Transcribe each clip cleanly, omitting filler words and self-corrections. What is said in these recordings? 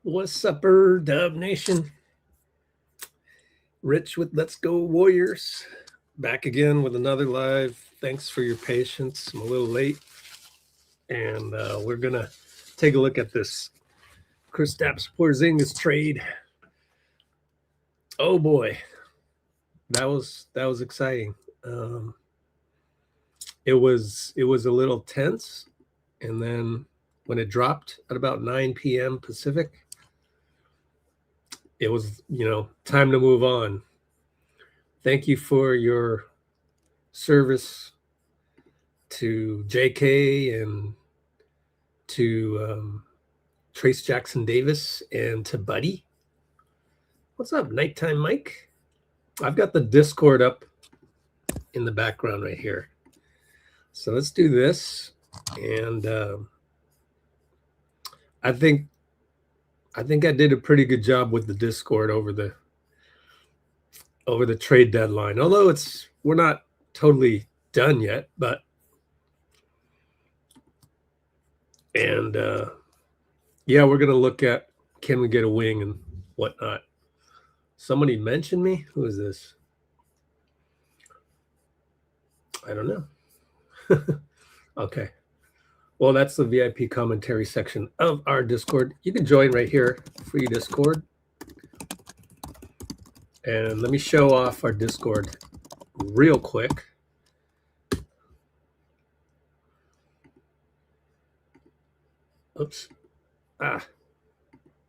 What's upper Dub Nation? Rich with Let's Go Warriors. Back again with another live. Thanks for your patience. I'm a little late. And we're going to take a look at this Kristaps Porzingis trade. Oh boy. That was exciting. It was a little tense. And then when it dropped at about 9 p.m. Pacific, it was, time to move on. Thank you for your service to JK and to Trace Jackson Davis and to Buddy. What's up, Nighttime Mike? I've got the Discord up in the background right here. So let's do this. And I think I did a pretty good job with the Discord over the trade deadline. Although we're not totally done yet, but yeah, we're gonna look at can we get a wing and whatnot. Somebody mentioned me. Who is this? I don't know. Okay. Well, that's the VIP commentary section of our Discord. You can join right here, free Discord. And let me show off our Discord real quick. Oops.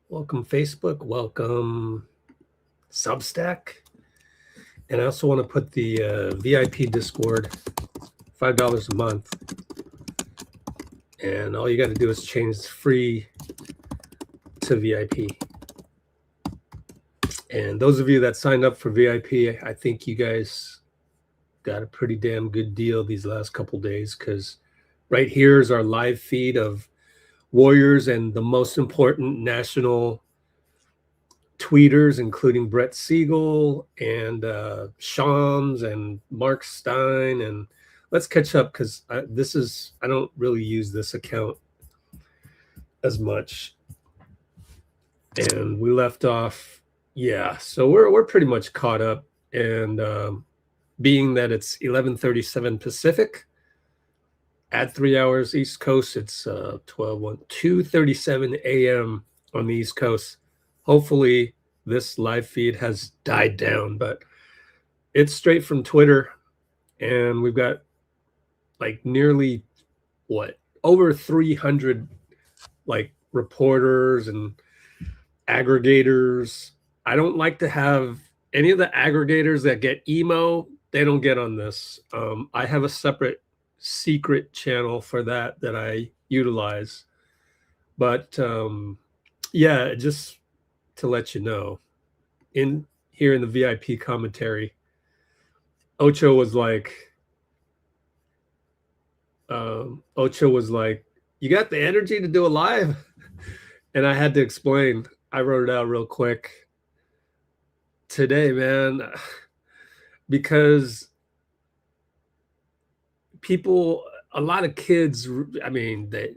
Welcome Facebook. Welcome Substack. And I also want to put the VIP Discord, $5 a month. And all you got to do is change free to VIP. And those of you that signed up for VIP, I think you guys got a pretty damn good deal these last couple days, because right here is our live feed of Warriors and the most important national tweeters, including Brett Siegel and Shams and Mark Stein. And let's catch up, because I don't really use this account as much. And we left off, yeah, so we're pretty much caught up. And being that it's 11:37 Pacific, add 3 hours East Coast, it's 2:37 a.m. on the East Coast. Hopefully this live feed has died down, but it's straight from Twitter. And we've got like nearly over 300 like reporters and aggregators. I don't like to have any of the aggregators that get emo. They don't get on this. I have a separate secret channel for that I utilize. But yeah, just to let you know, in here in the VIP commentary, Ocho was like, you got the energy to do a live? And I had to explain. I wrote it out real quick today, man, because a lot of kids, I mean, they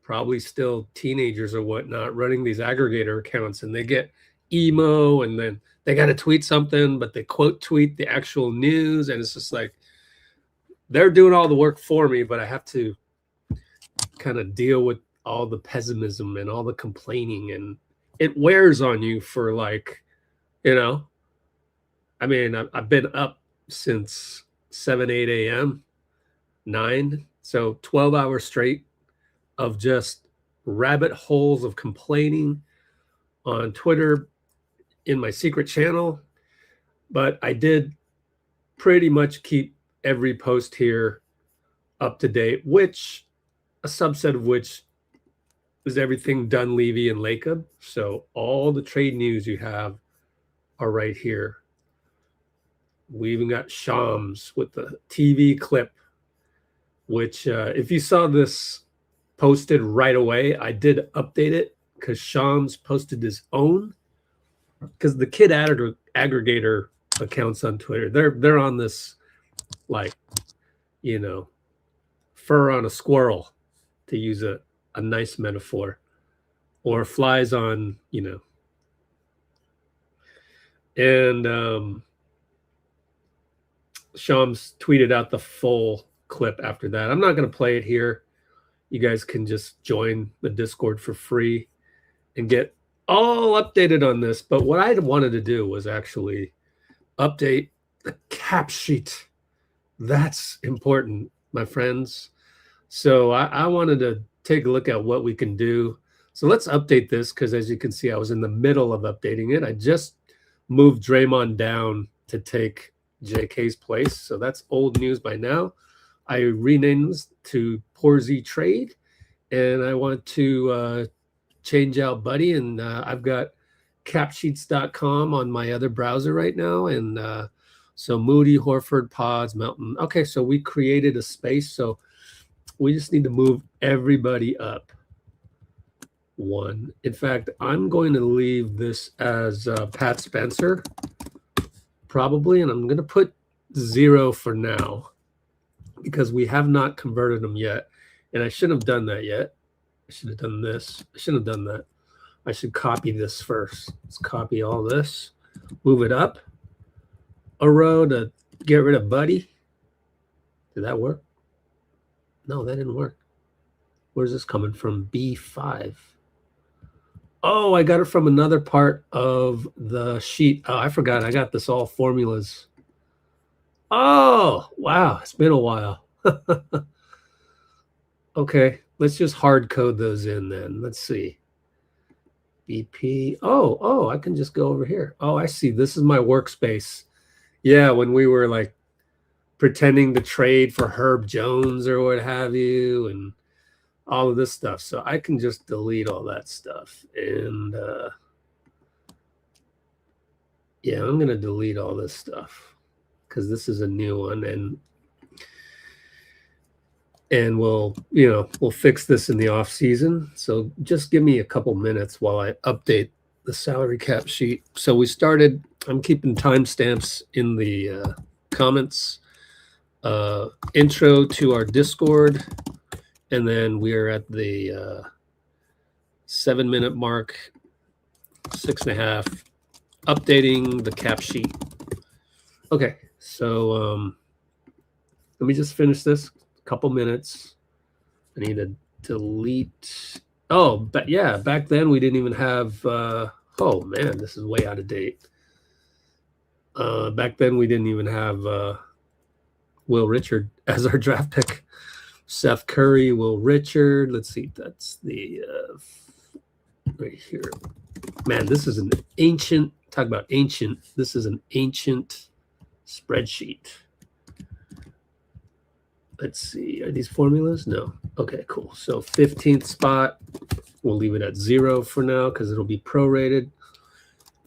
probably still teenagers or whatnot, running these aggregator accounts, and they get emo, and then they got to tweet something, but they quote tweet the actual news. And it's just like, they're doing all the work for me, but I have to kind of deal with all the pessimism and all the complaining, and it wears on you for like, I mean, I've been up since 7, 8 a.m., 9, so 12 hours straight of just rabbit holes of complaining on Twitter in my secret channel. But I did pretty much keep every post here up to date, which a subset of which is everything Dunleavy and Lacob. So all the trade news you have are right here. We even got Shams with the TV clip, which if you saw this posted right away, I did update it because Shams posted his own, because the kid aggregator accounts on Twitter, they're on this like, fur on a squirrel, to use a nice metaphor. or flies on, you know. And Shams tweeted out the full clip after that. I'm not going to play it here. You guys can just join the Discord for free and get all updated on this. But what I wanted to do was actually update the cap sheet. That's important, my friends. So I wanted to take a look at what we can do. So let's update this, because as you can see, I was in the middle of updating it. I just moved Draymond down to take JK's place. So that's old news by now. I renamed this to Porzingis trade, and I want to change out Buddy. And I've got capsheets.com on my other browser right now. And so Moody, Horford, Podz, Melton. Okay, so we created a space. So we just need to move everybody up one. In fact, I'm going to leave this as Pat Spencer, probably, and I'm going to put 0 for now because we have not converted them yet. And I shouldn't have done that yet. I should have done this. I shouldn't have done that. I should copy this first. Let's copy all this, move it up a row to get rid of Buddy. Did that work? No, that didn't work. Where's this coming from? B5. Oh, I got it from another part of the sheet. Oh, I forgot. I got this all formulas. Oh, wow. It's been a while. Okay, let's just hard code those in then. Let's see. BP. Oh, I can just go over here. Oh, I see. This is my workspace. Yeah, when we were like pretending to trade for Herb Jones or what have you, and all of this stuff. So I can just delete all that stuff. And yeah, I'm going to delete all this stuff because this is a new one. And we'll fix this in the off season. So just give me a couple minutes while I update the salary cap sheet. So we started, I'm keeping timestamps in the comments, intro to our Discord. And then we are at the 7-minute mark, 6.5, updating the cap sheet. Okay, so let me just finish this. Couple minutes. I need to delete. Oh, but yeah, back then we didn't even have. Oh man, this is way out of date. Back then we didn't even have Will Richard as our draft pick. Seth Curry, Will Richard. Let's see. That's the right here. Man, this is an ancient. Talk about ancient. This is an ancient spreadsheet. Let's see. Are these formulas? No. Okay, cool. So 15th spot. We'll leave it at 0 for now because it'll be prorated.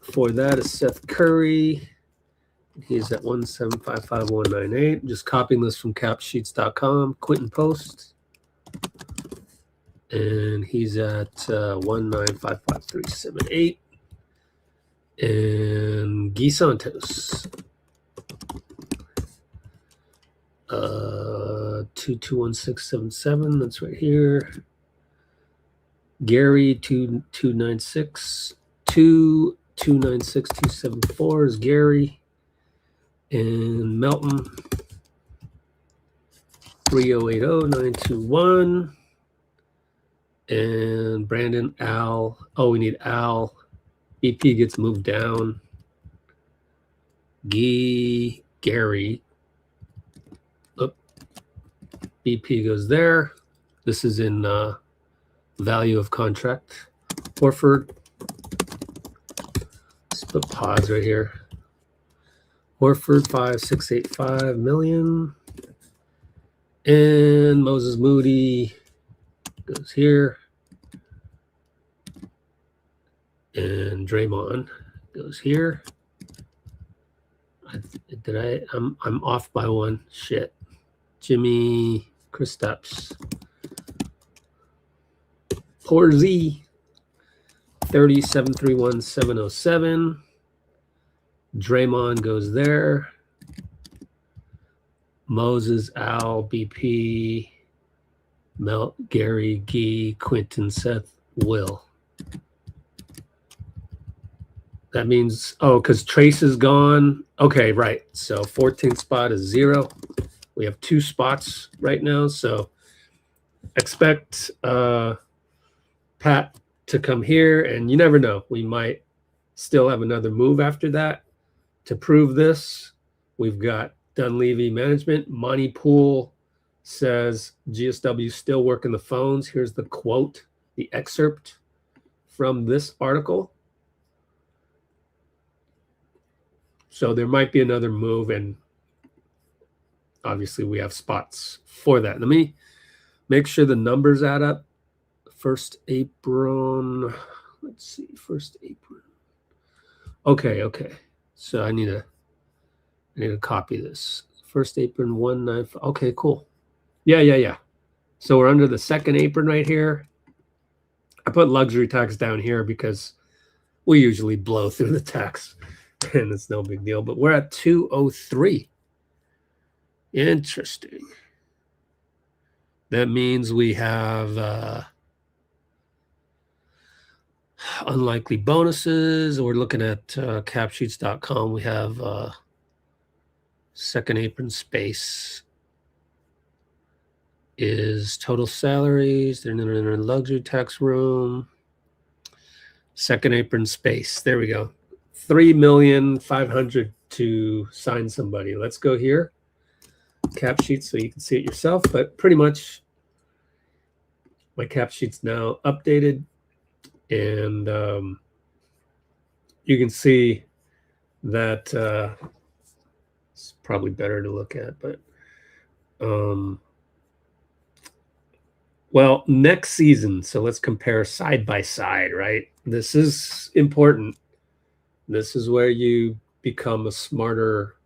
For that is Seth Curry. He's at 1755198. Just copying this from capsheets.com. Quentin Post. And he's at 1955378. And Guy Santos. 221677. That's right here. Gary 2296. 2296274 is Gary. And Melton 3080921. And Brandon Al. Oh, we need Al. BP gets moved down. Gary. BP goes there. This is in value of contract. Horford. Let's put Podz right here. Horford 5685 million. And Moses Moody goes here. And Draymond goes here. I'm off by one. Shit. Jimmy Kristaps. Porzingis 3731707. Draymond goes there. Moses, Al, BP, Melt, Gary, Guy, Quentin, Seth, Will. That means, oh, because Trace is gone. Okay, right. So 14th spot is 0. We have 2 spots right now. So expect Pat to come here. And you never know. We might still have another move after that. To prove this, we've got Dunleavy Management. Monty Pool says GSW still working the phones. Here's the quote, the excerpt from this article. So there might be another move, and obviously we have spots for that. Let me make sure the numbers add up. First apron. Let's see. First apron. Okay. So I need to copy this. First apron 195. Okay, cool. Yeah. So we're under the second apron right here. I put luxury tax down here because we usually blow through the tax and it's no big deal. But we're at 203. Interesting. That means we have unlikely bonuses. We're looking at capsheets.com. We have second apron space is total salaries. They're in a luxury tax room. Second apron space. There we go. 3,500,000 to sign somebody. Let's go here. Cap sheet so you can see it yourself. But pretty much my cap sheet's now updated. And you can see that it's probably better to look at. But well, next season, so let's compare side by side, right? This is important. This is where you become a smarter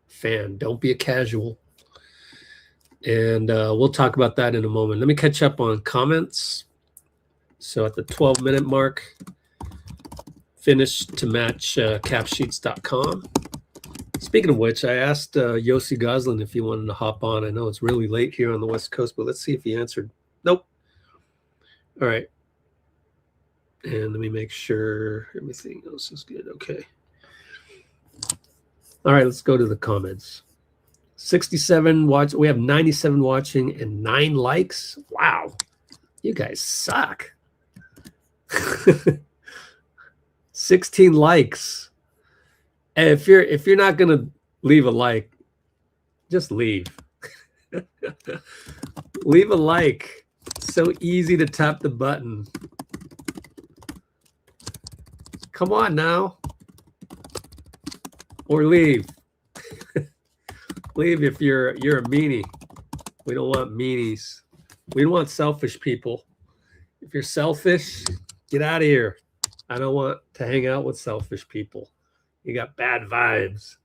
fan. Don't be a casual. And we'll talk about that in a moment. Let me catch up on comments. So at the 12-minute mark, finished to match capsheets.com. Speaking of which, I asked Yossi Goslin if he wanted to hop on. I know it's really late here on the West Coast, but let's see if he answered. Nope. All right. And let me make sure everything else is good. Okay. All right, let's go to the comments. 67 watch. We have 97 watching and 9 likes. Wow. You guys suck. 16 likes. And if you're not gonna leave a like, just leave. Leave a like. So easy to tap the button. Come on now. Or leave. Leave if you're a meanie. We don't want meanies. We don't want selfish people. If you're selfish, get out of here. I don't want to hang out with selfish people. You got bad vibes.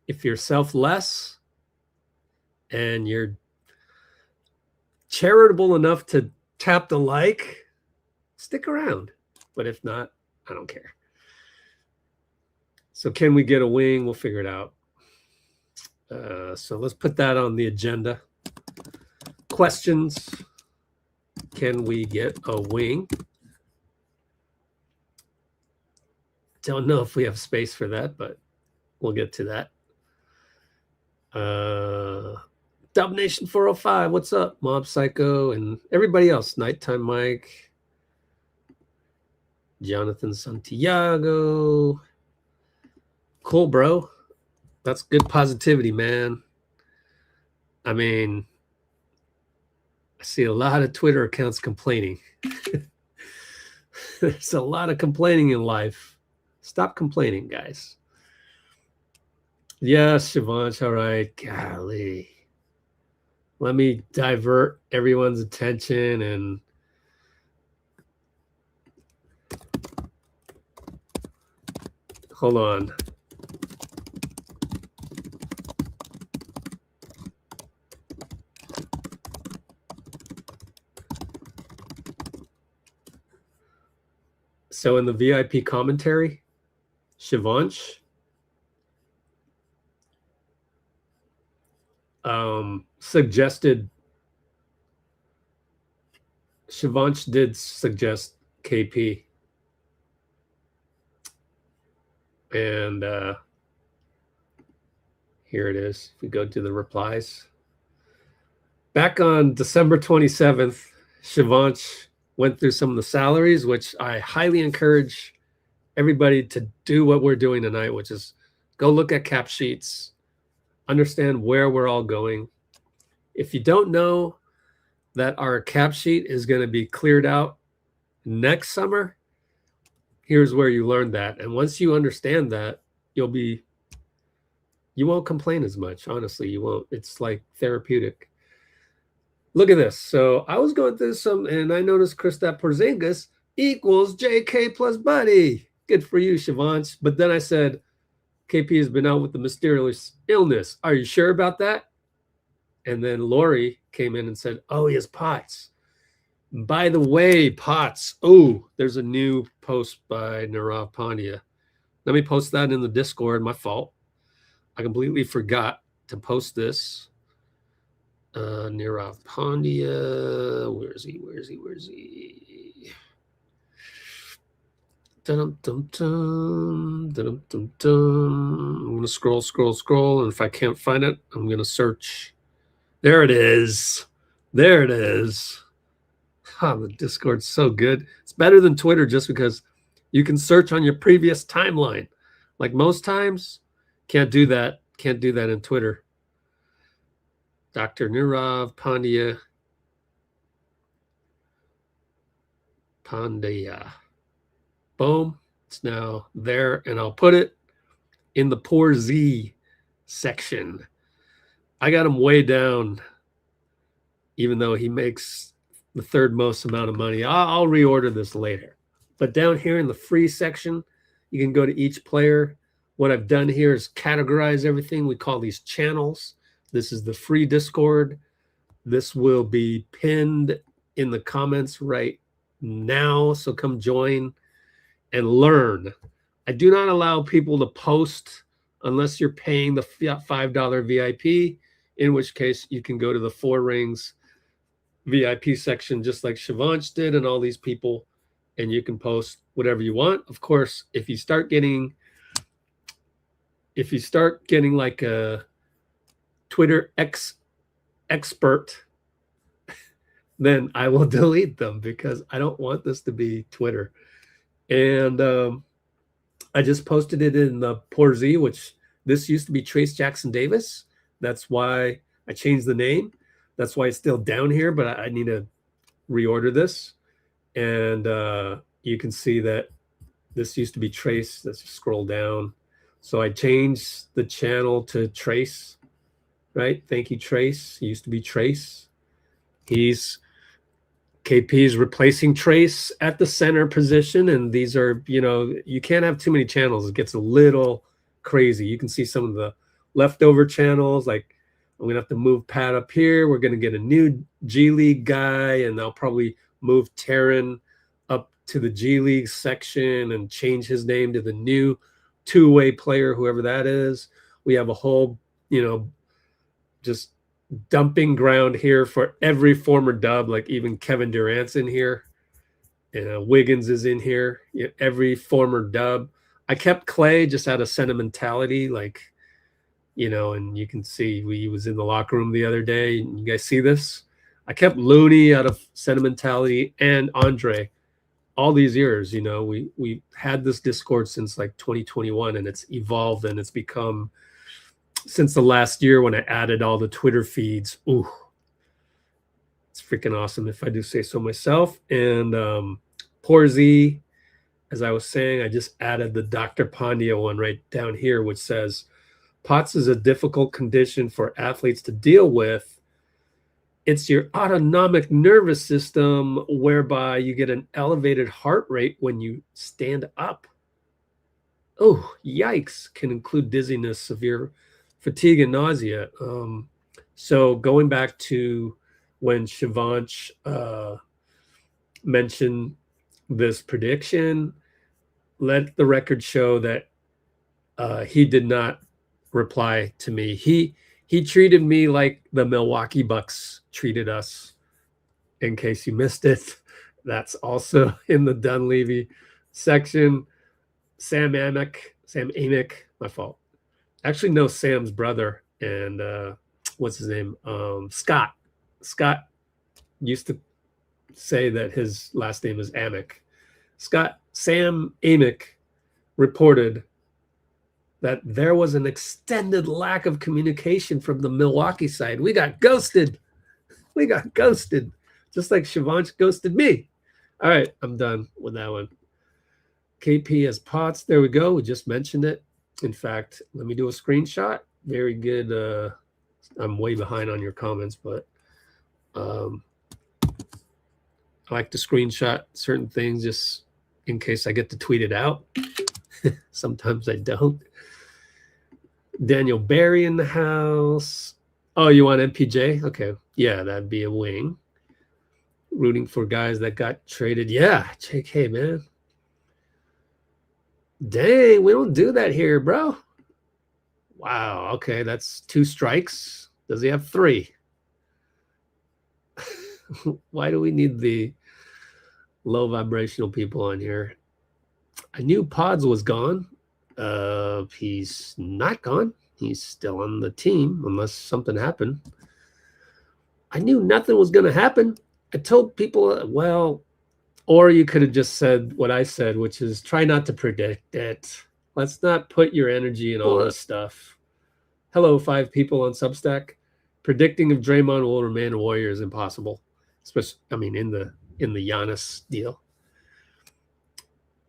If you're selfless and you're charitable enough to tap the like, stick around. But if not, I don't care. So can we get a wing? We'll figure it out. So let's put that on the agenda. Questions. Can we get a wing? Don't know if we have space for that, but we'll get to that. Dub Nation 405, what's up? Mob Psycho and everybody else. Nighttime Mike. Jonathan Santiago. Cool, bro. That's good positivity, man. I mean, I see a lot of Twitter accounts complaining. There's a lot of complaining in life. Stop complaining, guys. Yes, Sivanch, all right. Golly. Let me divert everyone's attention and hold on. So in the VIP commentary, Shivansh suggested, Shivansh did suggest KP. And here it is. If we go to the replies. Back on December 27th, Shivansh went through some of the salaries, which I highly encourage everybody to do what we're doing tonight, which is go look at cap sheets, understand where we're all going. If you don't know that our cap sheet is going to be cleared out next summer, here's where you learn that. And once you understand that, you won't complain as much. Honestly, you won't. It's like therapeutic. Look at this. So I was going through some, and I noticed, Chris, that Porzingis equals JK plus Buddy. Good for you, Shivansh. But then I said, KP has been out with the mysterious illness. Are you sure about that? And then Lori came in and said, oh, he has Podz. By the way, Podz. Oh, there's a new post by Nirav Pandya. Let me post that in the Discord. My fault. I completely forgot to post this. Nirav Pandya. Where is he? Dum, dum, dum, dum, dum, dum. I'm going to scroll. And if I can't find it, I'm going to search. There it is. The Discord's so good. It's better than Twitter just because you can search on your previous timeline. Like most times, can't do that. Can't do that in Twitter. Dr. Nirav Pandya. Boom. It's now there, and I'll put it in the Porzingis section. I got him way down, even though he makes the third most amount of money. I'll reorder this later. But down here in the free section, you can go to each player. What I've done here is categorize everything. We call these channels. This is the free Discord. This will be pinned in the comments right now. So come join and learn. I do not allow people to post unless you're paying the $5 VIP, in which case you can go to the Four Rings VIP section just like Shivansh did and all these people, and you can post whatever you want. Of course, if you start getting like a Twitter expert, then I will delete them because I don't want this to be Twitter. And I just posted it in the Porzingis, which this used to be Trace Jackson Davis. That's why I changed the name. That's why it's still down here, but I need to reorder this. And you can see that this used to be Trace. Let's just scroll down. So I changed the channel to Trace, right? Thank you, Trace. He used to be Trace. KP's replacing Trace at the center position. And these are, you can't have too many channels. It gets a little crazy. You can see some of the leftover channels. Like, I'm going to have to move Pat up here. We're going to get a new G League guy, and I'll probably move Taryn up to the G League section and change his name to the new two-way player, whoever that is. We have a whole, just dumping ground here for every former Dub, like even Kevin Durant's in here, and Wiggins is in here. Every former Dub. I kept Klay just out of sentimentality, and you can see he was in the locker room the other day. You guys see this? I kept Looney out of sentimentality and Andre all these years. We had this Discord since like 2021, and it's evolved, and it's become, since the last year when I added all the Twitter feeds, it's freaking awesome if I do say so myself. And Porzingis, as I was saying, I just added the Dr. Pandya one right down here, which says, POTS is a difficult condition for athletes to deal with. It's your autonomic nervous system whereby you get an elevated heart rate when you stand up. Oh, yikes. Can include dizziness, severe fatigue, and nausea. So going back to when Shivansh mentioned this prediction, let the record show that he did not reply to me. He treated me like the Milwaukee Bucks treated us. In case you missed it, that's also in the Dunleavy section. Sam Amick Sam Amick, my fault. Actually, no, Sam's brother and what's his name? Scott. Scott used to say that his last name is Amick. Sam Amick reported that there was an extended lack of communication from the Milwaukee side. We got ghosted. We got ghosted, just like Shavanch ghosted me. All right, I'm done with that one. KP as Podz. There we go. We just mentioned it. In fact, let me do a screenshot. Very good. I'm way behind on your comments, but I like to screenshot certain things just in case I get to tweet it out. Sometimes I don't. Daniel Barry in the house. Oh, you want MPJ? Okay. Yeah, that'd be a wing. Rooting for guys that got traded. Yeah, JK, man. Dang, we don't do that here, bro. Wow, okay, that's 2 strikes. Does he have 3? Why do we need the low vibrational people on here? I knew Podz was gone. He's not gone. He's still on the team unless something happened. I knew nothing was going to happen. I told people, well, or you could have just said what I said, which is try not to predict it. Let's not put your energy in all this stuff. Hello, 5 people on Substack. Predicting if Draymond will remain a Warrior is impossible. Especially, I mean, in the Giannis deal.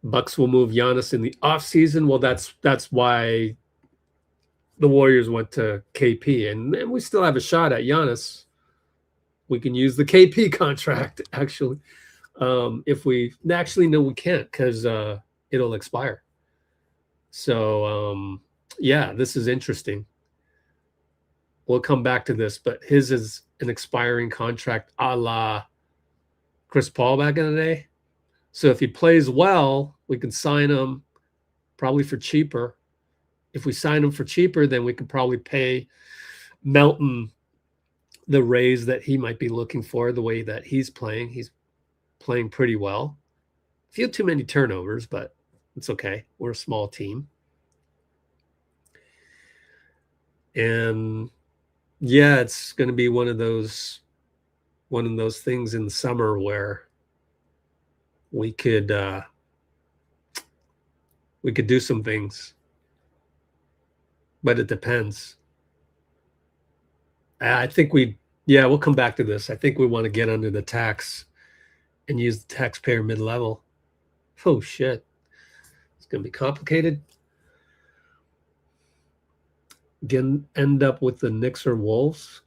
Bucks will move Giannis in the offseason. Well, that's why the Warriors went to KP, and we still have a shot at Giannis. We can use the KP contract, actually. If we actually no, we can't because it'll expire. So yeah, this is interesting. We'll come back to this, but his is an expiring contract a la Chris Paul back in the day. So if he plays well, we can sign him probably for cheaper. If we sign him for cheaper, then we could probably pay Melton the raise that he might be looking for the way that he's playing. He's playing pretty well. A few too many turnovers, but it's okay. We're a small team. And yeah, it's going to be one of those things in the summer where we could do some things, but it depends. I think we'll come back to this. I think we want to get under the tax and use the taxpayer mid-level. Oh shit, it's going to be complicated. Again, end up with the Knicks or Wolves.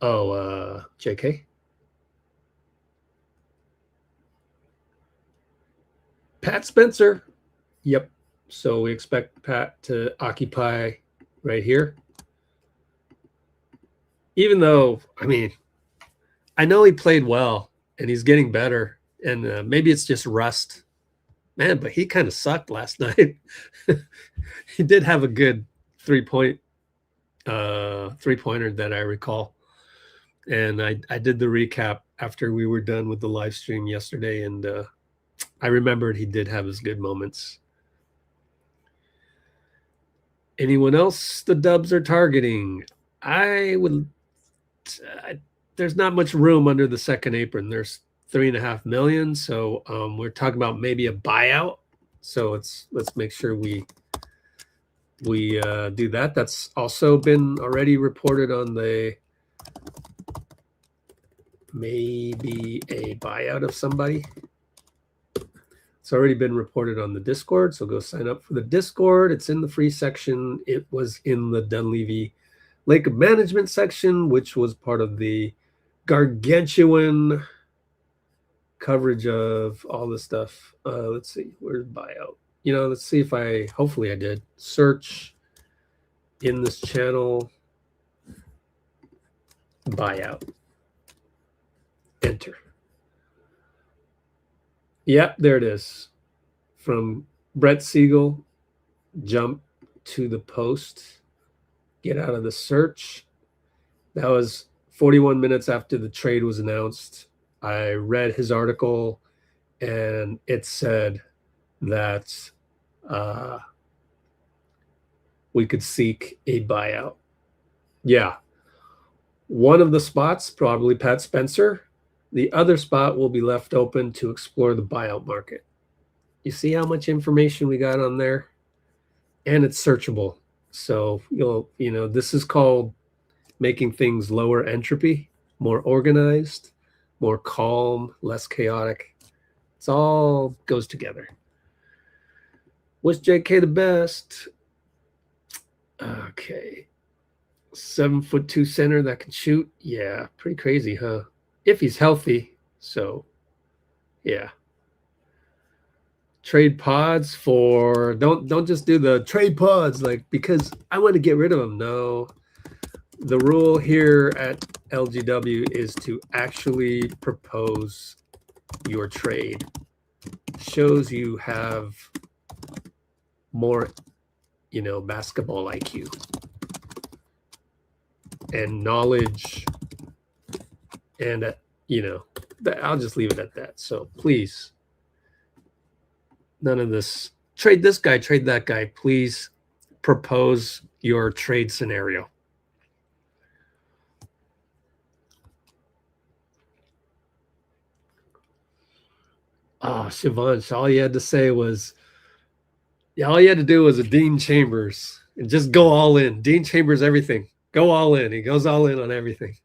Oh, JK. Pat Spencer. Yep. So we expect Pat to occupy right here. Even though, I mean, I know he played well and he's getting better, and maybe it's just rust. Man, but he kind of sucked last night. He did have a good three-pointer that I recall. And I did the recap after we were done with the live stream yesterday, and I remembered he did have his good moments. Anyone else the Dubs are targeting? There's not much room under the second apron. There's $3.5 million. So we're talking about maybe a buyout. So let's make sure we do that. That's also been already reported on the maybe a buyout of somebody. It's already been reported on the Discord, so go sign up for the Discord. It's in the free section. It was in the Dunleavy Lake of Management section, which was part of the gargantuan coverage of all this stuff. Let's see, where's buyout? Let's see if hopefully I did. Search in this channel, buyout. Enter. Yep, there it is. From Brett Siegel, jump to the post, get out of the search. That was 41 minutes after the trade was announced. I read his article, and it said that we could seek a buyout. Yeah. One of the spots, probably Pat Spencer. The other spot will be left open to explore the buyout market. You see how much information we got on there? And it's searchable. So this is called making things lower entropy, more organized, more calm, less chaotic. It's all goes together. Was JK the best? Okay. 7'2" center that can shoot. Yeah, pretty crazy, huh? If he's healthy. So, yeah. Trade Podz for don't just do the trade Podz like because I want to get rid of them. No. The rule here at LGW is to actually propose your trade. Shows you have more, basketball IQ and knowledge, and I'll just leave it at that. So please, none of this trade this guy, trade that guy. Please propose your trade scenario. Oh, Shivansh, all you had to say was, all you had to do was a Dean Chambers and just go all in. Dean Chambers, everything. Go all in. He goes all in on everything.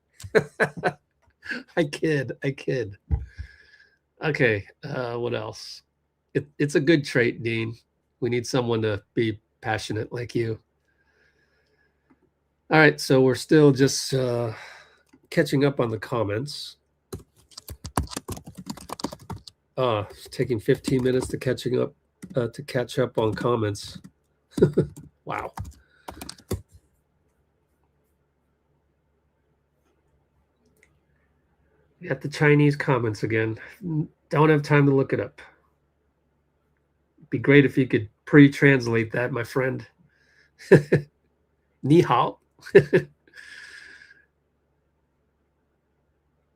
I kid. Okay, what else? It's a good trait, Dean. We need someone to be passionate like you. All right, so we're still just catching up on the comments. It's taking 15 minutes to catch up on comments. Wow. Got the Chinese comments again. Don't have time to look it up. Be great if you could pre-translate that, my friend. Ni hao.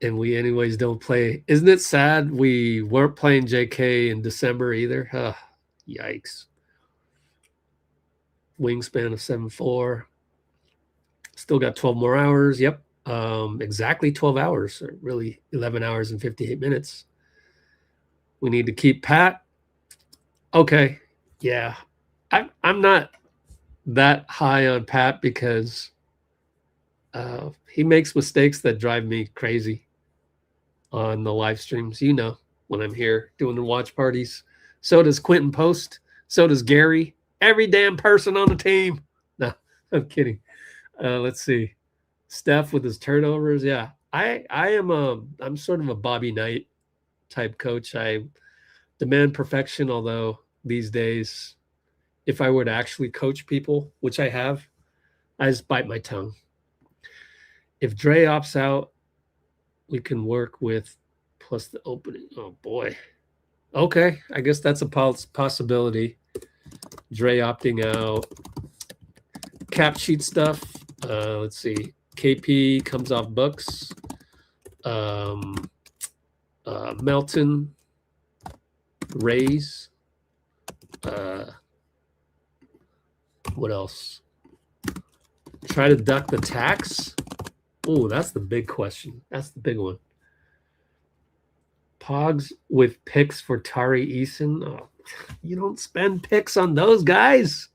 And we anyways don't play. Isn't it sad we weren't playing JK in December either? Yikes. Wingspan of 7'4". Still got 12 more hours. Yep. Exactly 12 hours, or really 11 hours and 58 minutes. We need to keep Pat. Okay. Yeah. I'm not that high on Pat because he makes mistakes that drive me crazy on the live streams, when I'm here doing the watch parties. So does Quentin Post. So does Gary. Every damn person on the team. No, I'm kidding. Let's see. Steph with his turnovers. Yeah, I'm sort of a Bobby Knight type coach. I demand perfection, although these days, if I were to actually coach people, which I have, I just bite my tongue. If Dre opts out, we can work with plus the opening. Oh, boy. Okay, I guess that's a possibility. Dre opting out. Cap sheet stuff. Let's see. KP comes off books. Melton. Rays. What else? Try to duck the tax. Oh, that's the big question. That's the big one. Pogs with picks for Tari Eason. Oh, you don't spend picks on those guys.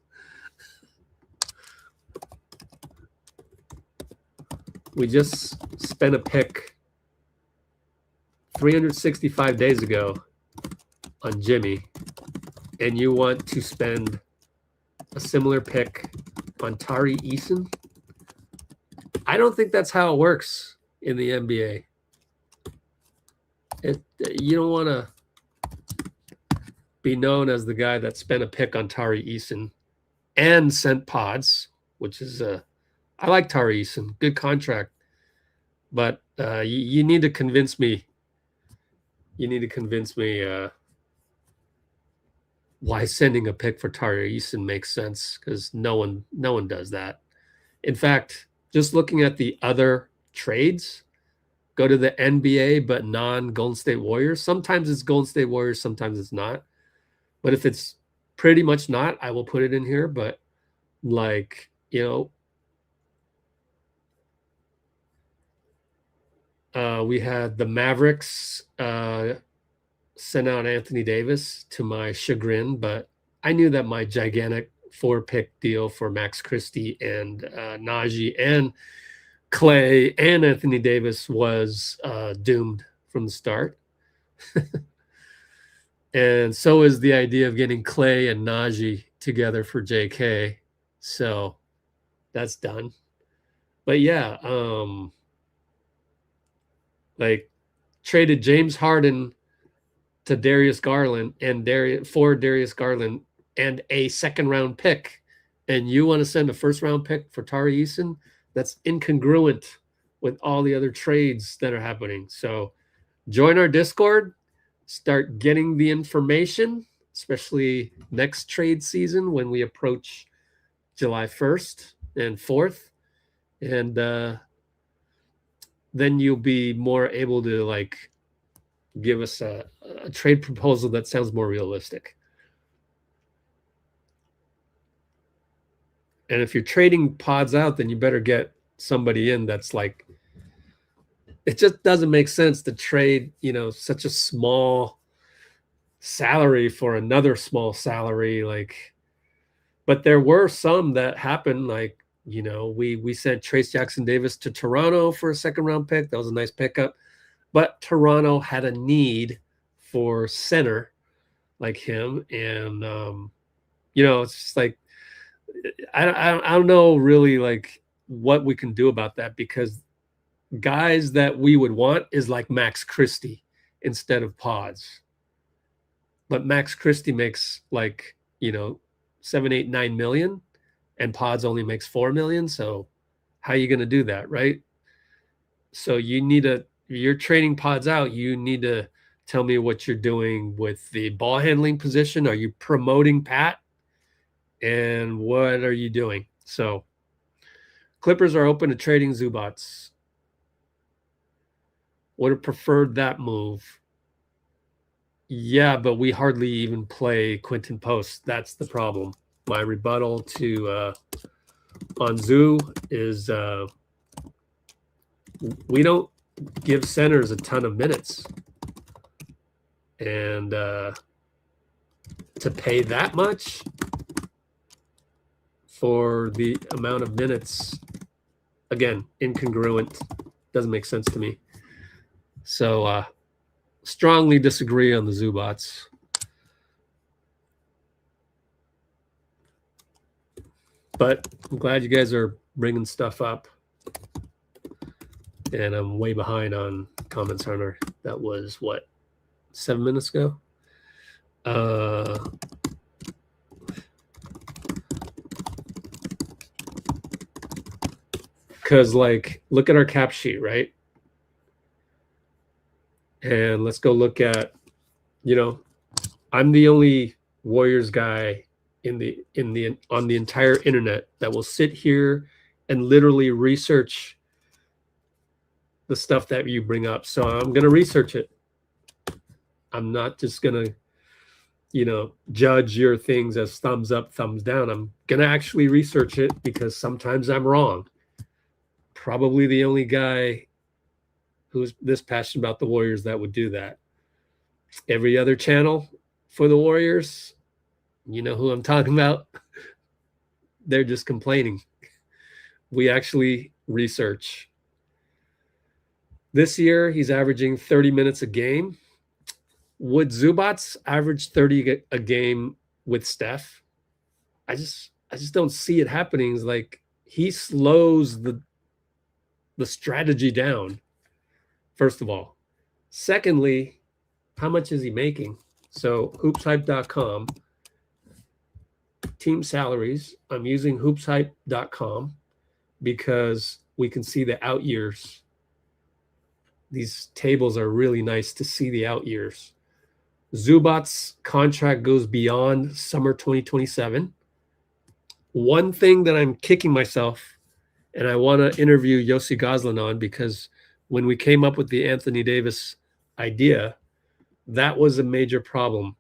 We just spent a pick 365 days ago on Jimmy, and you want to spend a similar pick on Tari Eason? I don't think that's how it works in the NBA. You don't want to be known as the guy that spent a pick on Tari Eason and sent Podz, which is I like Tari Eason, good contract, but you need to convince me. You need to convince me why sending a pick for Tari Eason makes sense, because no one does that. In fact, just looking at the other trades, go to the NBA but non-Golden State Warriors. Sometimes it's Golden State Warriors, sometimes it's not. But if it's pretty much not, I will put it in here. But like, we had the Mavericks sent out Anthony Davis to my chagrin, but I knew that my gigantic 4-pick deal for Max Christie and Najee and Klay and Anthony Davis was doomed from the start. And so is the idea of getting Klay and Najee together for JK. So that's done. But yeah, like traded James Harden to Darius Garland and for Darius Garland and a second-round pick, and you want to send a first-round pick for Tari Eason? That's incongruent with all the other trades that are happening. So join our Discord, start getting the information, especially next trade season when we approach July 1st and 4th. And then you'll be more able to like give us a trade proposal that sounds more realistic. And if you're trading Podz out, then you better get somebody in that's like, it just doesn't make sense to trade, such a small salary for another small salary. Like, but there were some that happened. Like, we sent Trayce Jackson-Davis to Toronto for a second-round pick. That was a nice pickup. But Toronto had a need for center like him. And, it's just like, I don't know really like what we can do about that, because guys that we would want is like Max Christie instead of Podz. But Max Christie makes like, 7, 8, 9 million, and Podz only makes 4 million. So how are you going to do that, right? So you're trading Podz out. You need to tell me what you're doing with the ball handling position. Are you promoting Pat? And what are you doing? So Clippers are open to trading Zubac. Would have preferred that move. Yeah, but we hardly even play Quinton Post. That's the problem. My rebuttal to on Zoo is we don't give centers a ton of minutes. And to pay that much for the amount of minutes, again, incongruent, doesn't make sense to me. So strongly disagree on the Zubats. But I'm glad you guys are bringing stuff up. And I'm way behind on comments, Hunter. That was, what, 7 minutes ago? Because, like, look at our cap sheet, right? And let's go look at, I'm the only Warriors guy on the entire internet that will sit here and literally research the stuff that you bring up. So I'm going to research it. I'm not just going to, judge your things as thumbs up, thumbs down. I'm going to actually research it because sometimes I'm wrong. Probably the only guy who's this passionate about the Warriors that would do that. Every other channel for the Warriors, you know who I'm talking about? They're just complaining. We actually research. This year, he's averaging 30 minutes a game. Would Zubac average 30 a game with Steph? I just don't see it happening. It's like he slows the strategy down, first of all. Secondly, how much is he making? So hoopshype.com, team salaries. I'm using hoopshype.com because we can see the out years. These tables are really nice to see the out years. Zubac's contract goes beyond summer 2027. One thing that I'm kicking myself, and I want to interview Yossi Goslin on, because when we came up with the Anthony Davis idea, that was a major problem.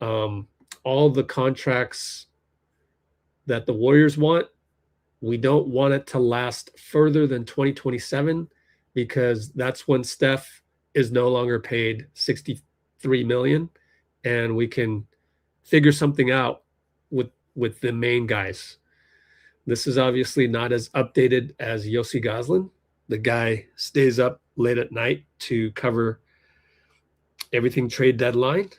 All the contracts that the Warriors want. We don't want it to last further than 2027 because that's when Steph is no longer paid $63 million, and we can figure something out with the main guys. This is obviously not as updated as Yossi Goslin. The guy stays up late at night to cover everything trade deadline,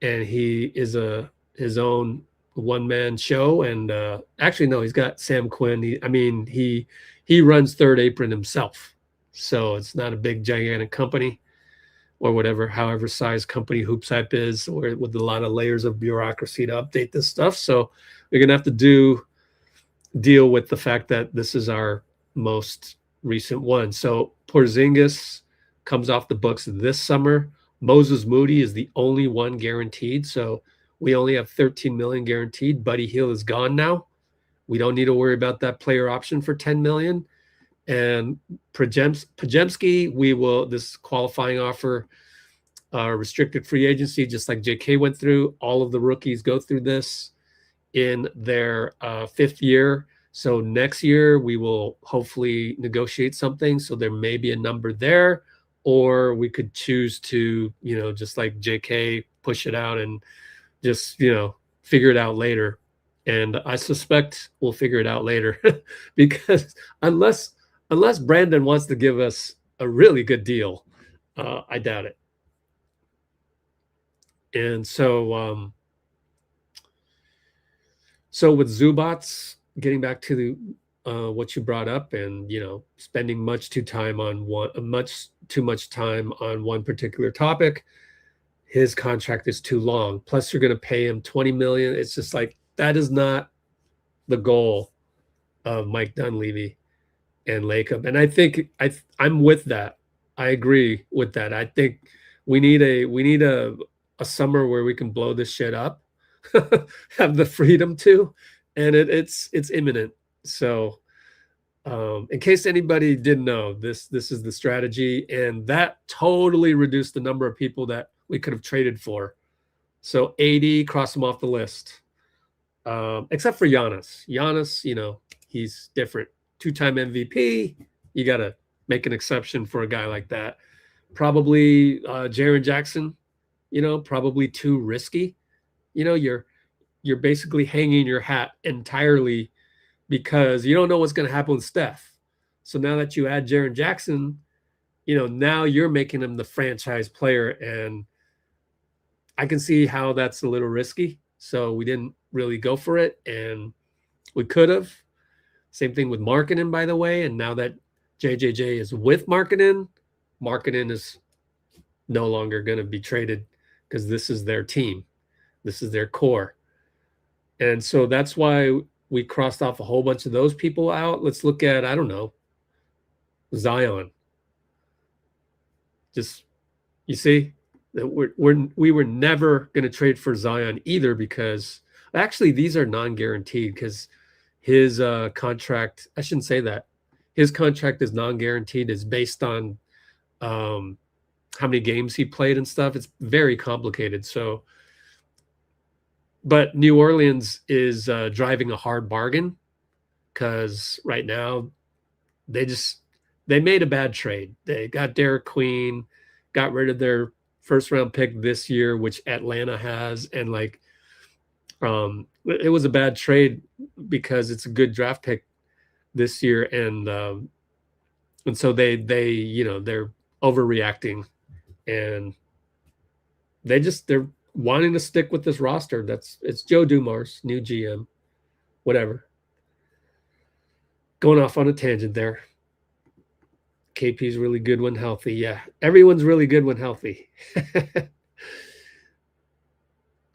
and he is his own one-man show. And actually, no, he's got Sam Quinn. He runs Third Apron himself, so it's not a big gigantic company or whatever, however size company Hoops Hype is, or with a lot of layers of bureaucracy to update this stuff. So we're gonna have to deal with the fact that this is our most recent one. So Porzingis comes off the books this summer. Moses Moody is the only one guaranteed. So we only have 13 million guaranteed. Buddy Hield is gone now. We don't need to worry about that player option for 10 million. And Podziemski, this qualifying offer, restricted free agency, just like JK went through. All of the rookies go through this in their fifth year. So next year we will hopefully negotiate something. So there may be a number there, or we could choose to, just like JK, push it out and just, figure it out later. And I suspect we'll figure it out later because unless Brandon wants to give us a really good deal, I doubt it. And so with Zubac, getting back to what you brought up, and spending much too much time on one particular topic, his contract is too long. Plus, you're going to pay him $20 million. It's just like, that is not the goal of Mike Dunleavy and Lacob. And I think I'm with that. I agree with that. I think we need a summer where we can blow this shit up, have the freedom to, and it's imminent. So in case anybody didn't know, this is the strategy, and that totally reduced the number of people that we could have traded for. So AD, cross him off the list, except for Giannis. Giannis, he's different. 2-time MVP. You got to make an exception for a guy like that. Probably Jaren Jackson, probably too risky. You're basically hanging your hat entirely because you don't know what's going to happen with Steph. So now that you add Jaren Jackson, now you're making him the franchise player, and I can see how that's a little risky. So we didn't really go for it, and we could have. Same thing with Markkanen, by the way. And now that JJJ is with Markkanen is no longer going to be traded because this is their team. This is their core. And so that's why we crossed off a whole bunch of those people out. Let's look at, I don't know, Zion. Just, you see, we were never going to trade for Zion either, because actually these are non-guaranteed, because his contract, I shouldn't say that. His contract is non-guaranteed, is based on how many games he played and stuff. It's very complicated. So, but New Orleans is driving a hard bargain, because right now they made a bad trade. They got Derek Queen, got rid of their first round pick this year, which Atlanta has, and it was a bad trade because it's a good draft pick this year, and so they're overreacting, and they're wanting to stick with this roster. It's Joe Dumars, new GM, whatever. Going off on a tangent there. KP's really good when healthy. Yeah, everyone's really good when healthy.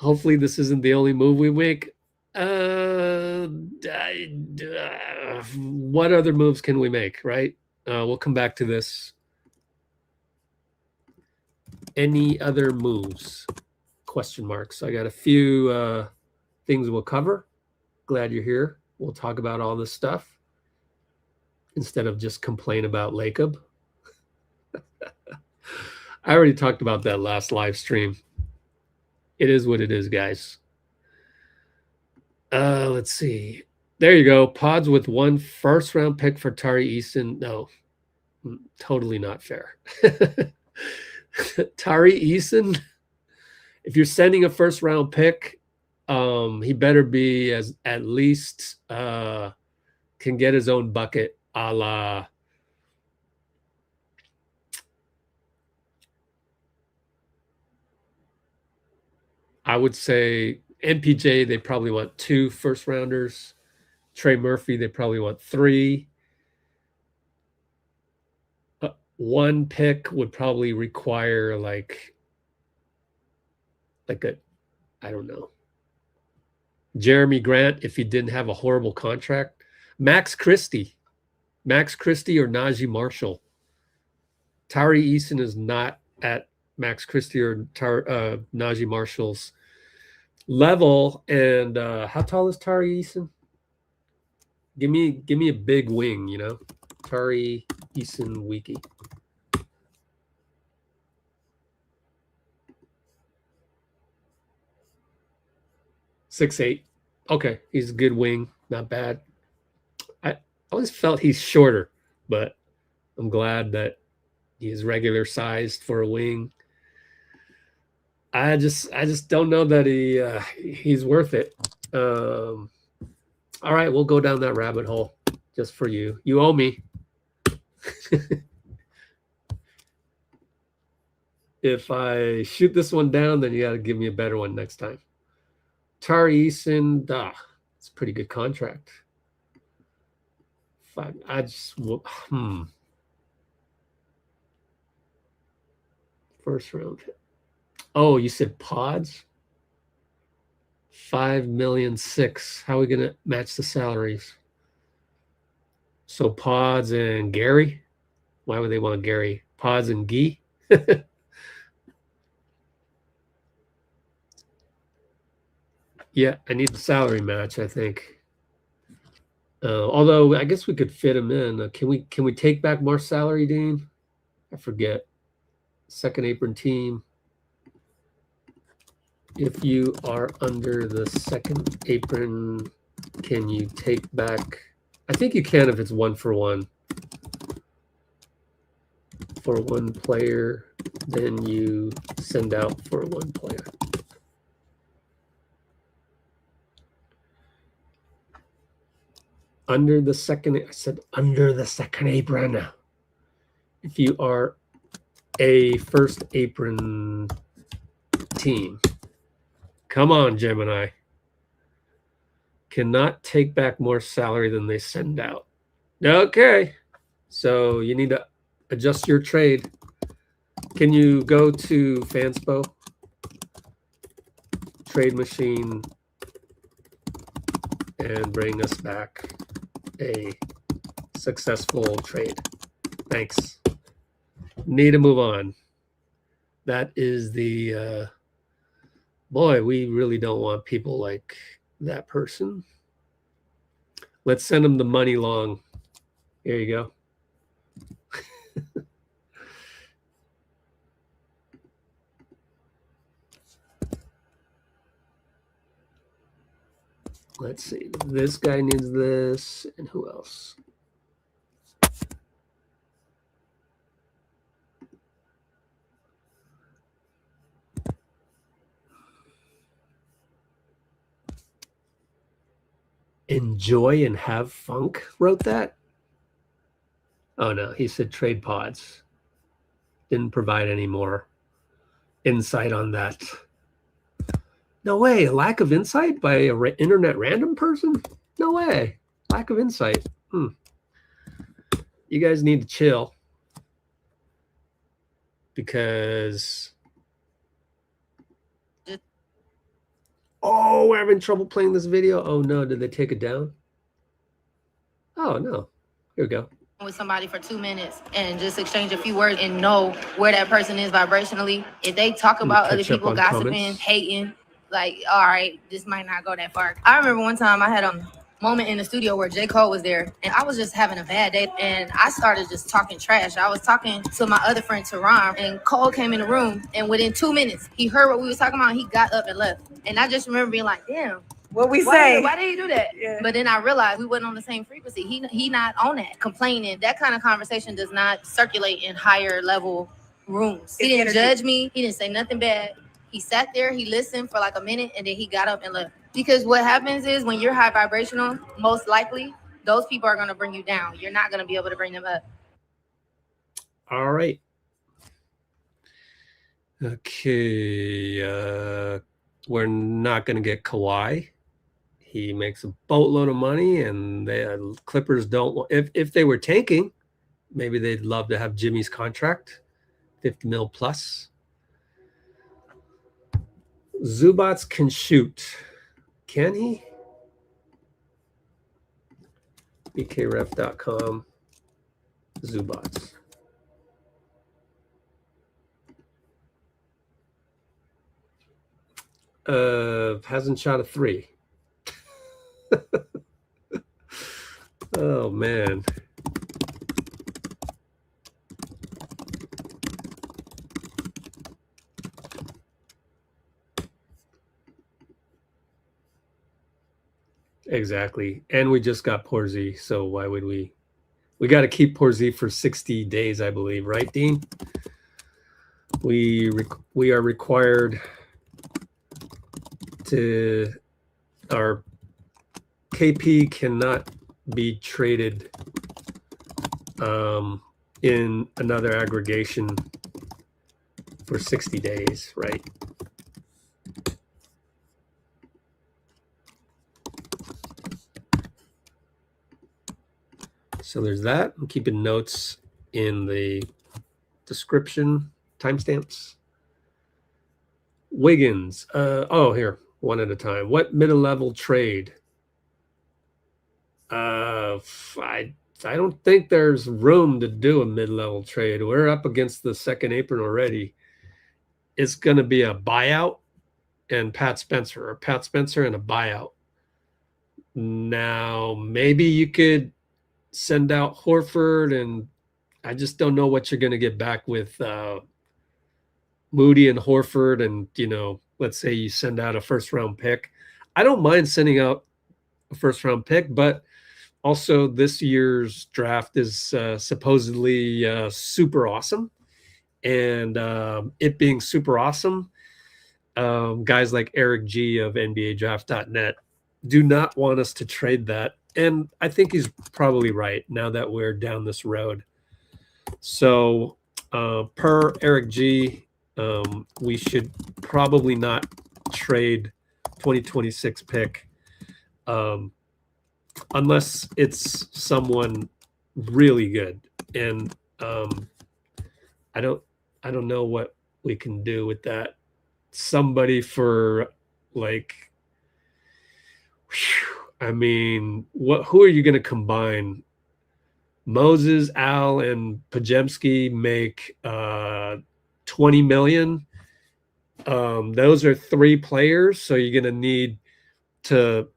Hopefully this isn't the only move we make. What other moves can we make, right? We'll come back to this. Any other moves? Question marks. I got a few things we'll cover. Glad you're here. We'll talk about all this stuff instead of just complain about Lacob. I already talked about that last live stream. It is what it is, guys. Let's see. There you go. Podz with 1 first-round pick for Tari Eason. No, totally not fair. Tari Eason, if you're sending a first-round pick, he better be at least can get his own bucket, a la I would say MPJ, they probably want 2 first-rounders. Trey Murphy, they probably want 3. 1 pick would probably require like a, I don't know, Jeremy Grant if he didn't have a horrible contract. Max Christie or Najee Marshall. Tari Eason is not at Max Christie or Najee Marshall's level. And how tall is Tari Eason? Give me a big wing, you know. Tari Eason wiki. .68. Okay, he's a good wing, not bad. I always felt he's shorter, but I'm glad that he's regular sized for a wing. I just don't know that he's worth it. All right, we'll go down that rabbit hole just for you. You owe me. If I shoot this one down, then you got to give me a better one next time. Tari Eason, it's a pretty good contract. First round. Oh, you said Podz? 5 million 6. How are we gonna match the salaries? So Podz and Gary? Why would they want Gary? Podz and Gee? Yeah, I need the salary match, I think. Although I guess we could fit him in. Can we take back more salary, Dean? I forget. Second apron team. If you are under the second apron, can you take back? I think you can if it's 1-for-1. For 1 player, then you send out for 1 player. Under the second, I said under the second apron. If you are a first apron team. Come on, Gemini. Cannot take back more salary than they send out. Okay. So you need to adjust your trade. Can you go to FanSpo? Trade machine and bring us back a successful trade. Thanks. Need to move on. That is the boy, we really don't want people like that person. Let's send them the money long. Here you go. Let's see. This guy needs this. And who else? Enjoy and have funk wrote that? Oh, no. He said trade Podz. Didn't provide any more insight on that. No way. A lack of insight by an internet random person? No way. Lack of insight. You guys need to chill. Because... Oh, we're having trouble playing this video. Oh, no. Did they take it down? Oh, no. Here we go. With somebody for 2 minutes and just exchange a few words and know where that person is vibrationally. If they talk about other people gossiping, hating, like, all right, this might not go that far. I remember one time I had a moment in the studio where J. Cole was there and I was just having a bad day and I started just talking trash. I was talking to my other friend Tehran and Cole came in the room and within 2 minutes he heard what we was talking about and he got up and left. And I just remember being like, damn, what we say. Why did he do that? Yeah. But then I realized we wasn't on the same frequency. He not on that. Complaining, that kind of conversation does not circulate in higher level rooms. He didn't judge me. He didn't say nothing bad. He sat there, he listened for like a minute, and then he got up and left. Because what happens is when you're high vibrational, most likely, those people are going to bring you down. You're not going to be able to bring them up. All right. Okay. We're not going to get Kawhi. He makes a boatload of money, and the Clippers don't. If they were tanking, maybe they'd love to have Jimmy's contract, 50 mil plus. Zubac can shoot. Can he? BKRef.com. Zubac. Hasn't shot a 3. Oh man. Exactly. And we just got Porzingis, so why would we? We got to keep Porzingis for 60 days, I believe, right, Dean? We are required to, our KP cannot be traded in another aggregation for 60 days, right? So there's that. I'm keeping notes in the description, timestamps. Wiggins. Oh, here, one at a time. What middle-level trade? I don't think there's room to do a mid-level trade. We're up against the second apron already. It's going to be a buyout and Pat Spencer, or Pat Spencer and a buyout. Now, maybe you could send out Horford, and I just don't know what you're going to get back with Moody and Horford. And, you know, let's say you send out a first-round pick. I don't mind sending out a first-round pick, but also this year's draft is supposedly super awesome. And it being super awesome, guys like Eric G of NBADraft.net do not want us to trade that. And I think he's probably right now that we're down this road. So per Eric G, we should probably not trade 2026 pick unless it's someone really good. And I don't know what we can do with that. Somebody for like, I mean, who are you going to combine? Moses, Al, and Pajemski make 20 million. Those are 3 players, so you're going to need to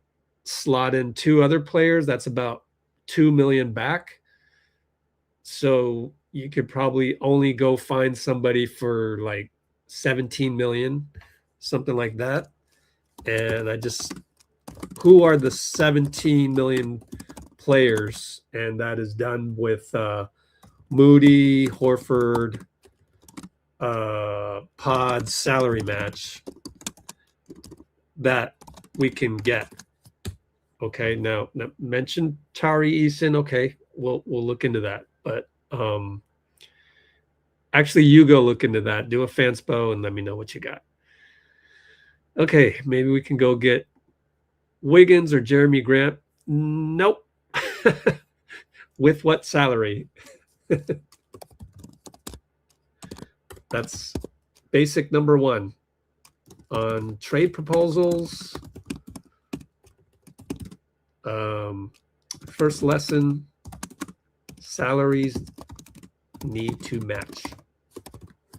slot in 2 other players. That's about 2 million back. So you could probably only go find somebody for like 17 million, something like that. And who are the 17 million players? And that is done with Moody, Horford, Podz salary match that we can get. Okay, now mention Tari Eason. Okay, we'll look into that. But actually, you go look into that. Do a FanSpo and let me know what you got. Okay, maybe we can go get Wiggins or Jeremy Grant. Nope. With what salary? That's basic number 1 on trade proposals. First lesson, salaries need to match.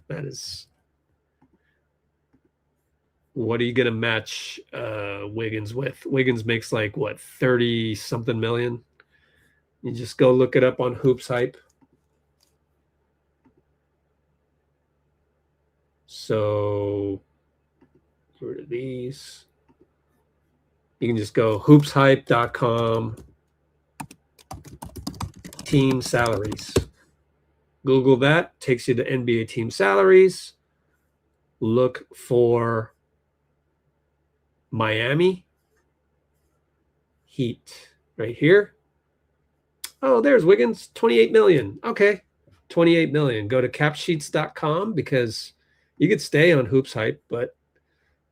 That is, what are you going to match Wiggins with? Wiggins makes like, what, 30-something million? You just go look it up on Hoops Hype. So, get rid of these. You can just go hoopshype.com team salaries. Google that, takes you to NBA team salaries. Look for Miami Heat right here. Oh, there's Wiggins, 28 million. Okay, 28 million. Go to capsheets.com because you could stay on Hoops Hype, but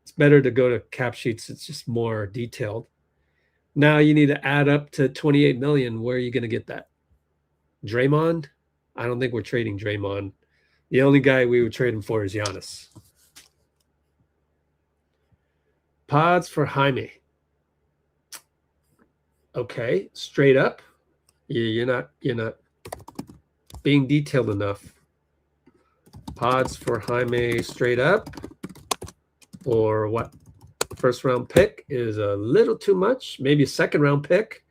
it's better to go to Capsheets. It's just more detailed. Now you need to add up to 28 million. Where are you going to get that? Draymond? I don't think we're trading Draymond. The only guy we would trade him for is Giannis. Podz for Jaime. Okay, straight up. You're not being detailed enough. Podz for Jaime straight up. Or what? First round pick is a little too much. Maybe a second round pick.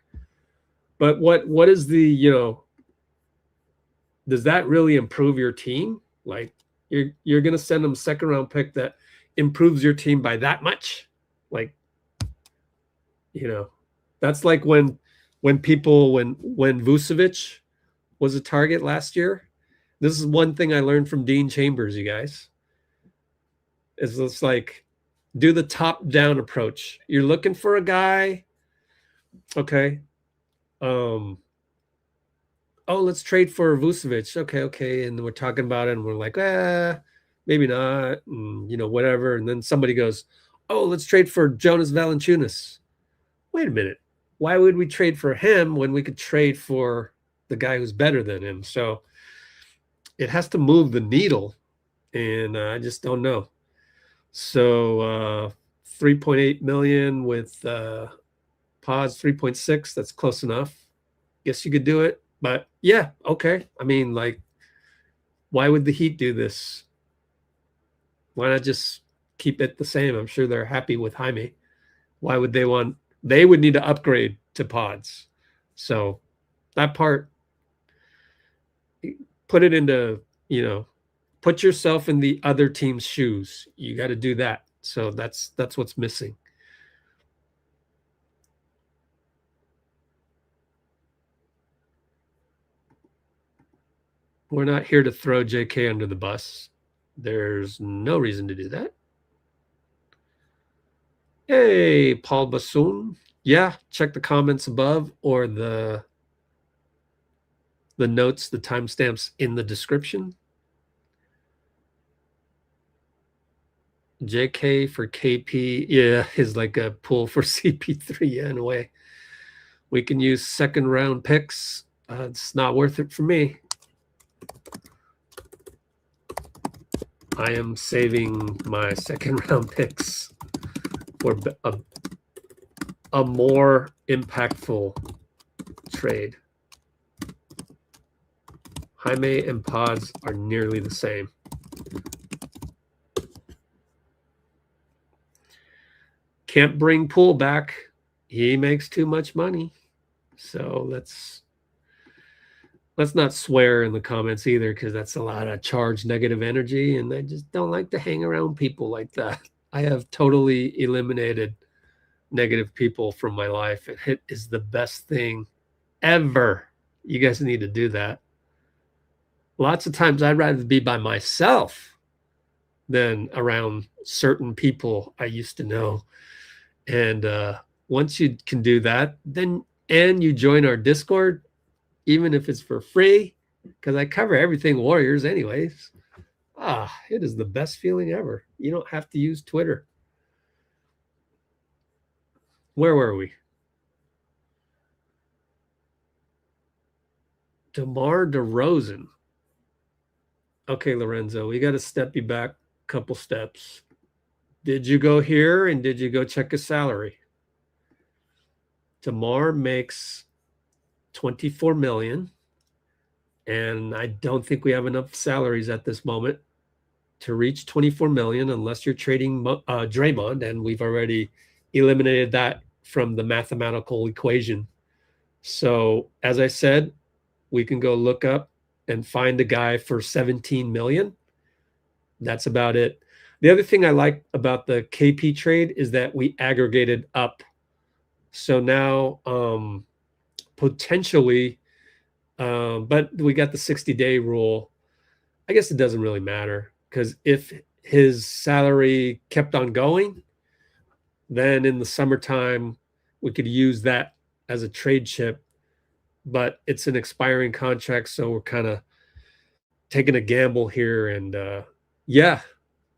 But what is the, does that really improve your team? Like you're going to send them a second round pick that improves your team by that much? Like, that's like when Vucevic was a target last year. This is one thing I learned from Dean Chambers, you guys. It's like, do the top-down approach. You're looking for a guy. Okay. Oh, let's trade for Vucevic. Okay. And we're talking about it, and we're like, maybe not, and whatever. And then somebody goes, oh, let's trade for Jonas Valanciunas. Wait a minute. Why would we trade for him when we could trade for the guy who's better than him? So it has to move the needle, and I just don't know. So 3.8 million with Podz 3.6. That's close enough. Guess you could do it. But yeah, okay. I mean, like, why would the Heat do this? Why not just keep it the same? I'm sure they're happy with Jaime. Why would they want? They would need to upgrade to Podz. So that part, put it into, put yourself in the other team's shoes. You got to do that. So that's what's missing. We're not here to throw JK under the bus. There's no reason to do that. Hey, Paul Bassoon. Yeah, check the comments above or the notes, the timestamps in the description. JK for KP, yeah, is like a pull for CP3, yeah, in a way. We can use second round picks. It's not worth it for me. I am saving my second round picks for a more impactful trade. Jaime and Podz are nearly the same. Can't bring Poole back. He makes too much money. So let's not swear in the comments either, because that's a lot of charged negative energy, and I just don't like to hang around people like that. I have totally eliminated negative people from my life. It is the best thing ever. You guys need to do that. Lots of times I'd rather be by myself than around certain people I used to know. And once you can do that, then and you join our Discord, even if it's for free, because I cover everything Warriors anyways. It is the best feeling ever. You don't have to use Twitter. Where were we? DeMar DeRozan. Okay, Lorenzo, we got to step you back a couple steps. Did you go here and did you go check his salary? DeMar makes 24 million, and I don't think we have enough salaries at this moment to reach 24 million unless you're trading Draymond, and we've already eliminated that from the mathematical equation. So as I said, we can go look up and find a guy for 17 million. That's about it. The other thing I like about the KP trade is that we aggregated up So now potentially, but we got the 60-day rule. I guess it doesn't really matter, because if his salary kept on going, then in the summertime we could use that as a trade chip. But it's an expiring contract, so we're kind of taking a gamble here. And yeah,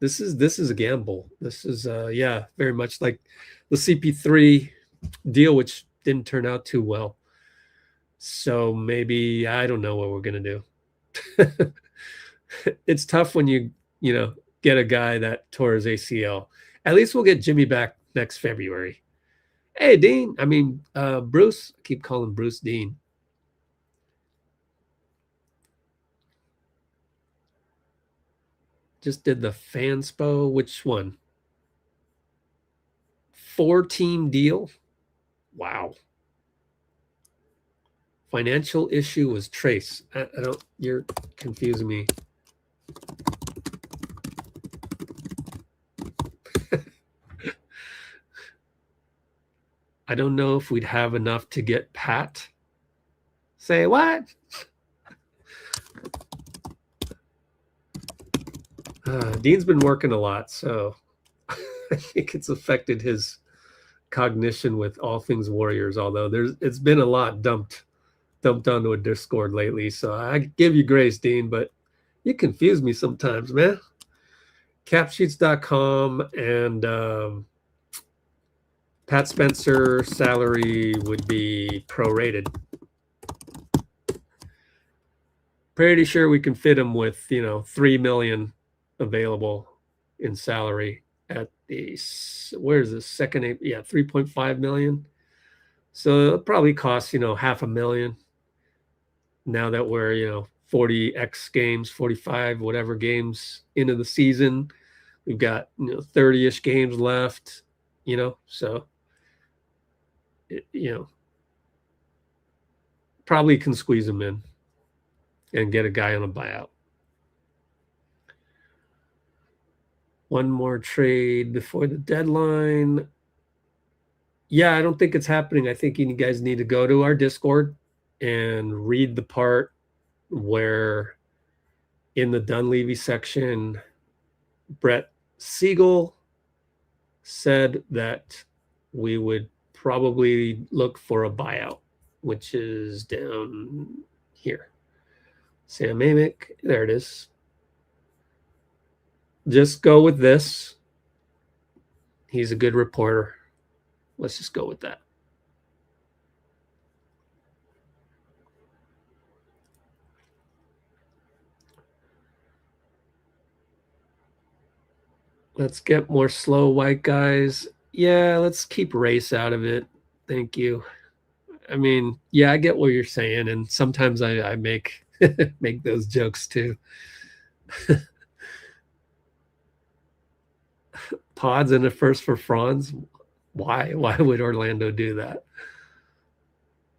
this is a gamble. This is yeah, very much like the CP3 deal, which didn't turn out too well. So maybe, I don't know what we're gonna do. It's tough when you get a guy that tore his ACL. At least we'll get Jimmy back next February. Hey, Dean. I mean, Bruce. I keep calling Bruce Dean. Just did the FanSpo. Which one? 4-team deal. Wow. Financial issue was Trace. I don't. You're confusing me. I don't know if we'd have enough to get Pat. Say what? Dean's been working a lot, so I think it's affected his cognition with all things Warriors. Although it's been a lot dumped onto a Discord lately, so I give you grace, Dean, but you confuse me sometimes, man. Capsheets.com and Pat Spencer salary would be prorated. Pretty sure we can fit him with $3 million available in salary at the, where's the second? Yeah, 3.5 million. So it'll probably cost $500,000 now that we're 40x games, 45 whatever games into the season. We've got 30ish games left, so probably can squeeze them in and get a guy on a buyout. One more trade before the deadline. Yeah, I don't think it's happening. I think you guys need to go to our Discord and read the part where in the Dunleavy section, Brett Siegel said that we would probably look for a buyout, which is down here. Sam Amick, there it is. Just go with this. He's a good reporter. Let's just go with that. Let's get more slow white guys. Yeah, let's keep race out of it. Thank you. I mean, yeah, I get what you're saying, and sometimes I make make those jokes too. Podz in the first for Franz. Why would Orlando do that?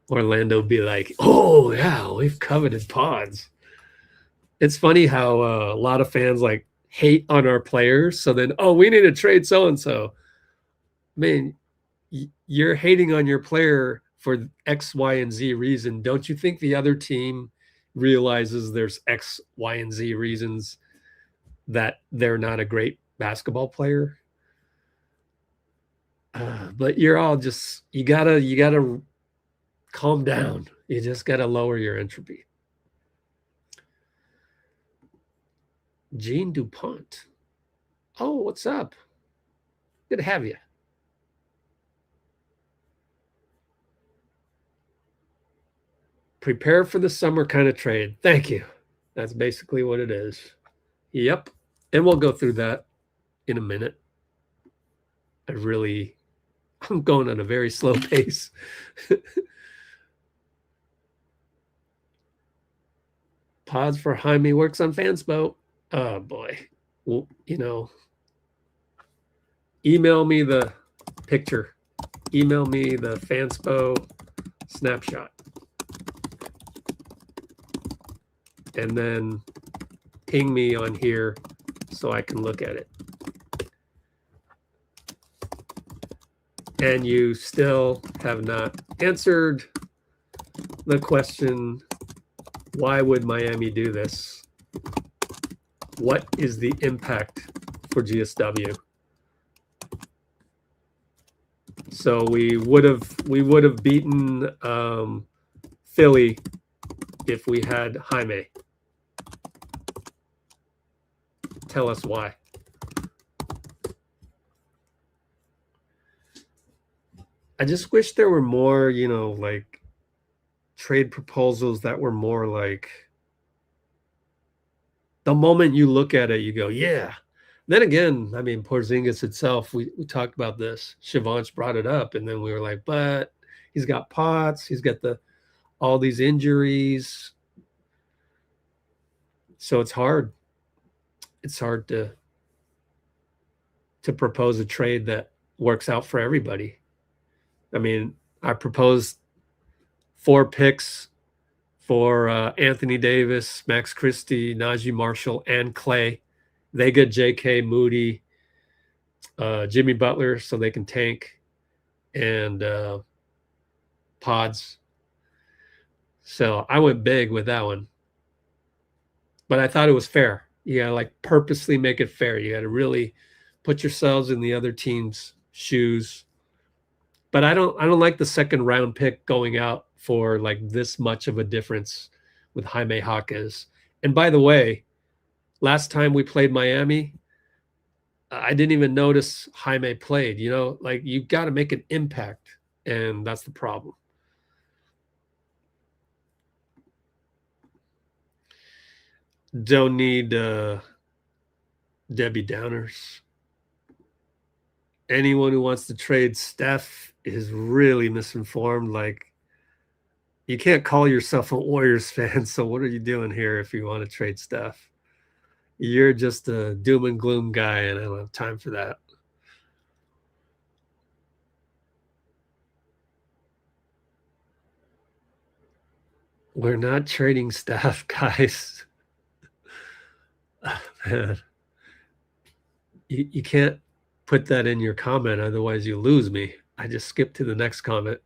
Orlando be like, oh yeah, we've coveted Podz. It's funny how a lot of fans hate on our players. So then, we need to trade so-and-so. Man, you're hating on your player for X, Y, and Z reason. Don't you think the other team realizes there's X, Y, and Z reasons that they're not a great basketball player? But you're all just, you gotta calm down. You just gotta lower your entropy. Gene DuPont. Oh, what's up? Good to have you. Prepare for the summer kind of trade. Thank you. That's basically what it is. Yep. And we'll go through that in a minute. I'm going at a very slow pace. Podz for Jaime works on FanSpo. Oh boy. Well, email me the picture. Email me the FanSpo snapshot. And then ping me on here so I can look at it. And you still have not answered the question, why would Miami do this? What is the impact for GSW? So we would have beaten Philly if we had Jaime. Tell us why. I just wish there were more, you know, like trade proposals that were more like the moment you look at it, you go, yeah. Then again, I mean, Porzingis itself, we talked about this. Shivansh brought it up, and then we were like, but he's got Podz, he's got all these injuries. So it's hard. It's hard to propose a trade that works out for everybody. I mean, I proposed 4 picks for Anthony Davis, Max Christie, Najee Marshall, and Klay. They get JK, Moody, Jimmy Butler, so they can tank, and Podz. So I went big with that one. But I thought it was fair. You gotta like purposely make it fair. You gotta really put yourselves in the other team's shoes. But I don't like the second round pick going out for like this much of a difference with Jaime Jacquez. And by the way, last time we played Miami, I didn't even notice Jaime played. You know, like you got to make an impact, and that's the problem. Don't need Debbie Downers. Anyone who wants to trade Steph is really misinformed. Like, you can't call yourself a Warriors fan, so what are you doing here if you want to trade Steph? You're just a doom and gloom guy, and I don't have time for that. We're not trading Steph, guys. Man. You can't put that in your comment, otherwise you lose me. I just skipped to the next comment.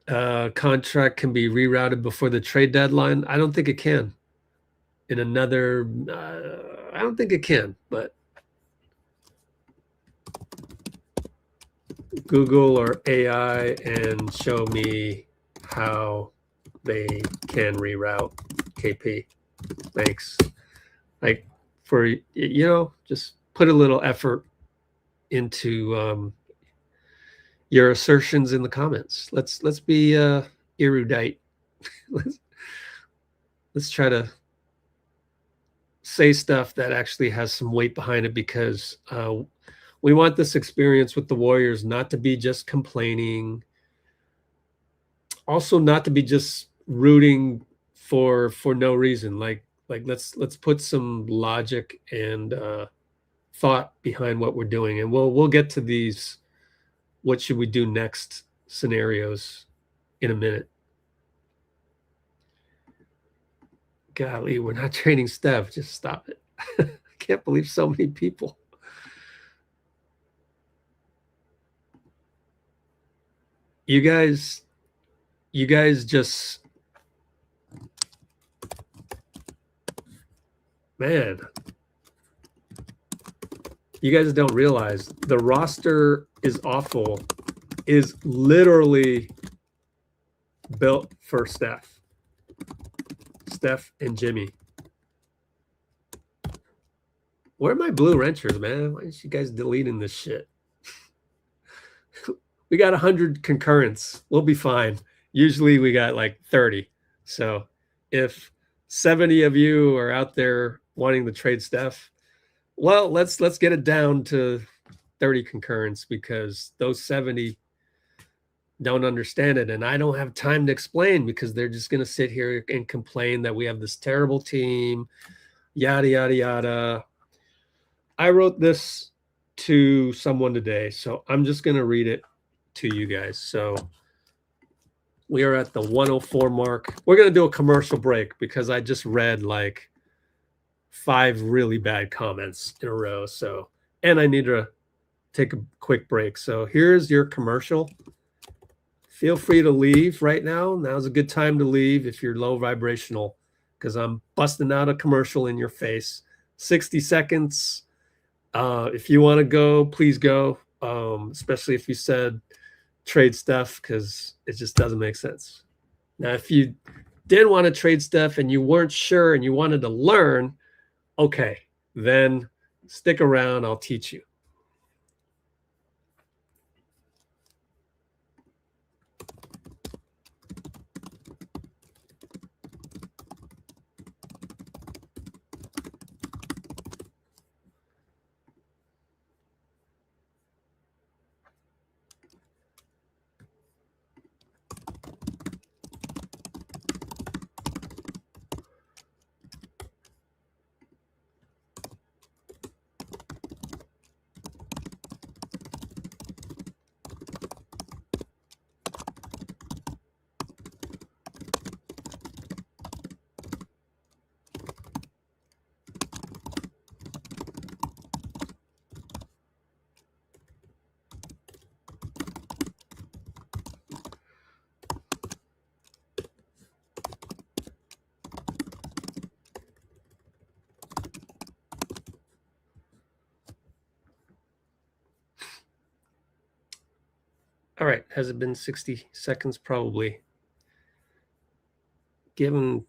Contract can be rerouted before the trade deadline. I don't think it can. In another, I don't think it can, but Google or AI and show me how they can reroute KP. Thanks. Like, for, you know, just put a little effort into your assertions in the comments. Let's be erudite. let's try to say stuff that actually has some weight behind it, because we want this experience with the Warriors not to be just complaining, also not to be just rooting for no reason. Like let's put some logic and thought behind what we're doing, and we'll get to these what should we do next scenarios in a minute. Golly, we're not trading Steph. Just stop it. I can't believe so many people. You guys just, man, you guys don't realize the roster is awful, is literally built for Steph and Jimmy. Where are my blue wrenchers, man? Why aren't you guys deleting this shit? We got 100 concurrents. We'll be fine. Usually we got like 30. So if 70 of you are out there wanting to trade Steph, well, let's get it down to 30 concurrents, because those 70 don't understand it, and I don't have time to explain, because they're just going to sit here and complain that we have this terrible team, yada yada yada. I wrote this to someone today, so I'm just going to read it to you guys. So we are at the 104 mark. We're going to do a commercial break because I just read like 5 really bad comments in a row. So, and I need to take a quick break. So here's your commercial. Feel free to leave right now. Now's a good time to leave if you're low vibrational, because I'm busting out a commercial in your face. 60 seconds. If you want to go, please go. Especially if you said trade stuff, because it just doesn't make sense. Now, if you did want to trade stuff and you weren't sure and you wanted to learn, okay, then stick around. I'll teach you. All right. Has it been 60 seconds? Probably. Given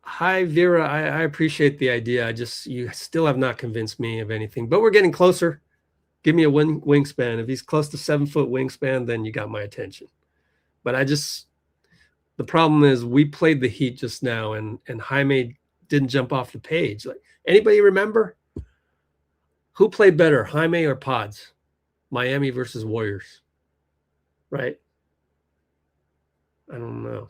hi, Vera. I appreciate the idea. You still have not convinced me of anything, but we're getting closer. Give me a wingspan. If he's close to 7-foot wingspan, then you got my attention. But the problem is we played the Heat just now, and Jaime didn't jump off the page. Like, anybody remember who played better, Jaime or Podz? Miami versus Warriors, right? I don't know.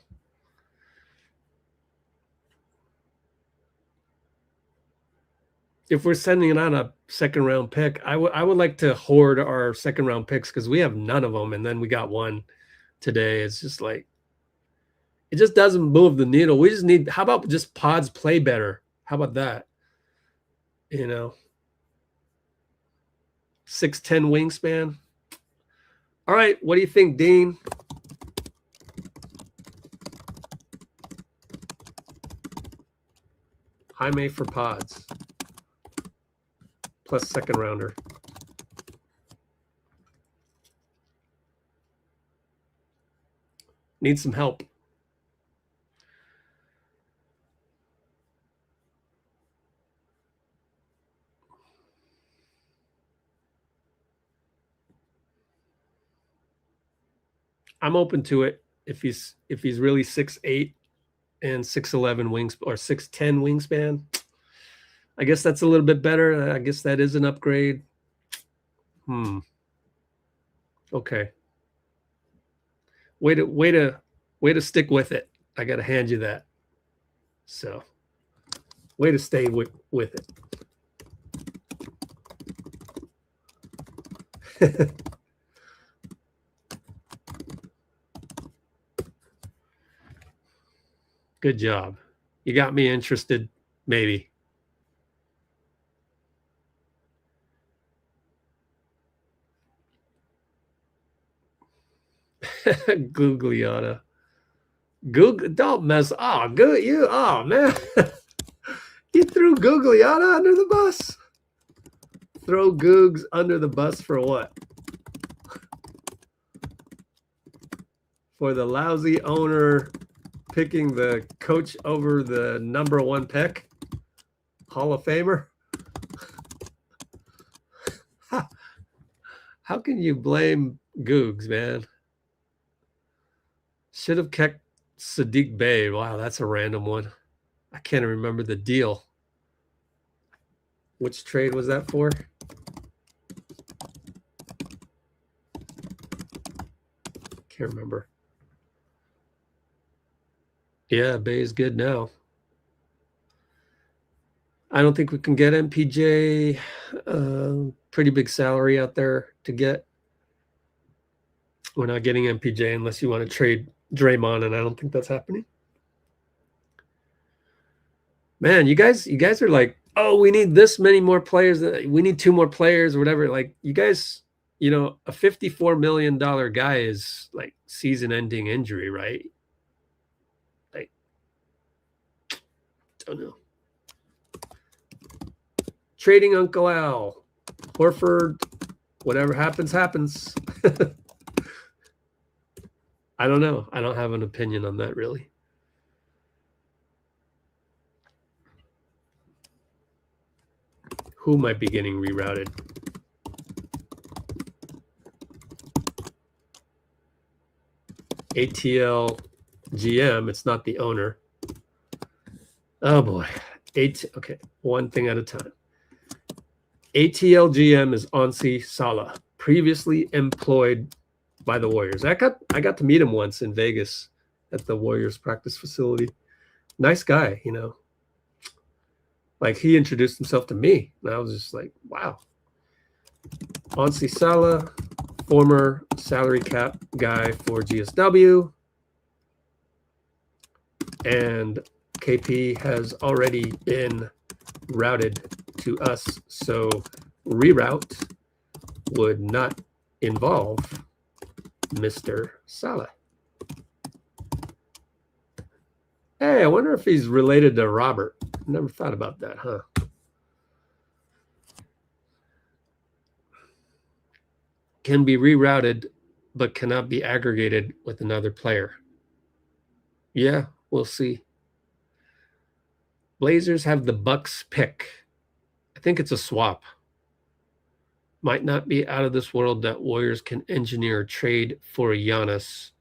If we're sending out a second round pick, I would like to hoard our second round picks, because we have none of them, and then we got one today. It's just like, it just doesn't move the needle. We just need, how about just Podz play better? How about that? 6'10" wingspan. All right, what do you think, Dean? Jaime for Podz. Plus second rounder. Need some help. I'm open to it if he's really 6'8" and 6'11" wings, or 6'10" wingspan. I guess that's a little bit better. I guess that is an upgrade. Okay. Way to stick with it. I got to hand you that. So, way to stay with it. Good job. You got me interested, maybe. Gugliotta. Don't mess. Oh, good. Oh, man. You threw Gugliotta under the bus. Throw Googs under the bus for what? For the lousy owner picking the coach over the #1 pick? Hall of Famer? How can you blame Googs, man? Should have kept Sadiq Bey. Wow, that's a random one. I can't remember the deal. Which trade was that for? Can't remember. Yeah, Bey's good now. I don't think we can get MPJ. Pretty big salary out there to get. We're not getting MPJ unless you want to trade Draymond, and I don't think that's happening. Man, you guys are like oh, we need this many more players. We need 2 more players or whatever. Like, you guys, you know, a $54 million guy is like season-ending injury, right? Like, don't know. Trading Uncle Al, Horford, whatever happens, happens. I don't know. I don't have an opinion on that, really. Who might be getting rerouted? ATL GM, it's not the owner. Oh boy. Okay, one thing at a time. ATL GM is Onsi Salah, previously employed by the Warriors. I got to meet him once in Vegas at the Warriors practice facility. Nice guy, you know. Like, he introduced himself to me, and I was just like, wow. Onsi Salah, former salary cap guy for GSW. And KP has already been routed to us, so reroute would not involve Mr. Salah. Hey, I wonder if he's related to Robert. Never thought about that, huh? Can be rerouted, but cannot be aggregated with another player. Yeah, we'll see. Blazers have the Bucks pick. I think it's a swap. Might not be out of this world that Warriors can engineer a trade for Giannis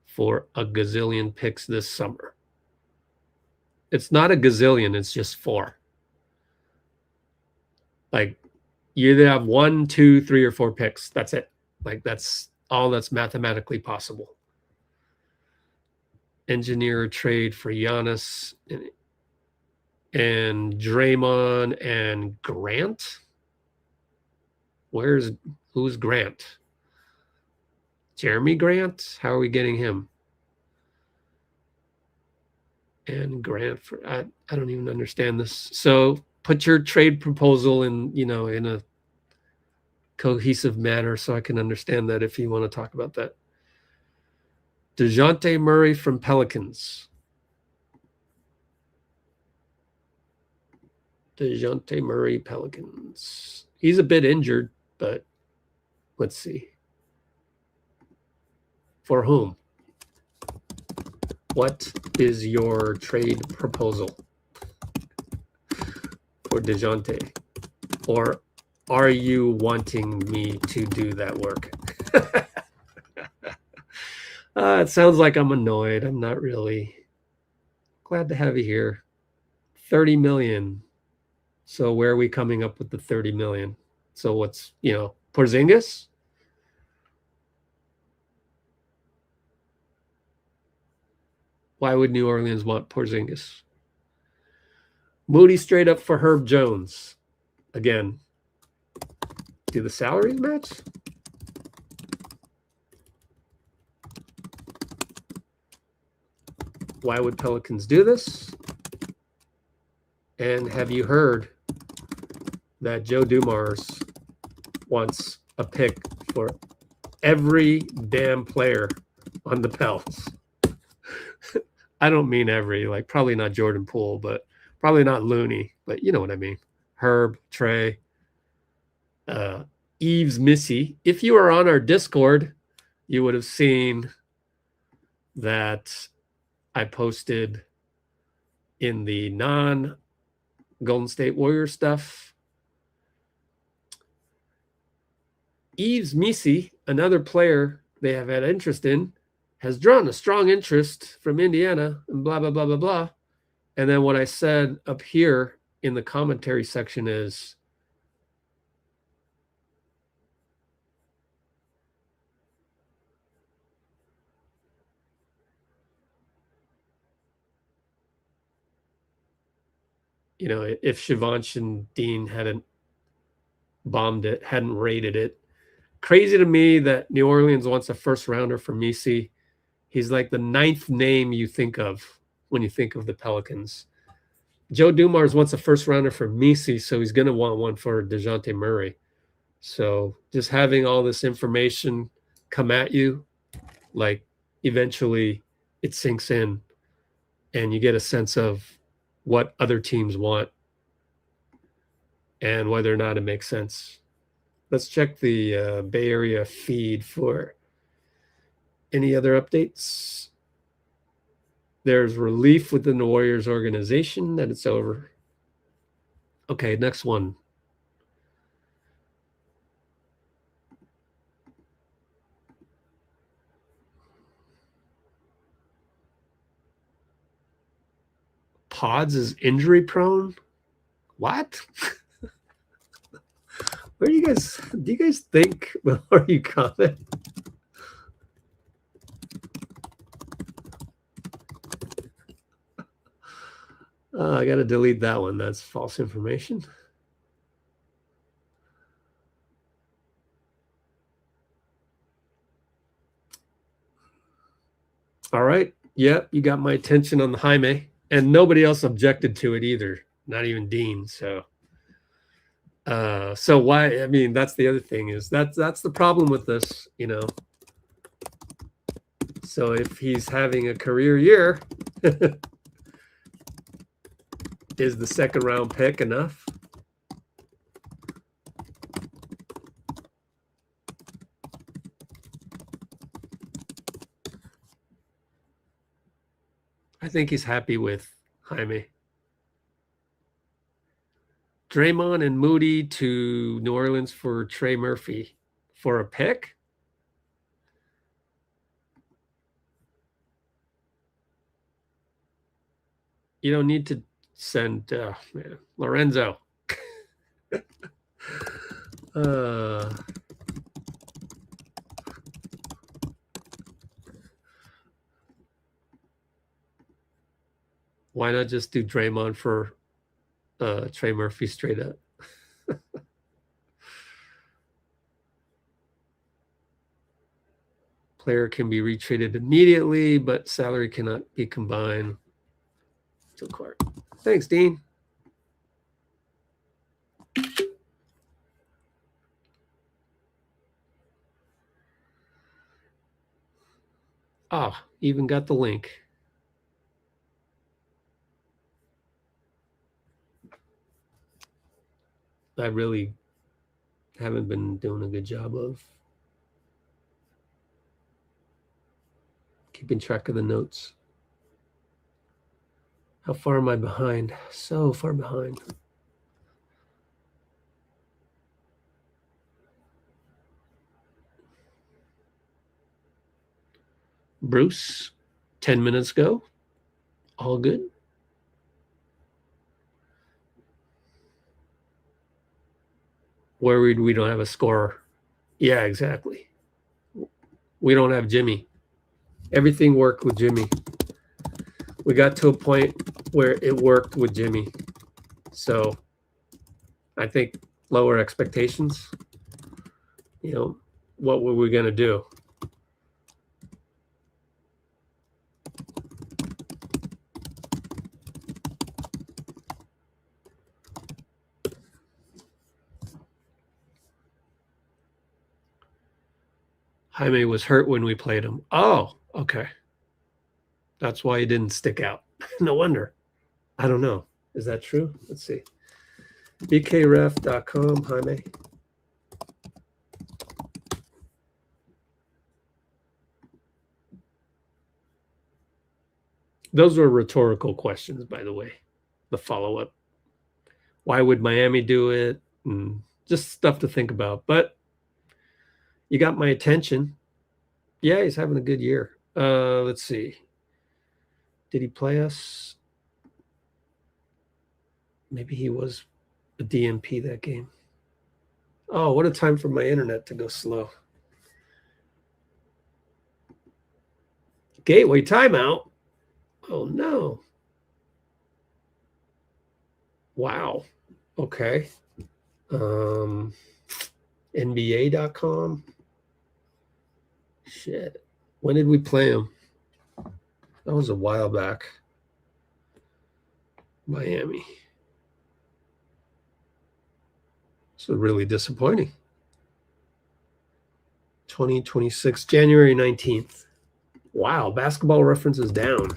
for a gazillion picks this summer. It's not a gazillion, it's just 4. Like, you either have 1, 2, 3, or 4 picks. That's it. Like, that's all that's mathematically possible. Engineer a trade for Giannis and Draymond and Grant. Who's Grant? Jeremy Grant? How are we getting him? And Grant for I don't even understand this. So put your trade proposal in, you know, in a cohesive manner so I can understand that if you want to talk about that. DeJounte Murray from Pelicans. DeJounte Murray, Pelicans. He's a bit injured, but let's see. For whom? What is your trade proposal for DeJounte? Or are you wanting me to do that work? It sounds like I'm annoyed. I'm not really. Glad to have you here. 30 million. So where are we coming up with the 30 million? So what's, you know, Porzingis? Why would New Orleans want Porzingis? Moody straight up for Herb Jones. Again, do the salaries match? Why would Pelicans do this? And have you heard that Joe Dumars wants a pick for every damn player on the Pels? I don't mean every, like probably not Jordan Poole, but probably not Looney, but you know what I mean. Herb, Trey, Eves Missy. If you were on our Discord, you would have seen that I posted in the non-Golden State Warriors stuff. Eves Missy, another player they have had interest in, has drawn a strong interest from Indiana and blah, blah, blah, blah, blah. And then what I said up here in the commentary section is, you know, if Shivansh and Dean hadn't bombed it, hadn't rated it. Crazy to me that New Orleans wants a first rounder for Misi. He's like the 9th name you think of when you think of the Pelicans. Joe Dumars wants a first rounder for Messi, so he's going to want one for DeJounte Murray. So just having all this information come at you, like eventually it sinks in and you get a sense of what other teams want and whether or not it makes sense. Let's check the Bay Area feed for any other updates. There's relief within the Warriors organization that it's over. Okay, next one. Podz is injury prone? What? Where do you guys think before you comment? I got to delete that one. That's false information. All right. Yep, you got my attention on the Jaime, and nobody else objected to it either. Not even Dean. So why? I mean, that's the other thing is that's the problem with this, you know. So if he's having a career year, is the second round pick enough? I think he's happy with Jaime. Draymond and Moody to New Orleans for Trey Murphy for a pick? You don't need to send Lorenzo. Why not just do Draymond for Trey Murphy straight up? Player can be retraded immediately, but salary cannot be combined. To Clarke. Thanks, Dean. Oh, even got the link. I really haven't been doing a good job of keeping track of the notes. How far am I behind? So far behind. Bruce, 10 minutes ago. All good. Worried we don't have a scorer. Yeah, exactly. We don't have Jimmy. Everything worked with Jimmy. We got to a point where it worked with Jimmy. So I think lower expectations. You know, what were we going to do? Jaime was hurt when we played him. Oh, okay. That's why he didn't stick out. No wonder. I don't know. Is that true? Let's see. bkref.com, Jaime. Those were rhetorical questions, by the way. The follow-up. Why would Miami do it? And just stuff to think about. But you got my attention. Yeah, he's having a good year. Let's see. Did he play us? Maybe he was a DNP that game. Oh, what a time for my internet to go slow. Gateway timeout. Oh, no. Wow. Okay. NBA.com. Shit. When did we play him? That was a while back. Miami. So really disappointing. 2026, January 19th. Wow, Basketball Reference is down.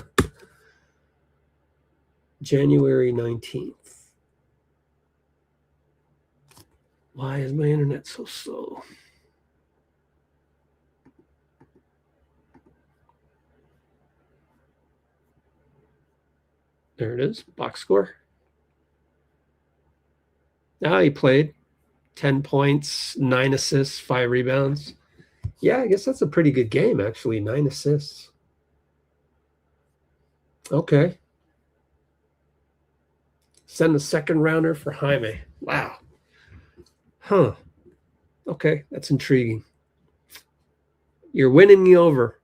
January 19th. Why is my internet so slow? There it is, box score. He played 10 points, 9 assists, 5 rebounds. Yeah, I guess that's a pretty good game, actually. 9 assists. Okay. Send a second rounder for Jaime. Wow. Huh. Okay, that's intriguing. You're winning me over.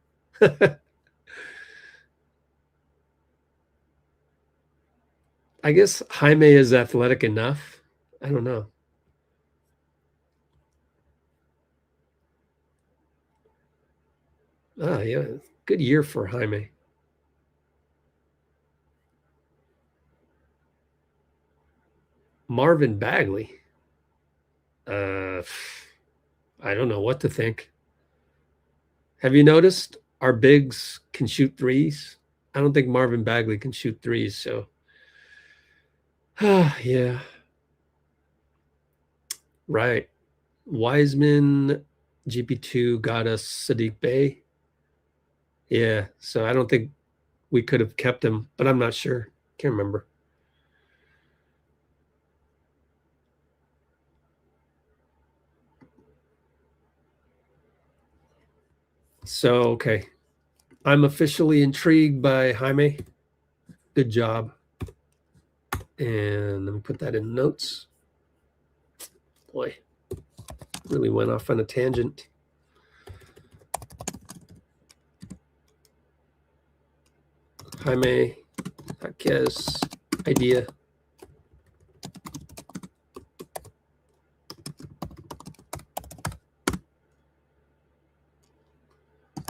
I guess Jaime is athletic enough. I don't know. Yeah, good year for Jaime. Marvin Bagley. I don't know what to think. Have you noticed our bigs can shoot threes? I don't think Marvin Bagley can shoot threes, so yeah. Right. Wiseman, GP2 got us Sadiq Bey. Yeah, so I don't think we could have kept him, but I'm not sure. Can't remember. So, okay. I'm officially intrigued by Jaime. Good job. And let me put that in notes. Boy, really went off on a tangent. Jaime, Jacquez, idea.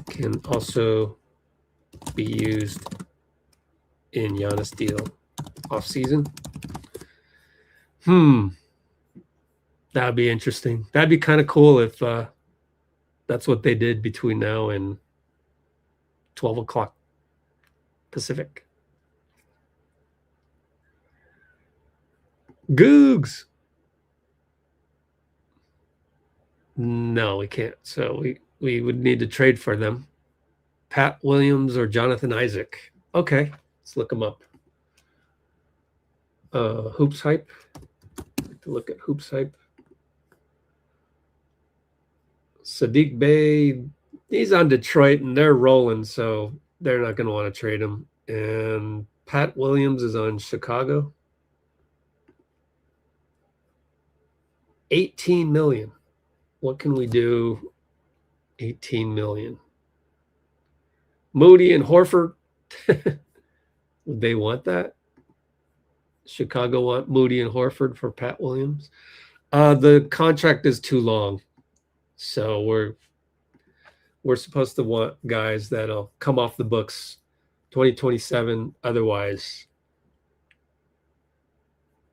Can also be used in Giannis deal off season. That'd be interesting. That'd be kind of cool if that's what they did between now and 12 o'clock Pacific. Googs. No, we can't. So we would need to trade for them. Pat Williams or Jonathan Isaac. Okay, let's look them up. Hoops Hype. To look at Hoops Hype. Sadiq Bey, he's on Detroit and they're rolling, so they're not going to want to trade him. And Pat Williams is on Chicago. 18 million. What can we do? 18 million. Moody and Horford. Would they want that? Chicago want Moody and Horford for Pat Williams. The contract is too long. So we're supposed to want guys that'll come off the books 2027. Otherwise,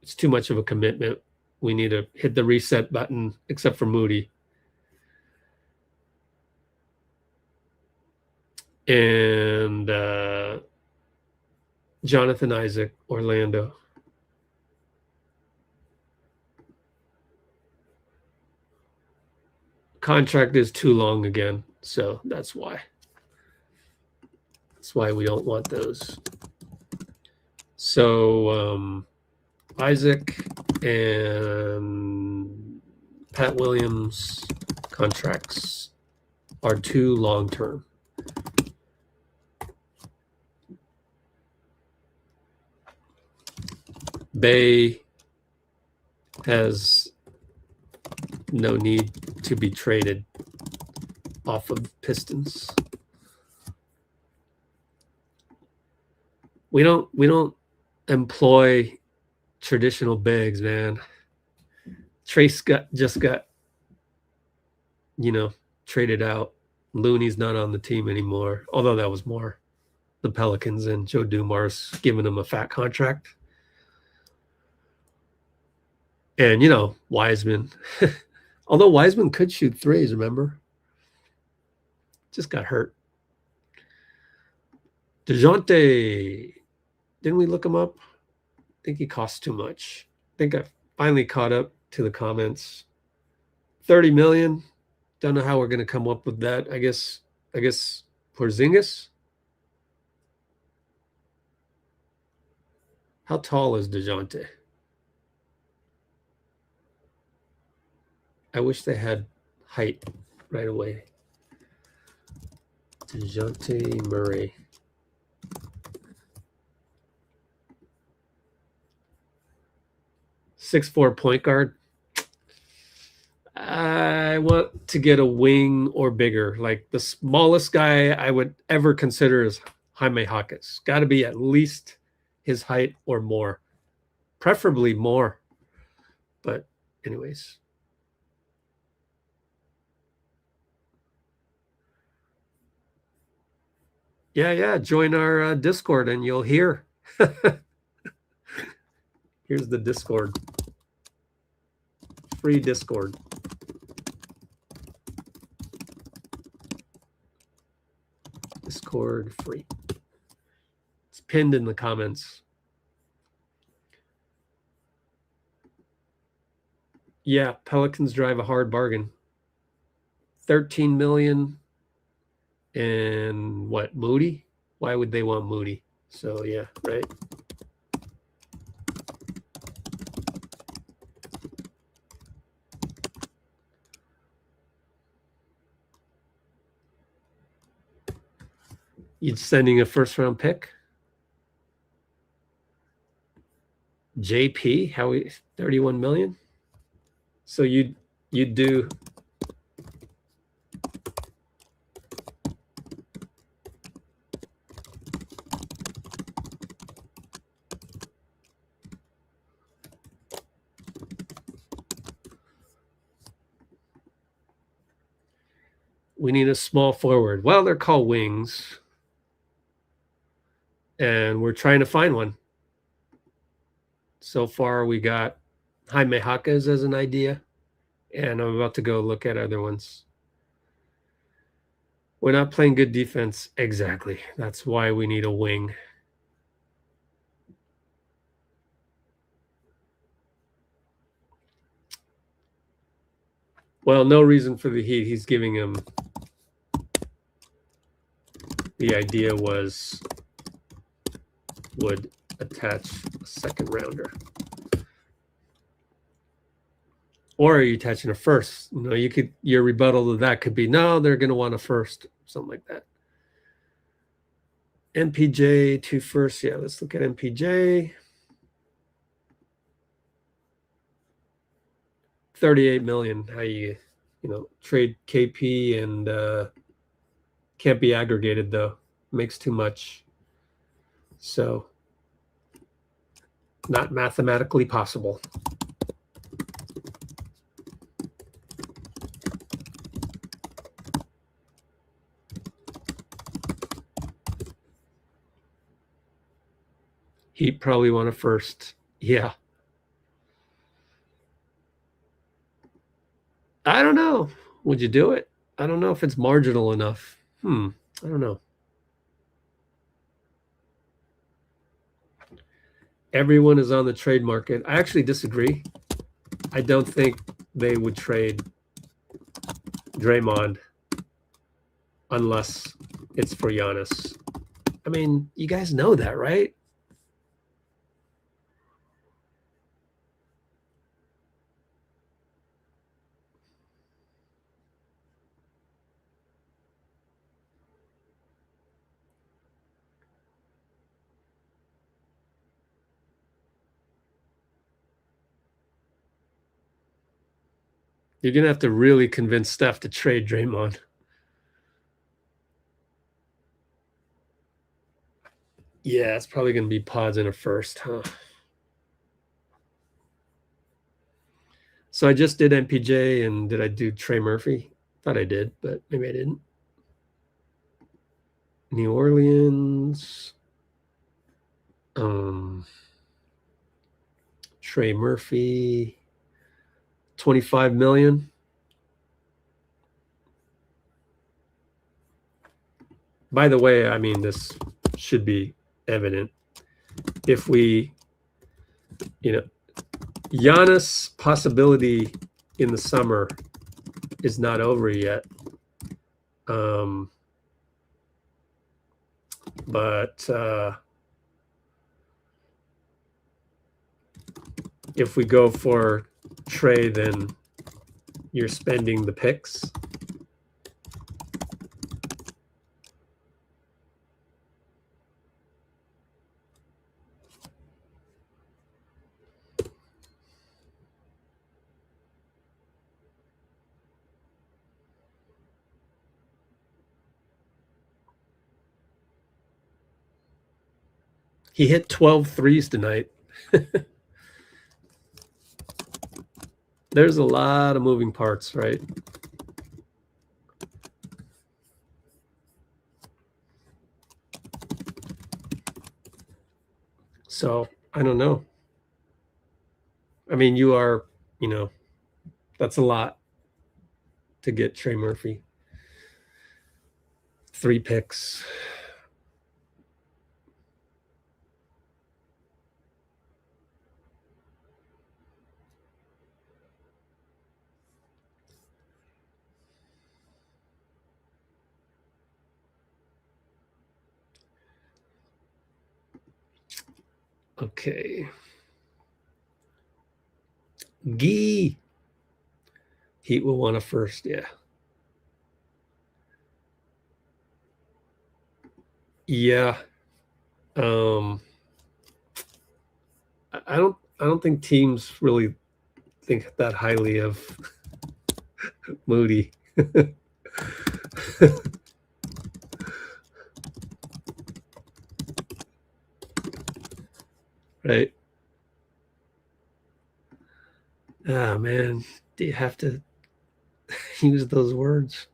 it's too much of a commitment. We need to hit the reset button, except for Moody. And Jonathan Isaac, Orlando. Contract is too long again, so that's why. That's why we don't want those. So Isaac and Pat Williams contracts are too long-term. Bey has no need to be traded off of Pistons. We don't employ traditional bigs, man. Trey just got traded out. Looney's not on the team anymore, although that was more the Pelicans and Joe Dumars giving him a fat contract. And, you know, Wiseman. Although Wiseman could shoot threes, remember? Just got hurt. DeJounte. Didn't we look him up? I think he costs too much. I think I finally caught up to the comments. 30 million. Don't know how we're going to come up with that. I guess Porzingis. How tall is DeJounte? I wish they had height right away. DeJounte Murray. .6'4" point guard. I want to get a wing or bigger. Like the smallest guy I would ever consider is Jaime Jaquez. Got to be at least his height or more, preferably more. But anyways. Yeah. Join our Discord and you'll hear. Here's the Discord. Free Discord. Discord free. It's pinned in the comments. Yeah, Pelicans drive a hard bargain. 13 million. And what, Moody? Why would they want Moody? So yeah, right. You'd sending a first round pick? JP, how we 31 million? So you'd do we need a small forward. Well, they're called wings. And we're trying to find one. So far, we got Jaime Jaquez as an idea. And I'm about to go look at other ones. We're not playing good defense. Exactly. That's why we need a wing. Well, no reason for the Heat. He's giving him. The idea was would attach a second rounder. Or are you attaching a first? You know, your rebuttal to that could be, no, they're going to want a first, something like that. MPJ to first. Yeah, let's look at MPJ. 38 million. How you trade KP and can't be aggregated though. Makes too much. So not mathematically possible. He'd probably want a first. Yeah. I don't know. Would you do it? I don't know if it's marginal enough. I don't know. Everyone is on the trade market. I actually disagree. I don't think they would trade Draymond unless it's for Giannis. I mean, you guys know that, right? You're going to have to really convince Steph to trade Draymond. Yeah, it's probably going to be Podz in a first, huh? So I just did MPJ, and did I do Trey Murphy? Thought I did, but maybe I didn't. New Orleans. Trey Murphy. $25 million. By the way, I mean, this should be evident. If we, Giannis possibility in the summer is not over yet. But if we go for Trey, then you're spending the picks. He hit 12 threes tonight. There's a lot of moving parts, right? So I don't know. I mean, you are, that's a lot to get Trey Murphy. 3 picks. Okay. Gee. Heat will want a first, yeah. Yeah. I don't think teams really think that highly of Moody. Right. Ah, man, do you have to use those words?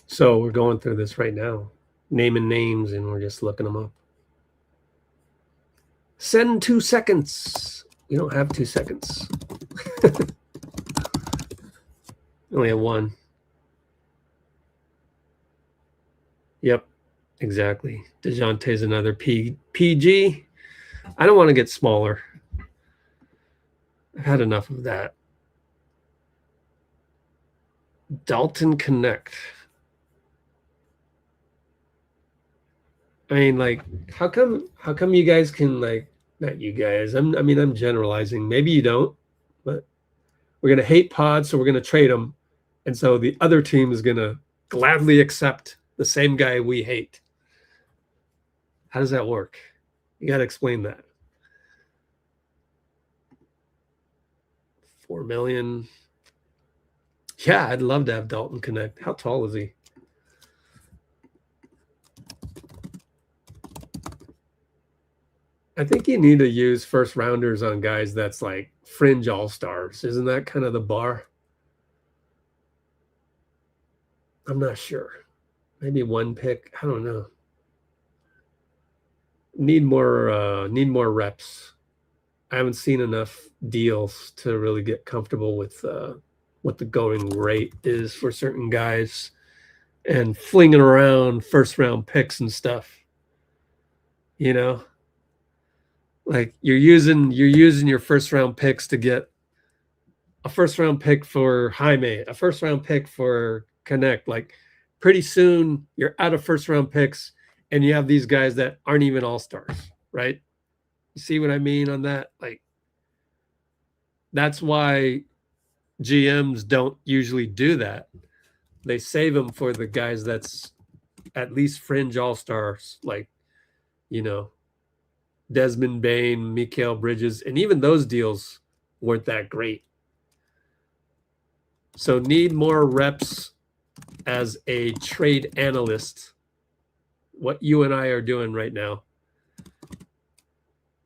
So we're going through this right now, naming names, and we're just looking them up. Send 2 seconds. We don't have 2 seconds. We only have 1. Yep, exactly. DeJounte's another PG. I don't want to get smaller. I've had enough of that. Dalton Knecht. I mean, like, how come you guys can, like, not you guys, I'm generalizing. Maybe you don't, but we're going to hate Podz, so we're going to trade him. And so the other team is going to gladly accept the same guy we hate. How does that work? You got to explain that. 4 million. Yeah, I'd love to have Dalton Knecht. How tall is he? I think you need to use first rounders on guys that's like fringe all-stars. Isn't that kind of the bar? I'm not sure. Maybe 1 pick. I don't know. Need more reps. I haven't seen enough deals to really get comfortable with what the going rate is for certain guys, and flinging around first round picks and stuff. Like you're using your first round picks to get a first round pick for Jaime, a first round pick for Knecht. Like pretty soon you're out of first round picks and you have these guys that aren't even all-stars, right? You see what I mean on that? Like That's why GMs don't usually do that. They save them for the guys that's at least fringe all-stars, like, you know, Desmond Bane, Mikal Bridges, and even those deals weren't that great. So need more reps as a trade analyst, what you and I are doing right now,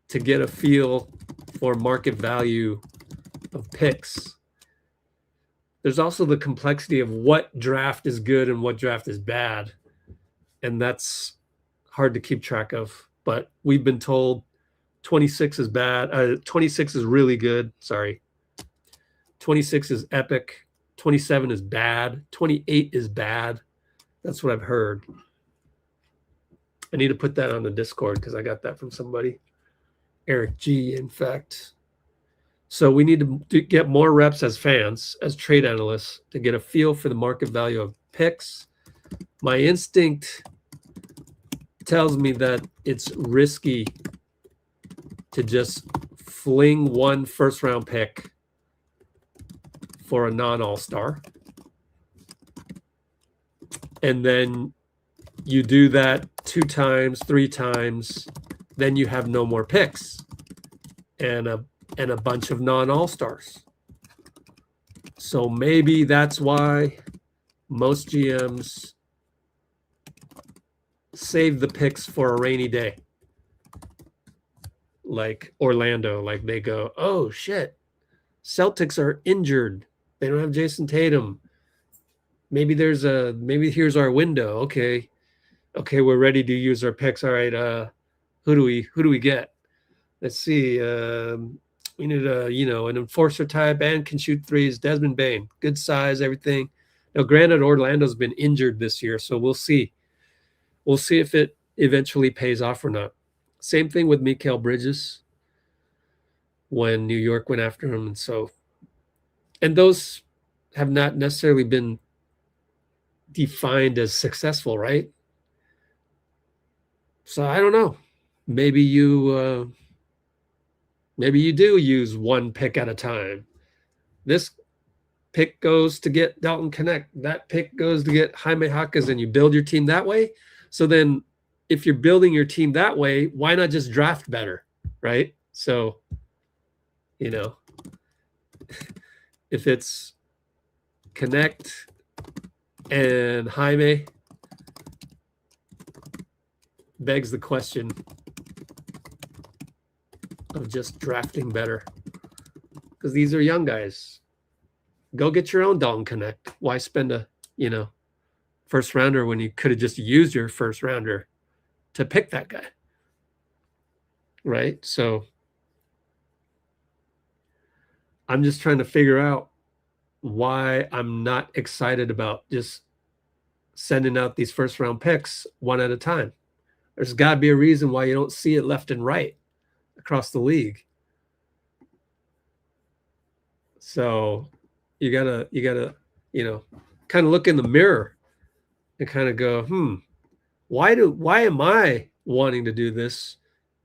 to get a feel for market value of picks. There's also the complexity of what draft is good and what draft is bad. And that's hard to keep track of. But we've been told 26 is bad. 26 is really good. Sorry. 26 is epic. 27 is bad. 28 is bad. That's what I've heard. I need to put that on the Discord because I got that from somebody. Eric G, in fact. So we need to get more reps as fans, as trade analysts, to get a feel for the market value of picks. My instinct tells me that it's risky to just fling one first-round pick for a non-all-star. And then you do that 2 times, 3 times, then you have no more picks and a bunch of non-all-stars. So maybe that's why most GMs save the picks for a rainy day. Like Orlando, like they go, oh shit, Celtics are injured. They don't have Jason Tatum. Maybe here's our window. Okay, we're ready to use our picks. All right, who do we get? Let's see. We need an enforcer type and can shoot threes. Desmond Bane, good size, everything. Now, granted, Orlando's been injured this year, so we'll see. We'll see if it eventually pays off or not. Same thing with Mikal Bridges when New York went after him, and those have not necessarily been defined as successful, right? So I don't know. Maybe you do use one pick at a time. This pick goes to get Dalton Knecht. That pick goes to get Jaime Jaquez, and you build your team that way. So then if you're building your team that way, why not just draft better, right? So, if it's Knecht and Jaime, begs the question of just drafting better, because these are young guys. Go get your own Dalton Knecht. Why spend a first rounder when you could have just used your first rounder to pick that guy, right? So I'm just trying to figure out why I'm not excited about just sending out these first round picks one at a time. There's got to be a reason why you don't see it left and right across the league. So you gotta kind of look in the mirror and kind of go, why am I wanting to do this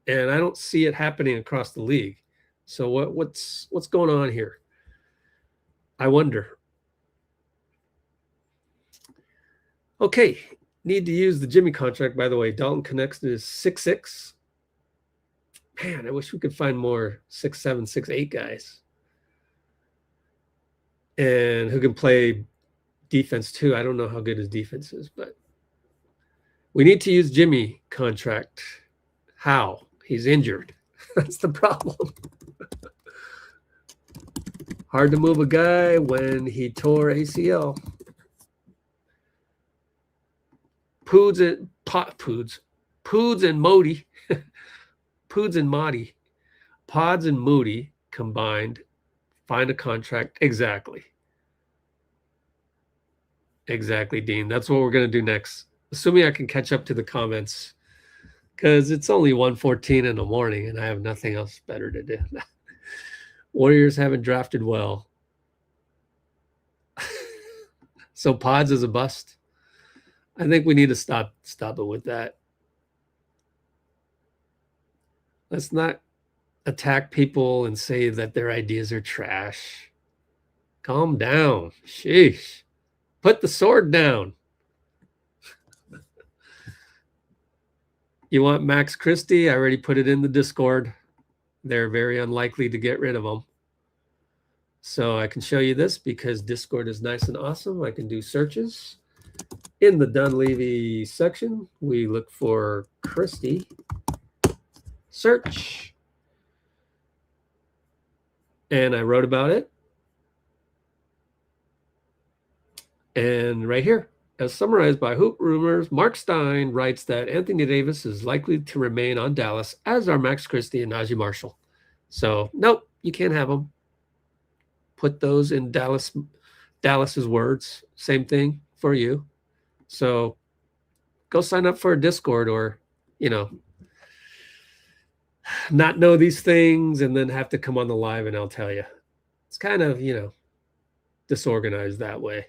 and I don't see it happening across the league? So what's going on here? I wonder. Okay, need to use the Jimmy contract, by the way. Dalton Knecht is 6'6". Man, I wish we could find more 6'7", 6'8" guys. And who can play defense too. I don't know how good his defense is, but we need to use Jimmy contract. How? He's injured. That's the problem. Hard to move a guy when he tore ACL. Podz and Moody. Podz and Moody. Podz and Moody combined. Find a contract. Exactly, Dean. That's what we're going to do next. Assuming I can catch up to the comments, because it's only 1:14 in the morning and I have nothing else better to do. Warriors haven't drafted well. So Podz is a bust. I think we need to stop it with that. Let's not attack people and say that their ideas are trash. Calm down. Sheesh. Put the sword down. You want Max Christie? I already put it in the Discord. They're very unlikely to get rid of them. So I can show you this because Discord is nice and awesome. I can do searches. In the Dunleavy section, we look for Christie. Search. And I wrote about it. And right here, as summarized by Hoop Rumors, Mark Stein writes that Anthony Davis is likely to remain on Dallas, as are Max Christie and Najee Marshall. So, nope, you can't have them. Put those in Dallas's words. Same thing for you. So, go sign up for a Discord or, not know these things and then have to come on the live and I'll tell you. It's kind of, disorganized that way.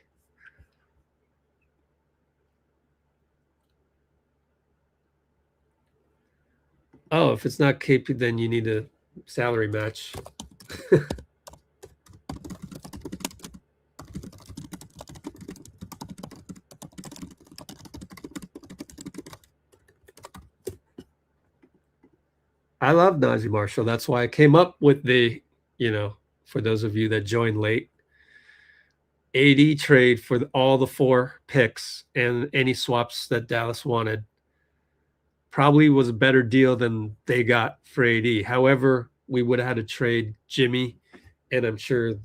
Oh, if it's not KP, then you need a salary match. I love Najee Marshall. That's why I came up with the, for those of you that joined late, AD trade for all the 4 picks and any swaps that Dallas wanted. Probably was a better deal than they got for AD. However, we would have had to trade Jimmy, and I'm sure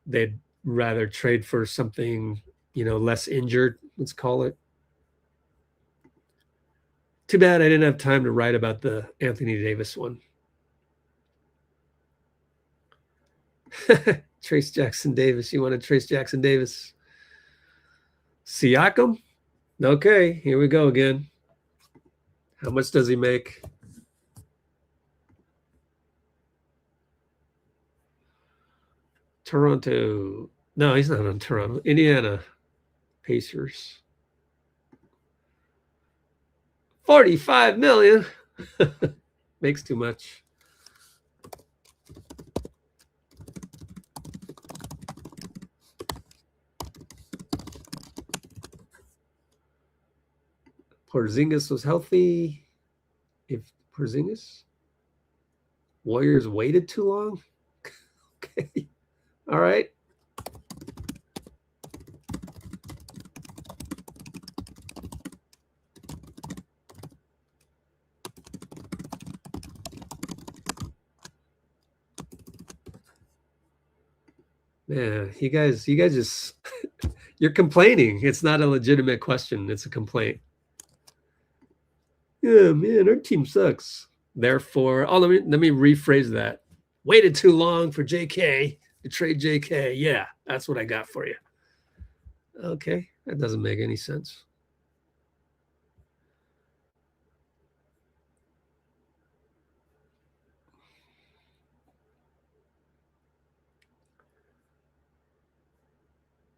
they'd rather trade for something, less injured, let's call it. Too bad I didn't have time to write about the Anthony Davis one. Trace Jackson Davis. You want to trace Jackson Davis? Siakam? Okay, here we go again. How much does he make? Toronto. No, he's not on Toronto. Indiana Pacers. 45 million. Makes too much. Porzingis was healthy. If Porzingis? Warriors waited too long? Okay. All right. Yeah, you guys just you're complaining. It's not a legitimate question. It's a complaint. Yeah, man, our team sucks. Therefore, let me rephrase that. Waited too long for JK to trade JK. Yeah, that's what I got for you. Okay, that doesn't make any sense.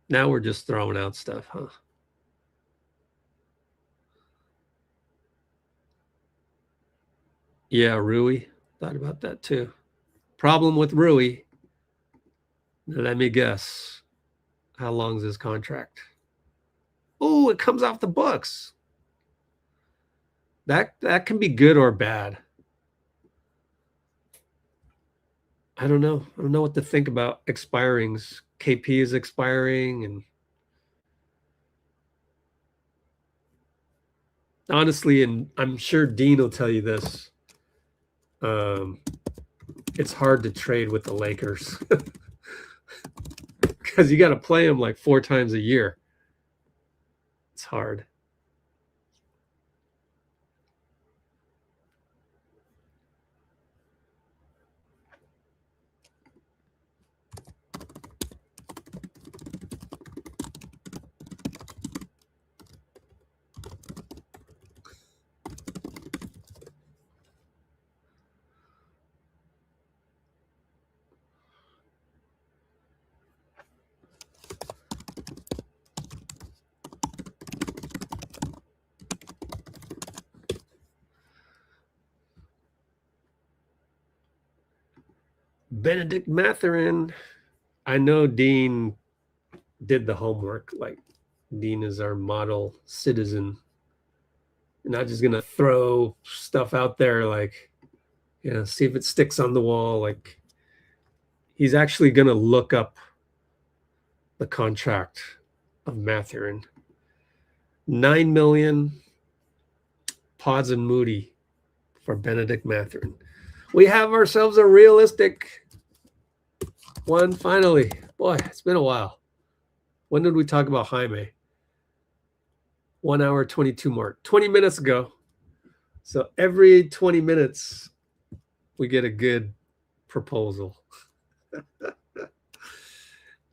Now we're just throwing out stuff, huh? Yeah, Rui. Thought about that too. Problem with Rui. Let me guess. How long is his contract? Oh, it comes off the books. That can be good or bad. I don't know. I don't know what to think about expirings. KP is expiring, and honestly, and I'm sure Dean will tell you this, it's hard to trade with the Lakers because you got to play them like 4 times a year. It's hard. Benedict Mathurin. I know Dean did the homework. Like, Dean is our model citizen. Not just gonna throw stuff out there like, see if it sticks on the wall. Like, he's actually gonna look up the contract of Mathurin. $9 million, Podz and Moody for Benedict Mathurin. We have ourselves a realistic one finally. Boy, it's been a while. When did we talk about Jaime? 1 hour 22 mark, 20 minutes ago. So every 20 minutes, we get a good proposal.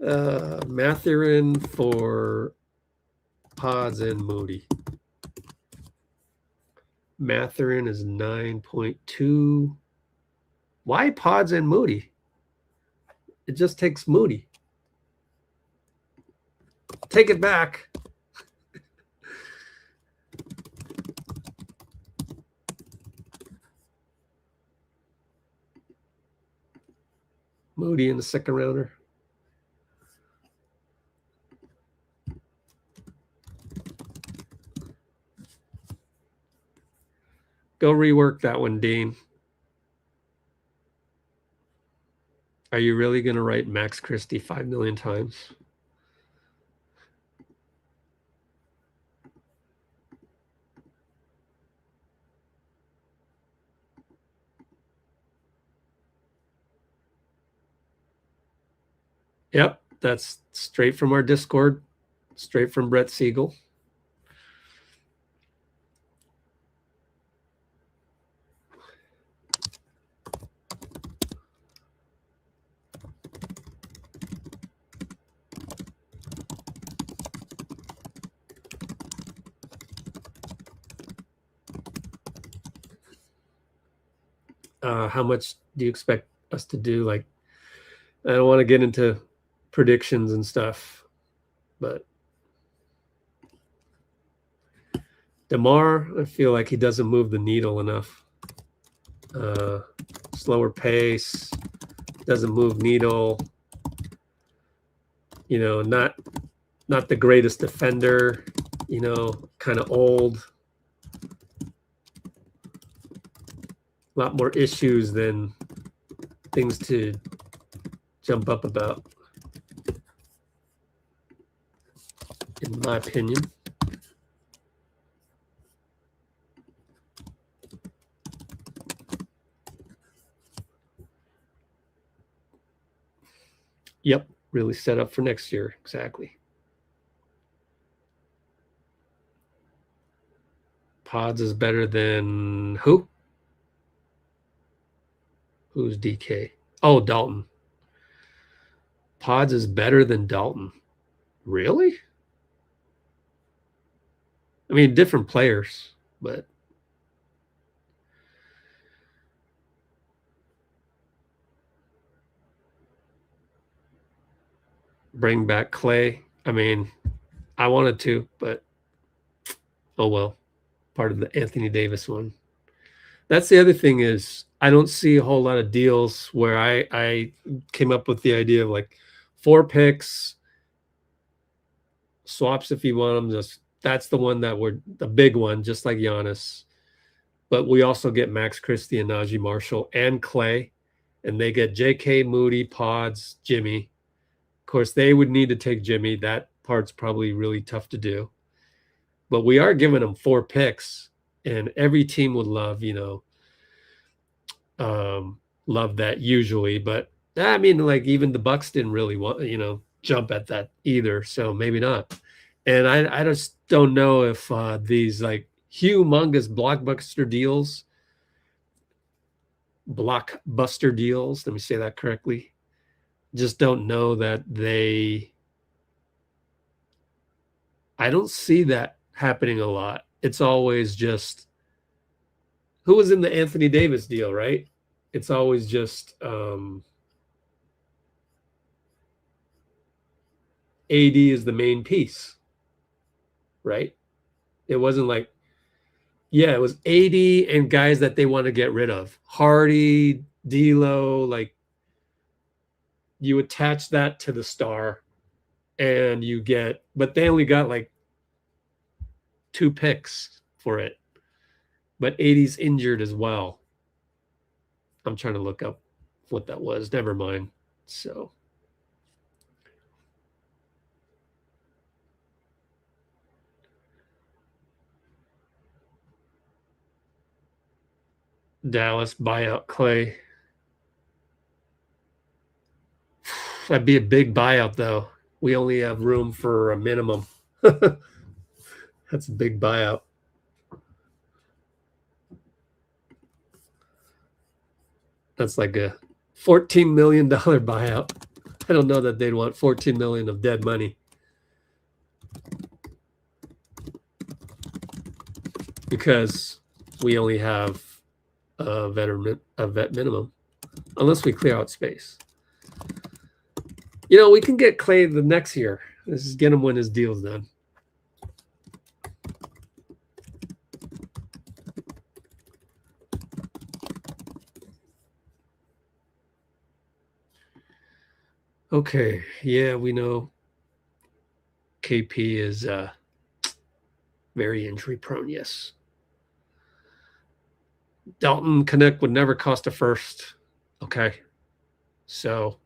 Mathurin for Podz and Moody. Mathurin is 9.2. Why Podz and Moody? It just takes Moody. Take it back. Moody in the second rounder. Go rework that one, Dean. Are you really going to write Max Christie 5 million times? Yep, that's straight from our Discord, straight from Brett Siegel. How much do you expect us to do? Like, I don't want to get into predictions and stuff, but DeMar, I feel like he doesn't move the needle enough. Slower pace, doesn't move needle. Not the greatest defender. Kind of old. A lot more issues than things to jump up about, in my opinion. Yep, really set up for next year. Exactly. Podz is better than who? Who's DK? Oh, Dalton. Podz is better than Dalton. Really? I mean, different players, but bring back Klay. I mean, I wanted to, but oh well. Part of the Anthony Davis one. That's the other thing is I don't see a whole lot of deals where I came up with the idea of like 4 picks, swaps if you want them. That's the one that we're the big one, just like Giannis. But we also get Max Christie and Najee Marshall and Klay, and they get JK, Moody, Podz, Jimmy. Of course, they would need to take Jimmy. That part's probably really tough to do. But we are giving them 4 picks, and every team would love, love that usually. But I mean, like even the Bucks didn't really want, jump at that either. So maybe not. And I just don't know if these like humongous blockbuster deals, let me say that correctly, just don't know that I don't see that happening a lot. It's always just who was in the Anthony Davis deal, right? It's always just AD is the main piece, right? It wasn't like, it was AD and guys that they want to get rid of. Hardy, D'Lo, like you attach that to the star, and you get, but they only got like 2 picks for it. But 80's injured as well. I'm trying to look up what that was. Never mind. So Dallas buyout Klay. That'd be a big buyout, though. We only have room for a minimum. That's a big buyout. That's like a $14 million buyout. I don't know that they'd want $14 million of dead money. Because we only have a vet minimum. Unless we clear out space. You know, we can get Klay the next year. Let's just get him when his deal's done. Okay, yeah, we know KP is very injury prone, yes. Dalton Knecht would never cost a first. Okay, so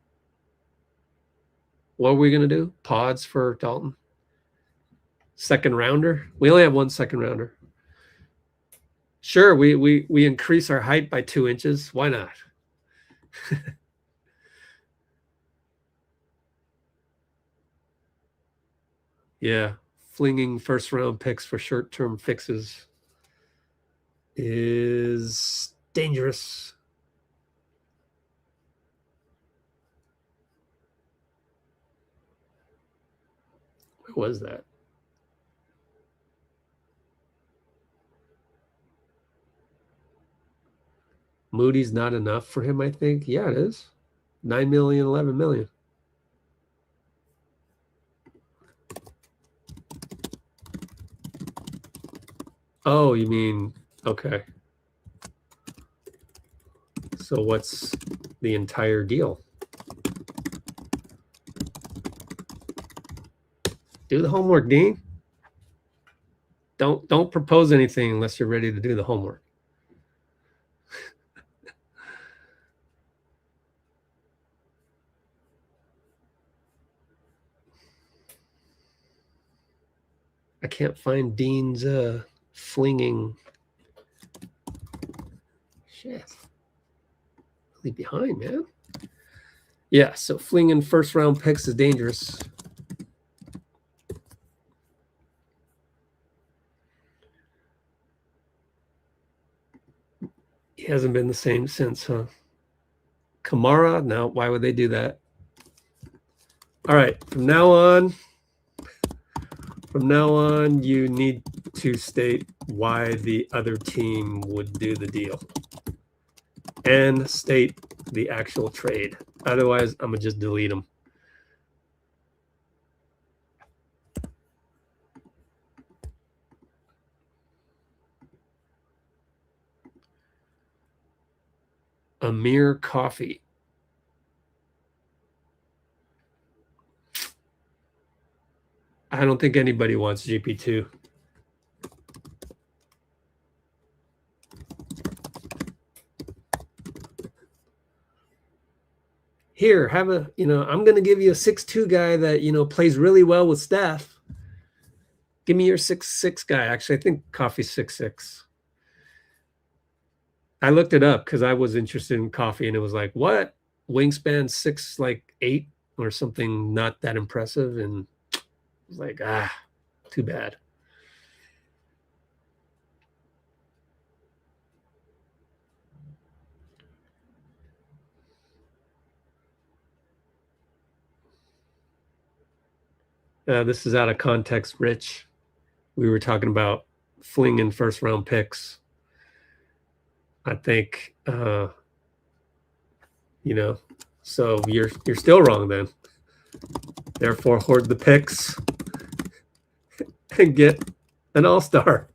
what are we going to do? Podz for Dalton? Second rounder? We only have 1 second rounder. Sure, we increase our height by 2 inches. Why not? Yeah, flinging first round picks for short term fixes is dangerous. Where was that? Moody's not enough for him, I think. Yeah, it is. 9 million, 11 million. Oh, you mean, okay. So what's the entire deal? Do the homework, Dean. Don't propose anything unless you're ready to do the homework. I can't find Dean's flinging. Shit. Really behind, man. Yeah, so flinging first round picks is dangerous. He hasn't been the same since, huh? Kamara? No, why would they do that? All right, from now on, you need to state why the other team would do the deal and state the actual trade. Otherwise, I'm going to just delete them. Amir Coffee. I don't think anybody wants GP2. Here, have a, I'm going to give you a 6'2" guy that, plays really well with Steph. Give me your 6'6" guy. Actually, I think Coffee's 6'6". I looked it up because I was interested in Coffee, and it was like, what? Wingspan 6'8" or something not that impressive. And I was like, too bad. This is out of context, Rich. We were talking about flinging first round picks. I think, so you're still wrong then. Therefore, hoard the picks and get an all-star.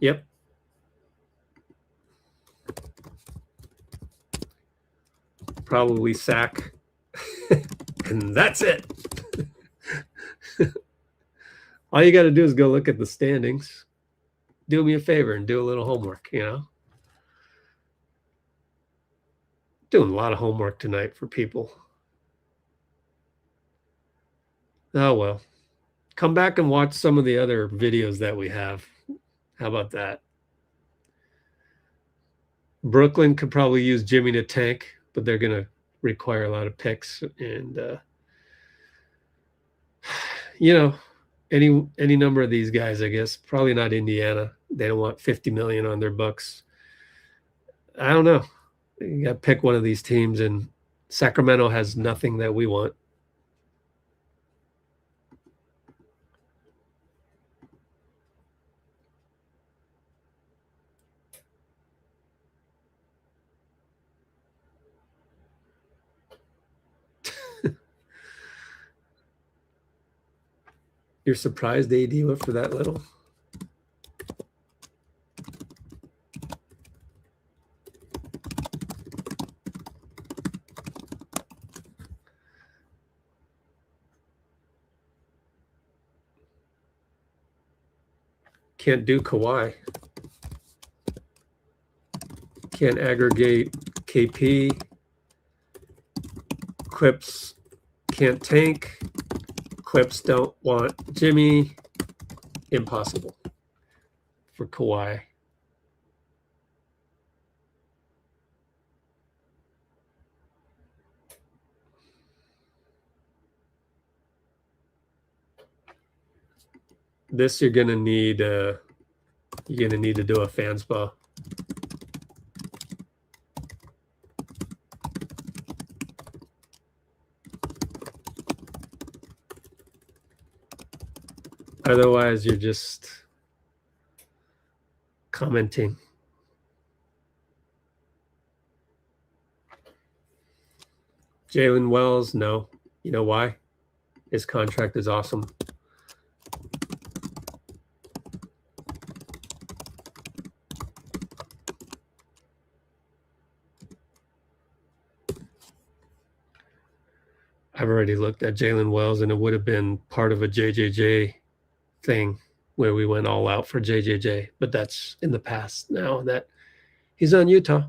Yep. Probably sack. And that's it. All you got to do is go look at the standings. Do me a favor and do a little homework, you know. Doing a lot of homework tonight for people. Oh, well. Come back and watch some of the other videos that we have. How about that? Brooklyn could probably use Jimmy to tank, but they're going to require a lot of picks. And, you know, any number of these guys, I guess. Probably not Indiana. They don't want $50 million on their books. I don't know. You got to pick one of these teams, and Sacramento has nothing that we want. You're surprised AD went for that little? Can't do Kawhi. Can't aggregate KP. Clips can't tank. Clips don't want Jimmy. Impossible for Kawhi. This you're gonna need to do a FanSpo. Otherwise, you're just commenting. Jalen Wells, no. You know why? His contract is awesome. I've already looked at Jalen Wells, and it would have been part of a JJJ thing where we went all out for JJJ, but that's in the past now that he's on Utah.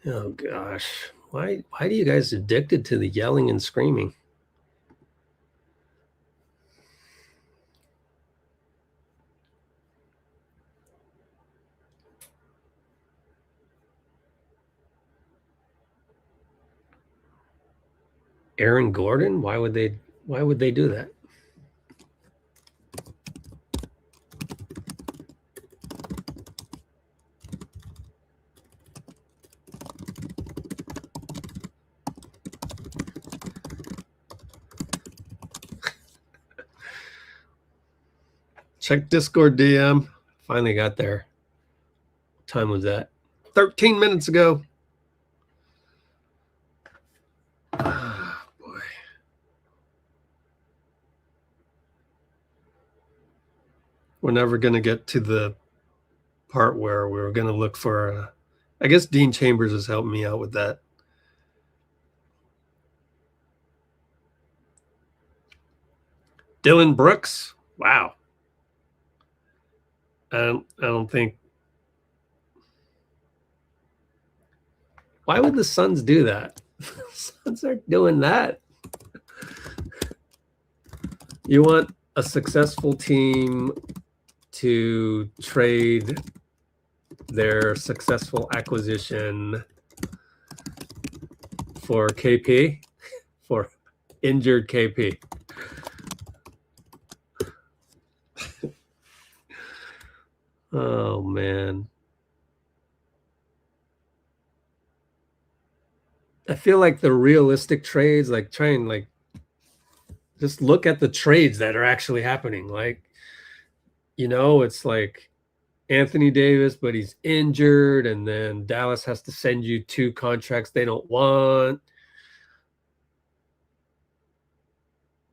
Oh gosh, why do you guys addicted to the yelling and screaming? Aaron Gordon? Why would they do that? Check Discord DM. Finally got there. What time was that? 13 minutes ago. Oh, boy. We're never going to get to the part where we're going to look for, I guess Dean Chambers has helped me out with that. Dylan Brooks. Wow. I don't think. Why would the Suns do that? Suns aren't doing that. You want a successful team to trade their successful acquisition for KP, for injured KP. Oh, man. I feel like the realistic trades, like trying, like, just look at the trades that are actually happening. Like, you know, it's like Anthony Davis, but he's injured, and then Dallas has to send you 2 contracts they don't want.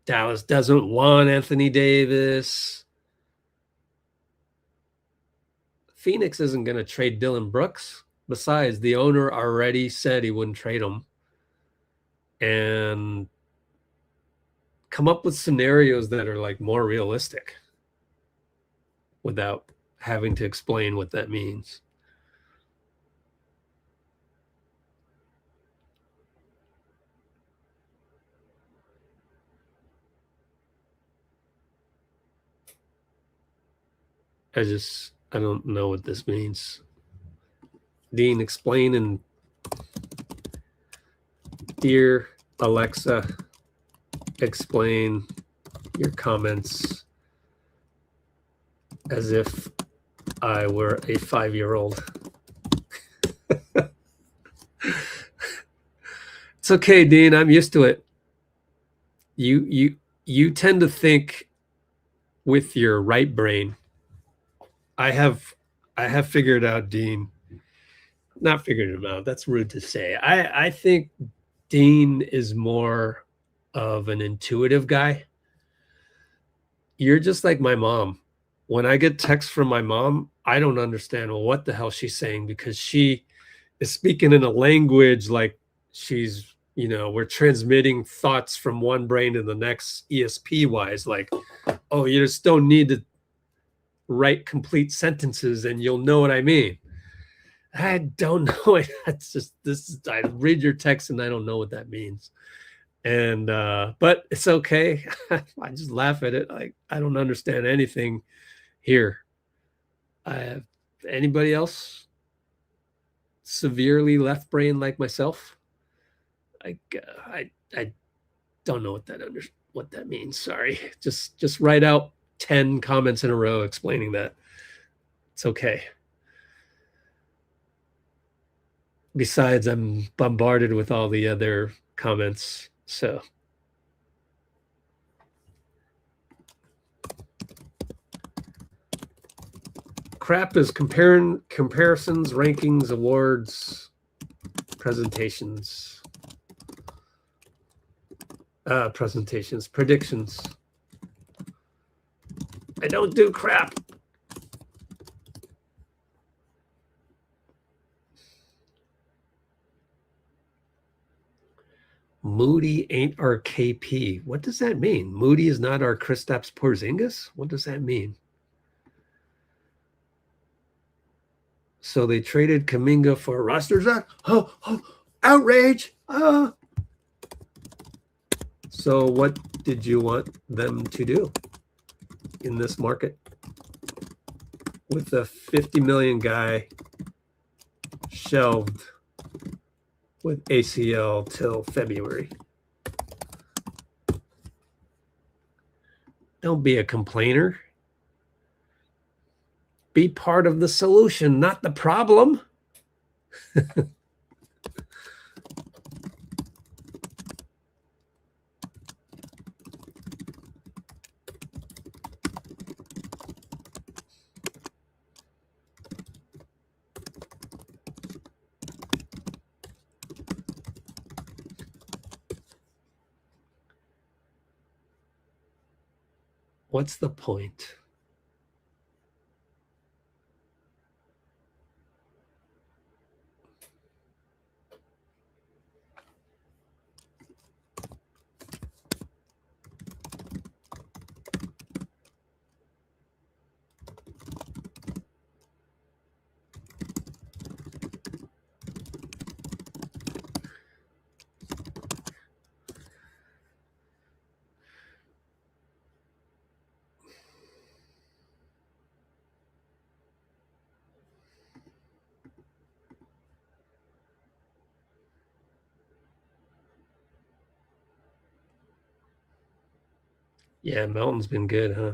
Dallas doesn't want Anthony Davis. Phoenix isn't going to trade Dillon Brooks. Besides, the owner already said he wouldn't trade him. And come up with scenarios that are like more realistic without having to explain what that means. I don't know what this means. Dean, explain. And dear Alexa, explain your comments as if I were a 5-year-old. It's okay, Dean. I'm used to it. You tend to think with your right brain. I have figured out, Dean. Not figured him out. That's rude to say. I think Dean is more of an intuitive guy. You're just like my mom. When I get texts from my mom, I don't understand, well, what the hell she's saying, because she is speaking in a language like she's, you know, we're transmitting thoughts from one brain to the next ESP wise. Like, oh, you just don't need to write complete sentences and you'll know what I mean. I don't know it. That's just I read your text and I don't know what that means. And but it's okay. I just laugh at it. Like, I don't understand anything here. Anybody else severely left brain like myself? I don't know what that means. Sorry. Just write out 10 comments in a row explaining that. It's okay. Besides, I'm bombarded with all the other comments. So crap is comparisons, rankings, awards, presentations, predictions. I don't do crap. Moody ain't our KP. What does that mean? Moody is not our Kristaps Porzingis? What does that mean? So they traded Kuminga for roster Zach. Oh, outrage. So what did you want them to do in this market with a 50 million guy shelved with ACL till February? Don't be a complainer. Be part of the solution, not the problem. What's the point? Yeah, Melton's been good, huh?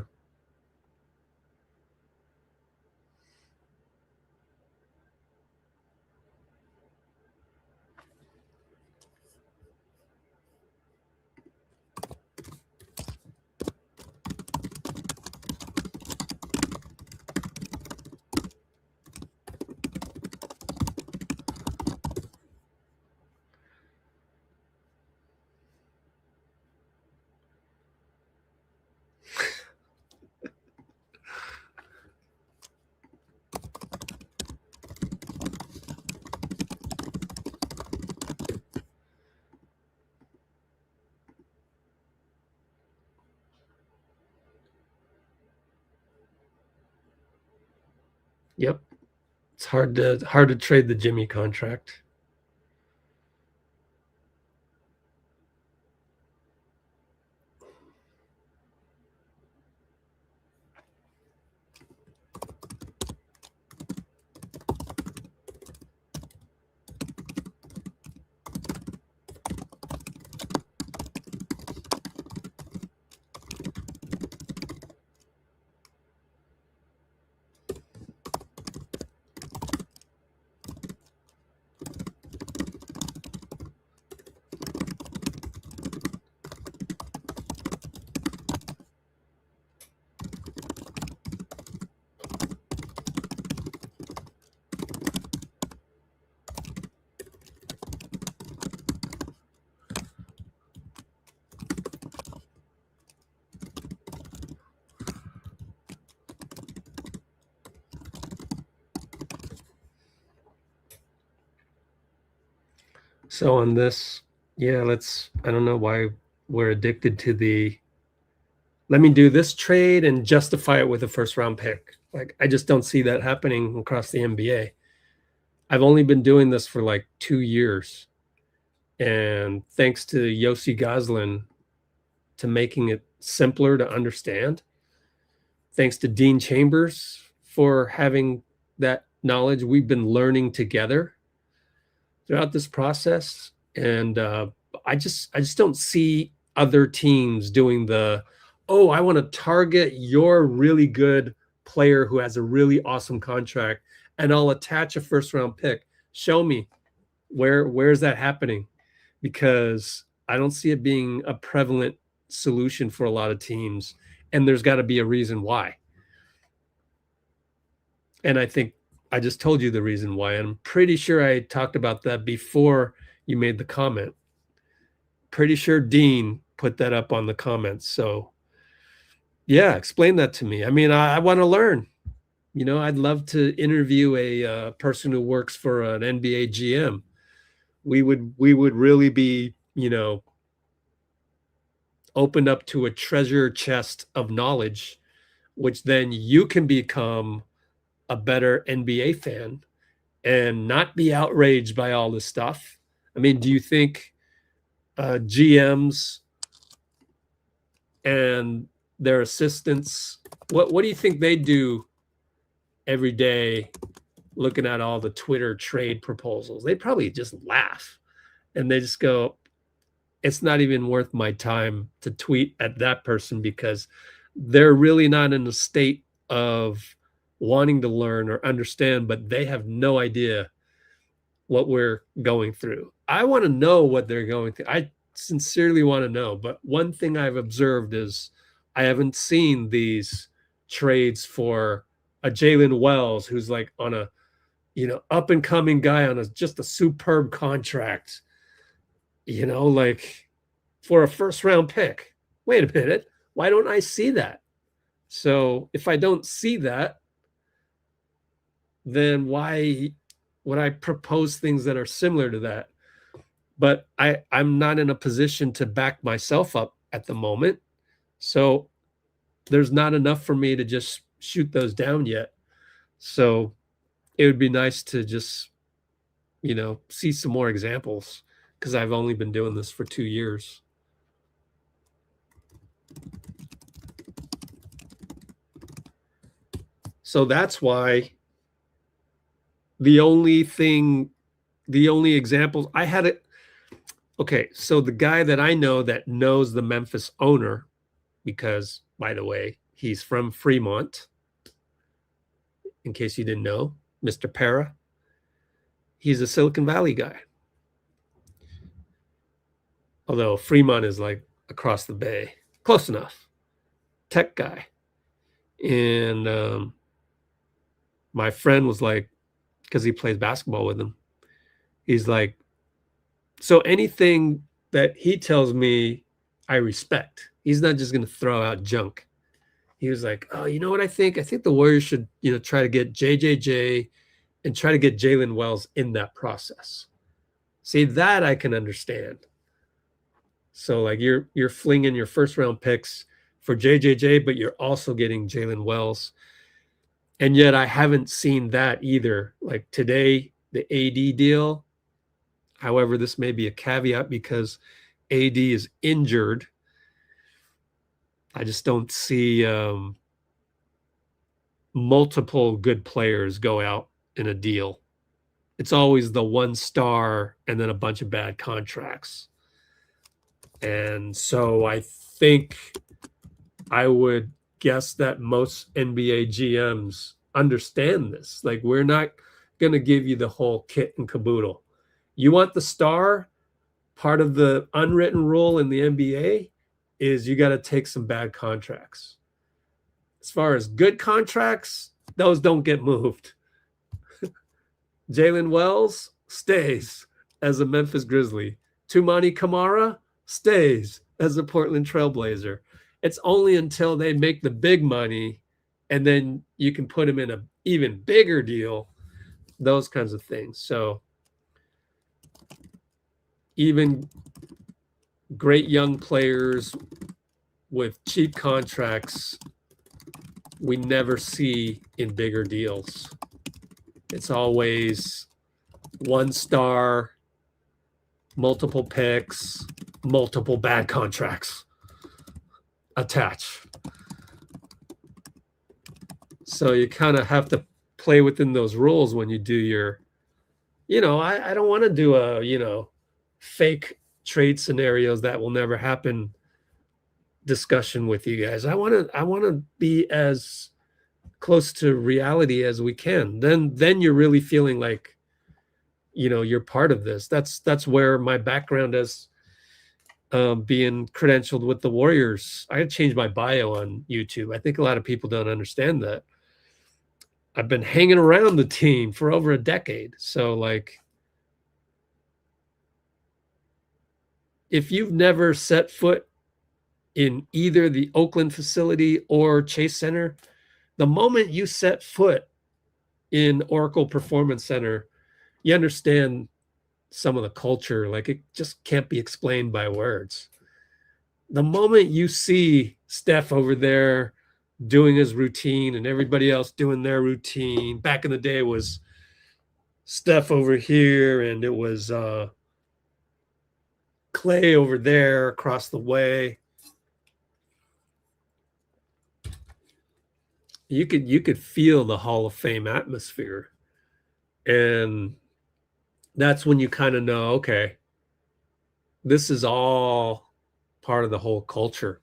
Yep. It's hard to trade the Jimmy contract. So on this, yeah, I don't know why we're addicted to let me do this trade and justify it with a first round pick. Like, I just don't see that happening across the NBA. I've only been doing this for like 2 years. And thanks to Yossi Goslin to making it simpler to understand. Thanks to Dean Chambers for having that knowledge. We've been learning together throughout this process. And I just don't see other teams doing I want to target your really good player who has a really awesome contract, and I'll attach a first round pick. Show me where's that happening, because I don't see it being a prevalent solution for a lot of teams, and there's got to be a reason why. And I think I just told you the reason why. And I'm pretty sure I talked about that before you made the comment. Pretty sure Dean put that up on the comments. So yeah, explain that to me. I mean, I want to learn. You know, I'd love to interview a person who works for an NBA GM. We would really be, you know, opened up to a treasure chest of knowledge, which then you can become a better NBA fan and not be outraged by all this stuff. I mean, do you think GMs and their assistants, what do you think they do every day looking at all the Twitter trade proposals? They probably just laugh and they just go, it's not even worth my time to tweet at that person, because they're really not in a state of wanting to learn or understand, but they have no idea what we're going through. I want to know what they're going through. I sincerely want to know. But one thing I've observed is I haven't seen these trades for a Jalen Wells, who's like on a, you know, up and coming guy on just a superb contract, you know, like for a first round pick. Wait a minute. Why don't I see that? So if I don't see that, then why would I propose things that are similar to that? But I'm not in a position to back myself up at the moment. So there's not enough for me to just shoot those down yet. So it would be nice to just, you know, see some more examples, because I've only been doing this for 2 years. So that's why the only examples I had it. Okay, so the guy that I know that knows the Memphis owner, because, by the way, he's from Fremont, in case you didn't know, Mr. Para, he's a Silicon Valley guy. Although Fremont is like across the bay, close enough, tech guy. And my friend was like, because he plays basketball with him, he's like, so anything that he tells me, I respect. He's not just going to throw out junk. He was like, oh, you know what I think? I think the Warriors should, you know, try to get JJJ and try to get Jalen Wells in that process. See, that I can understand. So like you're flinging your first round picks for JJJ, but you're also getting Jalen Wells. And yet I haven't seen that either. Like today, the AD deal, however, this may be a caveat because AD is injured. I just don't see multiple good players go out in a deal. It's always the one star and then a bunch of bad contracts. And so I think I would guess that most NBA GMs understand this. Like, we're not going to give you the whole kit and caboodle. You want the star? Part of the unwritten rule in the NBA is you got to take some bad contracts. As far as good contracts, those don't get moved. Jalen Wells stays as a Memphis Grizzly. Toumani Camara stays as a Portland Trailblazer. It's only until they make the big money and then you can put them in an even bigger deal, those kinds of things. So even great young players with cheap contracts, we never see in bigger deals. It's always one star, multiple picks, multiple bad contracts attached. So you kind of have to play within those rules when you do your, I don't want to do a, fake trade scenarios that will never happen discussion with you guys. I want to be as close to reality as we can. Then you're really feeling like, you're part of this. That's where my background as being credentialed with the Warriors. I had changed my bio on YouTube. I think a lot of people don't understand that. I've been hanging around the team for over a decade. So like, if you've never set foot in either the Oakland facility or Chase Center, the moment you set foot in Oracle Performance Center, you understand some of the culture. Like, it just can't be explained by words. The moment you see Steph over there doing his routine and everybody else doing their routine, back in the day it was Steph over here and it was Klay over there across the way. You could feel the Hall of Fame atmosphere. And that's when you kind of know, okay, this is all part of the whole culture.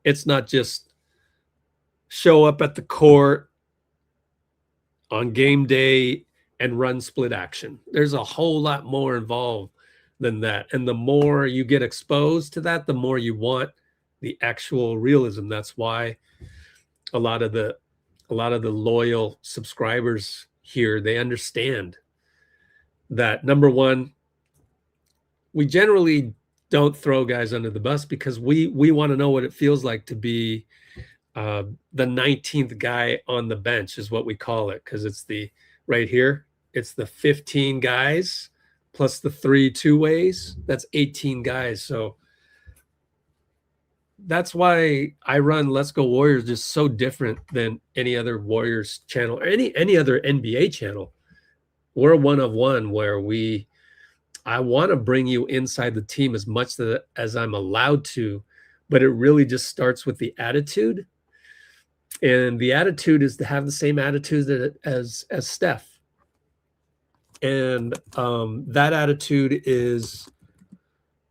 It's not just show up at the court on game day and run split action. There's a whole lot more involved than that. And the more you get exposed to that, the more you want the actual realism. That's why a lot of the loyal subscribers here, they understand that, number one, we generally don't throw guys under the bus because we want to know what it feels like to be the 19th guy on the bench, is what we call it, because it's the right here. It's the 15 guys plus the 3 two-ways. That's 18 guys. So that's why I run Let's Go Warriors just so different than any other Warriors channel or any other NBA channel. We're a one of one where I want to bring you inside the team as much as I'm allowed to, but it really just starts with the attitude. And the attitude is to have the same attitude as Steph. And that attitude is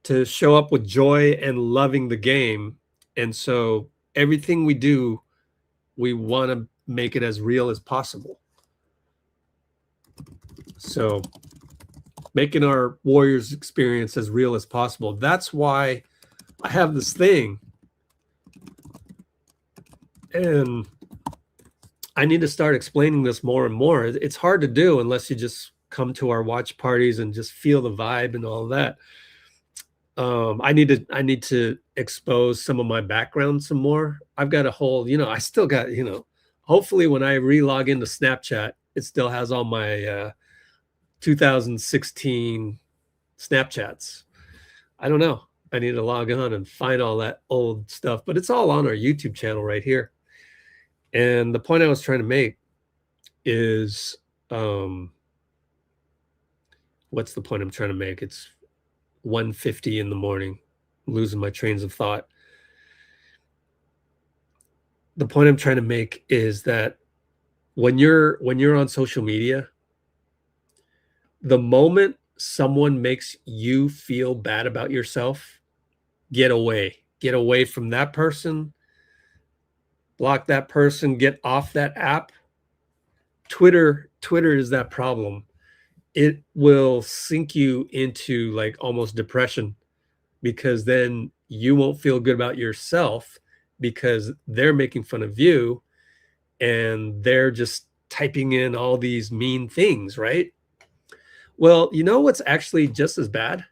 to show up with joy and loving the game. And so everything we do, we want to make it as real as possible. So making our Warriors experience as real as possible. That's why I have this thing. And I need to start explaining this more and more. It's hard to do unless you just come to our watch parties and just feel the vibe and all that. I need to expose some of my background some more. I've got a whole, I still got, hopefully when I re-log into Snapchat, it still has all my 2016 Snapchats. I don't know. I need to log on and find all that old stuff, but it's all on our YouTube channel right here. And the point I was trying to make is, what's the point I'm trying to make? It's 1:50 in the morning, losing my trains of thought. The point I'm trying to make is that when you're on social media, the moment someone makes you feel bad about yourself, get away from that person, block that person, get off that app. Twitter is that problem. It will sink you into like almost depression, because then you won't feel good about yourself because they're making fun of you and they're just typing in all these mean things, right? Well, you know what's actually just as bad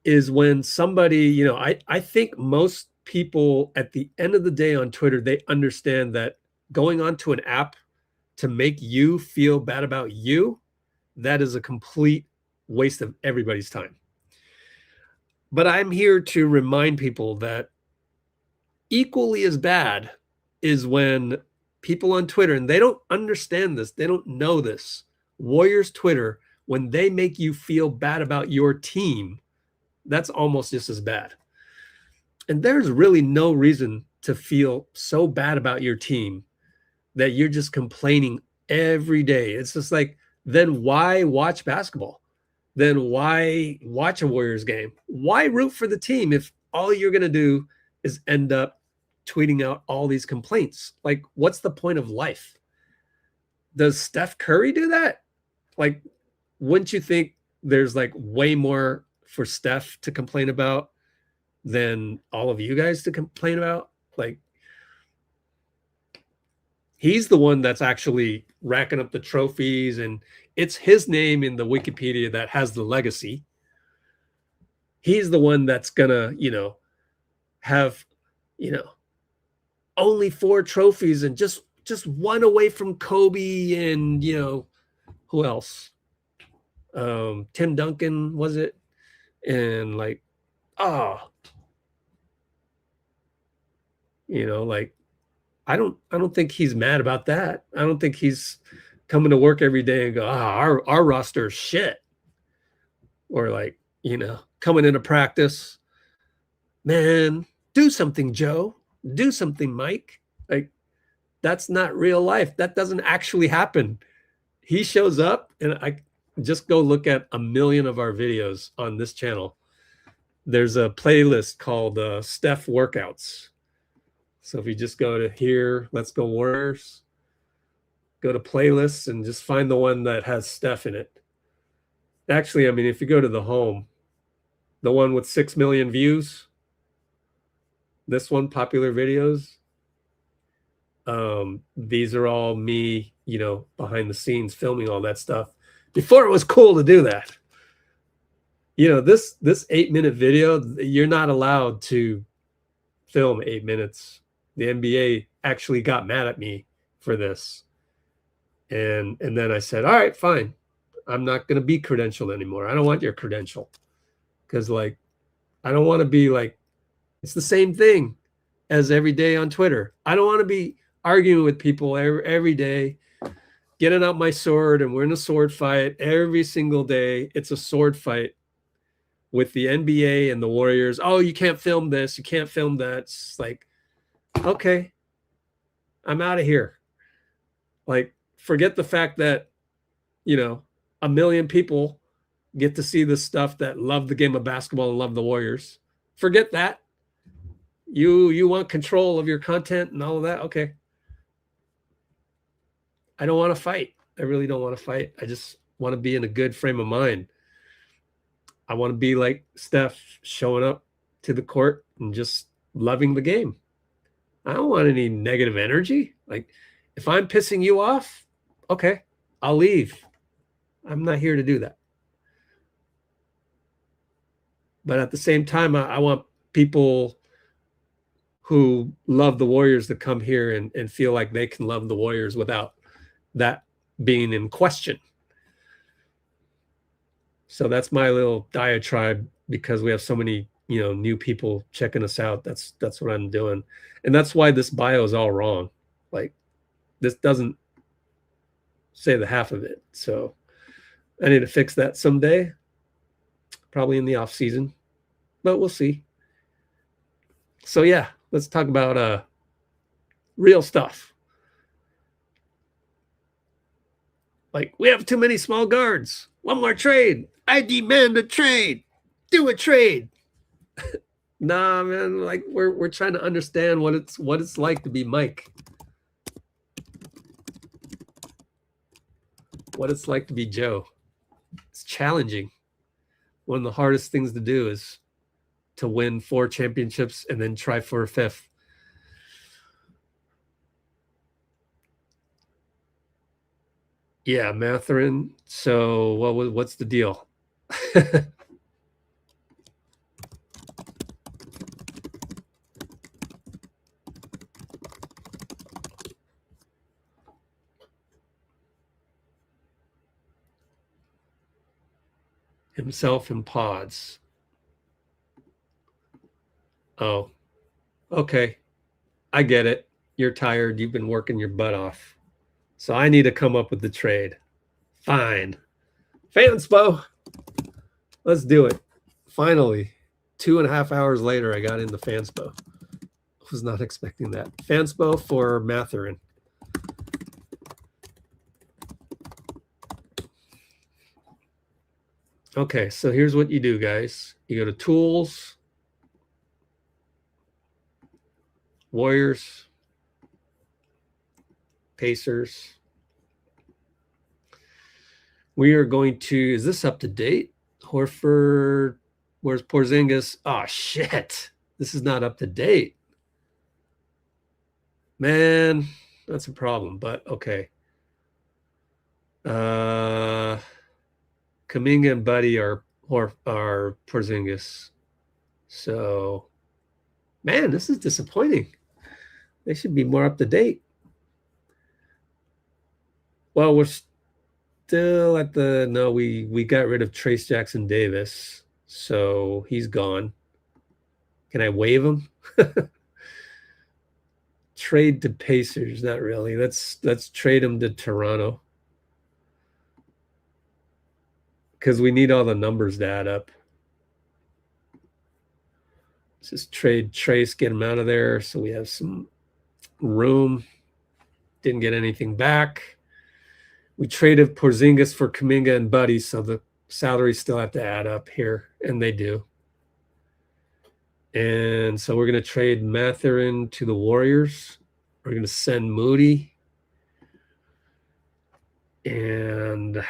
is when somebody, I think most people at the end of the day on Twitter, they understand that going onto an app to make you feel bad about you, that is a complete waste of everybody's time. But I'm here to remind people that equally as bad is when people on Twitter, and they don't understand this, they don't know this, Warriors Twitter, when they make you feel bad about your team, that's almost just as bad. And there's really no reason to feel so bad about your team that you're just complaining every day. It's just like, then why watch basketball? Then why watch a Warriors game? Why root for the team if all you're going to do is end up tweeting out all these complaints? Like, what's the point of life? Does Steph Curry do that? Like, wouldn't you think there's like way more for Steph to complain about than all of you guys to complain about? Like, he's the one that's actually racking up the trophies, and it's his name in the Wikipedia that has the legacy. He's the one that's gonna, have, only 4 trophies and just one away from Kobe and, who else? Tim Duncan, was it? And like, like, I don't think he's mad about that. I don't think he's coming to work every day and go, our roster is shit. Or like, coming into practice, man, do something, Joe. Do something, Mike. Like, that's not real life. That doesn't actually happen. He shows up, and I just go look at a million of our videos on this channel. There's a playlist called Steph Workouts. So if you just go to here, Let's Go Warriors, go to playlists and just find the one that has Steph in it. Actually, I mean, if you go to the home, the one with 6 million views, this one, popular videos, these are all me, behind the scenes filming all that stuff before it was cool to do that. This 8-minute video, you're not allowed to film 8 minutes. The NBA actually got mad at me for this. And then I said, all right, fine. I'm not going to be credentialed anymore. I don't want your credential. Because, like, I don't want to be like, it's the same thing as every day on Twitter. I don't want to be arguing with people every day, getting out my sword, and we're in a sword fight every single day. It's a sword fight with the NBA and the Warriors. Oh, you can't film this. You can't film that. It's like, okay, I'm out of here. Like, forget the fact that, 1 million people get to see this stuff that love the game of basketball and love the Warriors. Forget that. You want control of your content and all of that? Okay. I don't want to fight. I really don't want to fight. I just want to be in a good frame of mind. I want to be like Steph, showing up to the court and just loving the game. I don't want any negative energy. Like, if I'm pissing you off, okay, I'll leave. I'm not here to do that. But at the same time, I want people who love the Warriors to come here and feel like they can love the Warriors without that being in question. So that's my little diatribe, because we have so many, new people checking us out. That's what I'm doing. And that's why this bio is all wrong. Like, this doesn't say the half of it. So I need to fix that someday, probably in the off season, but we'll see. So yeah, let's talk about real stuff. Like, we have too many small guards. One more trade. I demand a trade. Do a trade. Nah, man. Like, we're trying to understand what it's like to be Mike. What it's like to be Joe. It's challenging. One of the hardest things to do is to win 4 championships and then try for a 5th. Yeah, Mathurin. So what's the deal? Himself and Podz. Oh, okay. I get it. You're tired. You've been working your butt off. So I need to come up with the trade. Fine. FanSpo. Let's do it. Finally, 2.5 hours later, I got into FanSpo. I was not expecting that. FanSpo for Mathurin. Okay, so here's what you do, guys. You go to Tools, Warriors, Pacers. We are going to, is this up to date? Horford, where's Porzingis? Oh, shit. This is not up to date. Man, that's a problem, but okay. Kuminga and Buddy are Porzingis. So, man, this is disappointing. They should be more up to date. Well, we're still at the, no, we got rid of Trayce Jackson-Davis, so he's gone. Can I waive him? Trade to Pacers, not really. Let's trade him to Toronto, because we need all the numbers to add up. Let's just trade Trayce, get him out of there so we have some room. Didn't get anything back. We traded Porzingis for Kuminga and Buddy, so the salaries still have to add up here, and they do. And so we're going to trade Mathurin to the Warriors. We're going to send Moody. And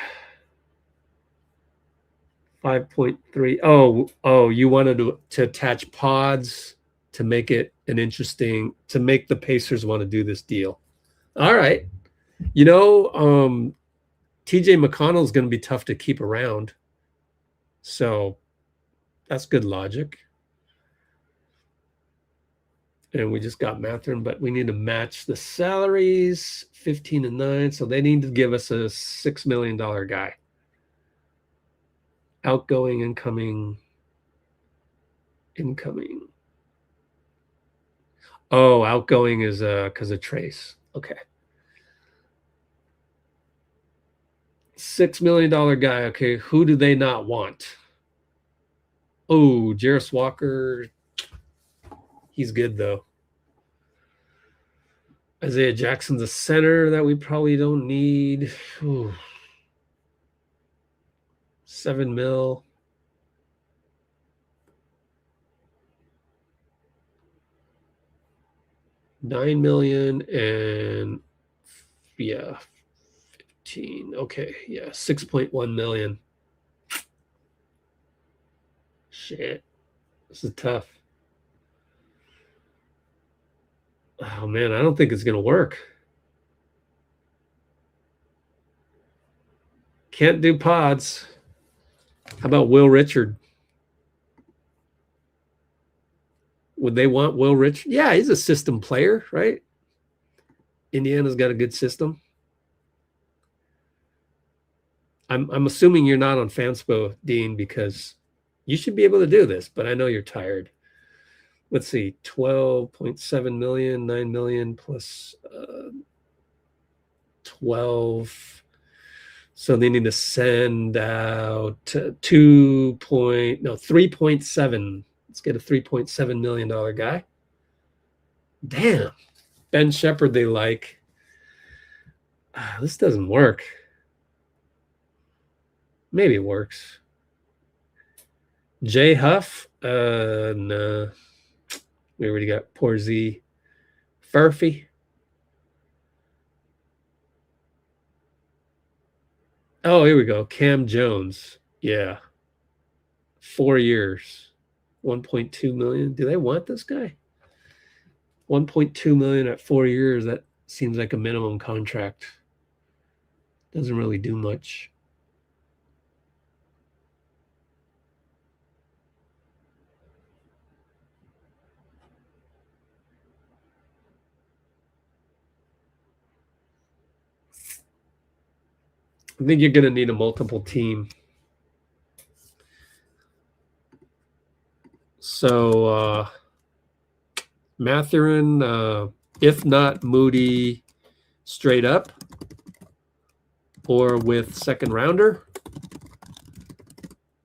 5.3. Oh, you wanted to attach Podz to make it an interesting, to make the Pacers want to do this deal. All right. You know, TJ McConnell is going to be tough to keep around. So that's good logic. And we just got Mathurin, but we need to match the salaries, 15 and 9. So they need to give us a $6 million guy. Outgoing, incoming. Oh, outgoing is because of Trayce. Okay. $6 million guy. Okay, who do they not want? Oh, Jarris Walker. He's good, though. Isaiah Jackson's a center that we probably don't need. Ooh. $7 million. $9 million and yeah, 15. Okay, yeah, 6.1 million. Shit, this is tough. Oh man, I don't think it's gonna work. Can't do Podz. How about Will Richard? Would they want Will Richard? Yeah, he's a system player, right? Indiana's got a good system. I'm assuming you're not on FanSpo, Dean, because you should be able to do this, but I know you're tired. Let's see, 12.7 million, 9 million plus 12. So they need to send out 3.7. Let's get a $3.7 million guy. Damn. Ben Shepherd they like. This doesn't work. Maybe it works. J Huff. No. We already got Porzingis. Furphy. Oh, here we go. Cam Jones. Yeah. 4 years. 1.2 million. Do they want this guy? 1.2 million at 4 years. That seems like a minimum contract. Doesn't really do much. I think you're going to need a multiple team. So Mathurin, if not Moody straight up or with second rounder,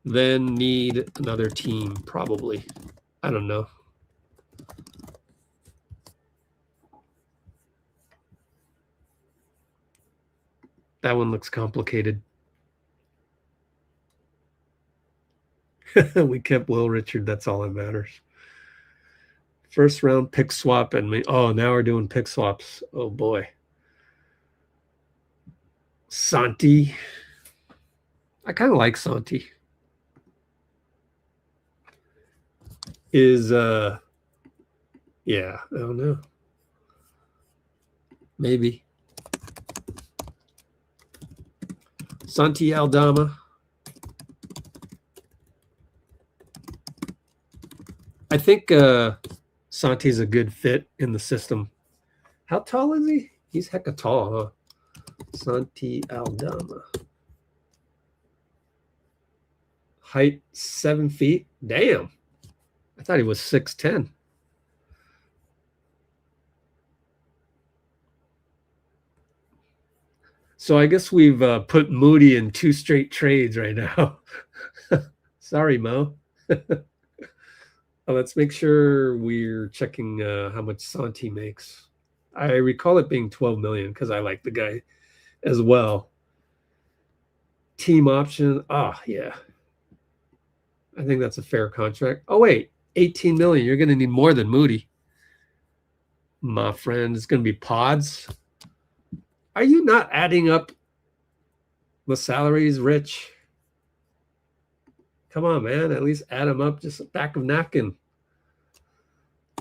then need another team probably. I don't know. That one looks complicated. We kept Will Richard. That's all that matters. First round pick swap. And now we're doing pick swaps. Oh, boy. Santi. I kind of like Santi. Yeah, I don't know. Maybe. Santi Aldama. I think Santi's a good fit in the system. How tall is he? He's hecka tall, huh? Santi Aldama. Height 7 feet. Damn. I thought he was 6'10". So I guess we've put Moody in 2 straight trades right now. Sorry, Mo. Let's make sure we're checking how much Santi makes. I recall it being 12 million because I like the guy as well. Team option. Yeah. I think that's a fair contract. Oh, wait. 18 million. You're going to need more than Moody. My friend, it's going to be Podz. Are you not adding up the salaries, Rich? Come on, man. At least add them up. Just a back of napkin.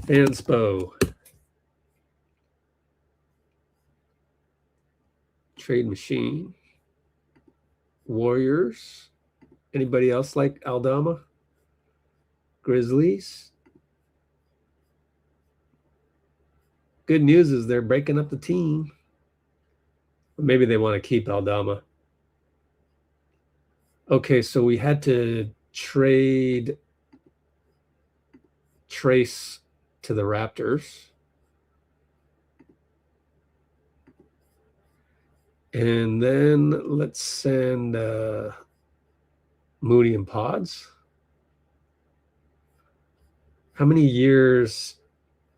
FanSpo. Trade machine. Warriors. Anybody else like Aldama? Grizzlies. Good news is they're breaking up the team. Maybe they want to keep Aldama. Okay, so we had to trade Trace to the Raptors. And then let's send Moody and Podz. How many years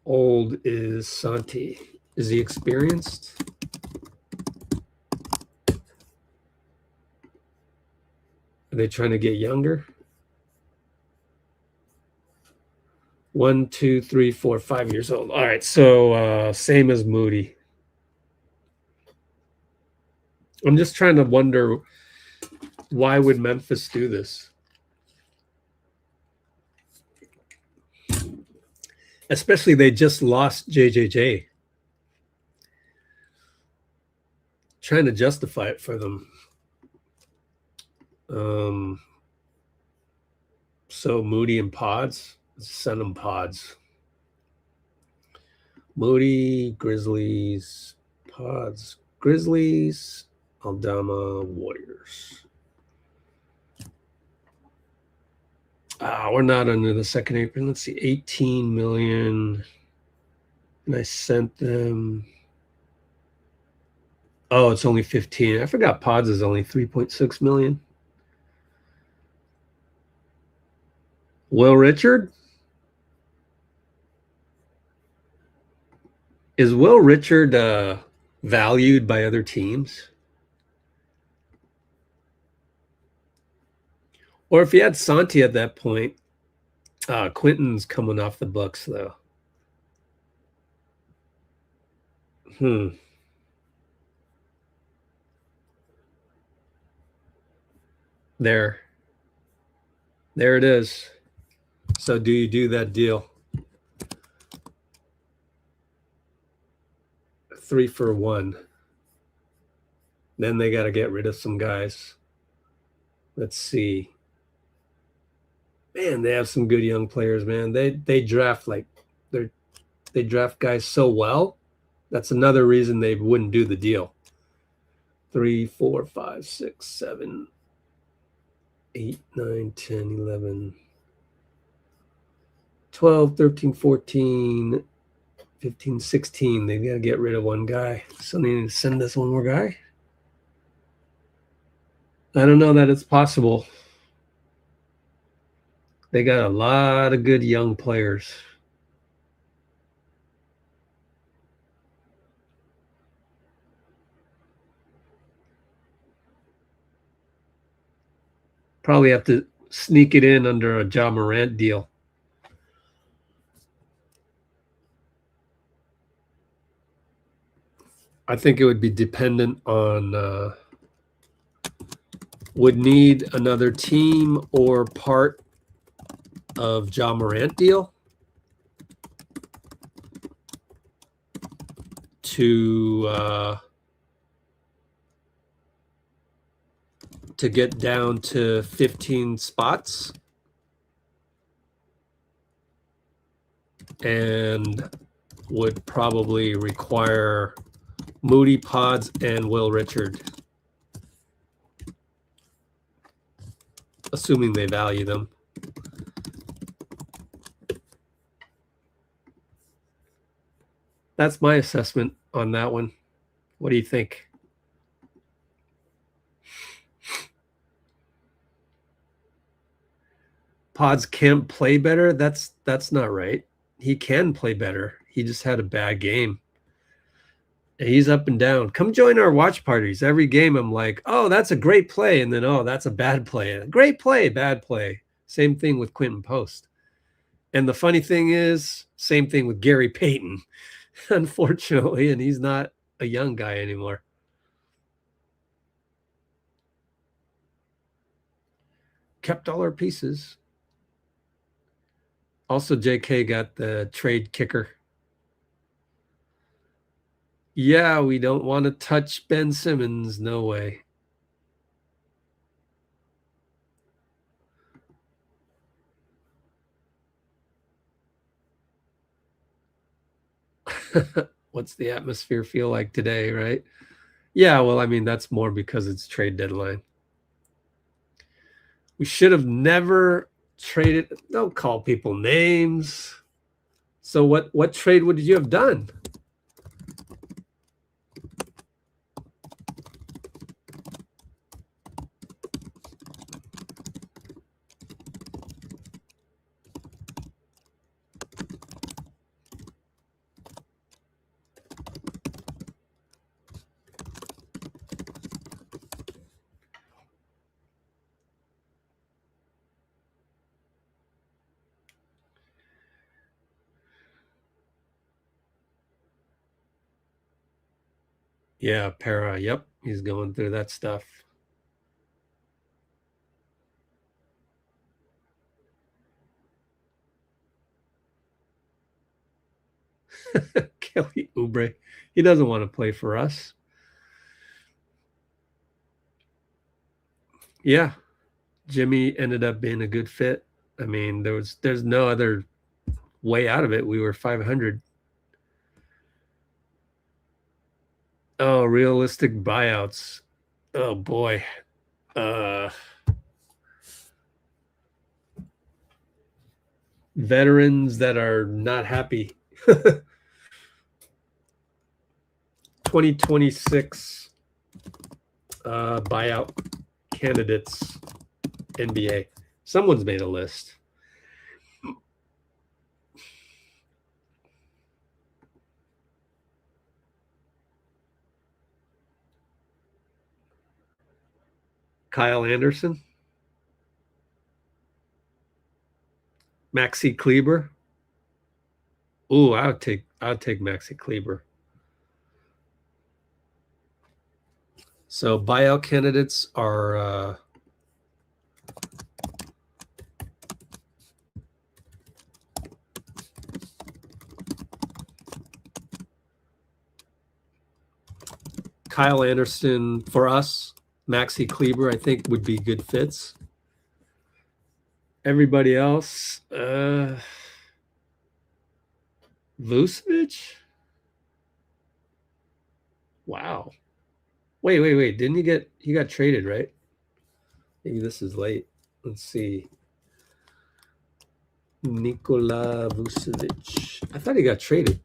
old is Santi? Is he experienced? Are they trying to get younger? 1, 2, 3, 4, 5 years old. All right, so same as Moody. I'm just trying to wonder, why would Memphis do this? Especially they just lost JJJ. Trying to justify it for them. So Moody and Podz. Let's send them Podz. Moody, Grizzlies, Podz, Grizzlies, Aldama, Warriors. We're not under the second apron. Let's see, 18 million. And I sent them Oh, it's only 15. I forgot Podz is only 3.6 million. Will Richard? Is Will Richard valued by other teams? Or if you had Santi at that point, Quinton's coming off the books, though. There it is. So do you do that deal? 3 for 1. Then they got to get rid of some guys. Let's see. Man, they have some good young players, man. They draft they draft guys so well. That's another reason they wouldn't do the deal. 3, 4, 5, 6, 7, 8, 9, 10, 11, 12, 13, 14, 15, 16. They got to get rid of one guy. So they need to send us one more guy. I don't know that it's possible. They got a lot of good young players. Probably have to sneak it in under a Ja Morant deal. I think it would be dependent on would need another team or part of Ja Morant deal to get down to 15 spots, and would probably require Moody, Podz, and Will Richard, assuming they value them. That's my assessment on that one. What do you think? Podz can't play better? That's not right. He can play better. He just had a bad game. And he's up and down. Come join our watch parties. Every game I'm like, oh, that's a great play. And then, oh, that's a bad play. Great play, bad play. Same thing with Quinton Post. And the funny thing is, same thing with Gary Payton, unfortunately. And he's not a young guy anymore. Kept all our pieces. Also, JK got the trade kicker. Yeah, we don't want to touch Ben Simmons. No way. What's the atmosphere feel like today, right? Yeah, well, I mean, that's more because it's trade deadline. We should have never traded. Don't call people names. So what trade would you have done? Yeah, Para. Yep, he's going through that stuff. Kelly Oubre. He doesn't want to play for us. Yeah, Jimmy ended up being a good fit. I mean, there's no other way out of it. We were 500. Oh, realistic buyouts. Oh boy. Veterans that are not happy. 2026 buyout candidates NBA. Someone's made a list. Kyle Anderson, Maxi Kleber. Ooh, I would take Maxi Kleber. So buyout candidates are Kyle Anderson for us. Maxi Kleber, I think, would be good fits. Everybody else, Vucevic? Wow. Wait. Didn't he got traded, right? Maybe this is late. Let's see. Nikola Vucevic. I thought he got traded.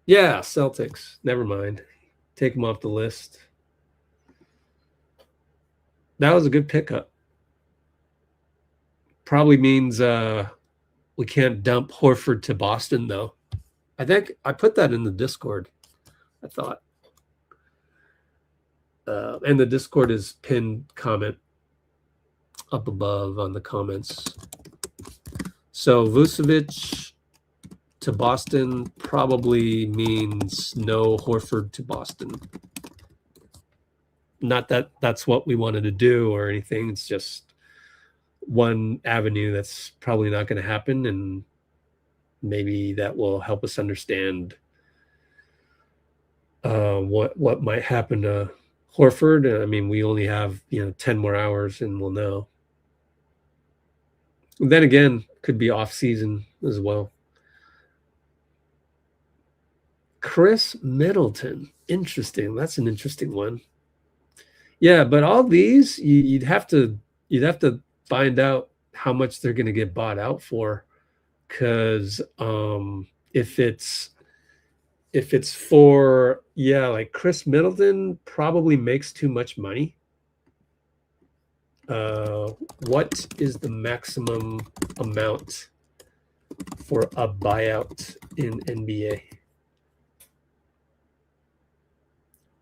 Yeah, Celtics. Never mind. Take him off the list. That was a good pickup. Probably means we can't dump Horford to Boston, though. I think I put that in the Discord, I thought. And the Discord is pinned comment up above on the comments. So Vucevic to Boston probably means no Horford to Boston. Not that that's what we wanted to do or anything. It's just one avenue that's probably not going to happen, and maybe that will help us understand what might happen to Horford. I mean, we only have 10 more hours and we'll know. Then again, could be off season as well. Chris Middleton, interesting. That's an interesting one. Yeah, but all these you'd have to find out how much they're going to get bought out for, because if it's for like Chris Middleton probably makes too much money. What is the maximum amount for a buyout in NBA?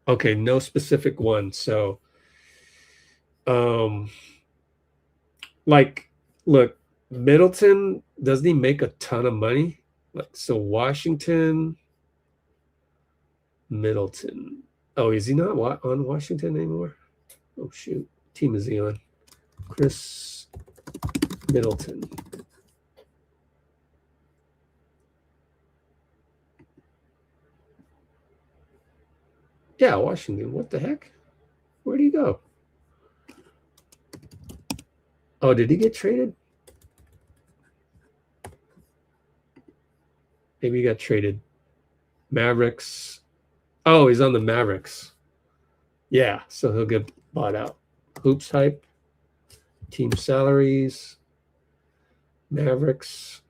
Okay, no specific one. So look, Middleton, doesn't he make a ton of money? So Washington, Middleton. Oh, is he not on Washington anymore? Oh, shoot. Team is he on? Chris Middleton. Yeah, Washington. What the heck? Where'd he go? Oh, did he get traded? Maybe he got traded. Mavericks. Oh, he's on the Mavericks. Yeah, so he'll get bought out. Hoops hype. Team salaries. Mavericks.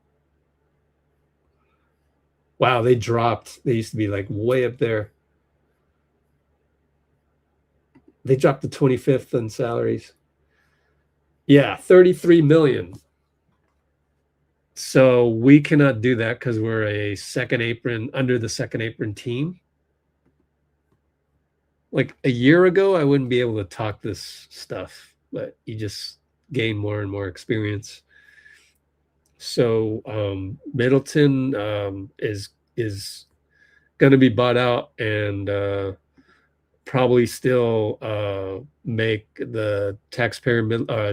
Wow, they dropped. They used to be like way up there. They dropped to 25th in salaries. Yeah, 33 million. So we cannot do that because we're a second apron, under the second apron team. Like a year ago, I wouldn't be able to talk this stuff, but you just gain more and more experience. So Middleton is going to be bought out and probably still make the taxpayer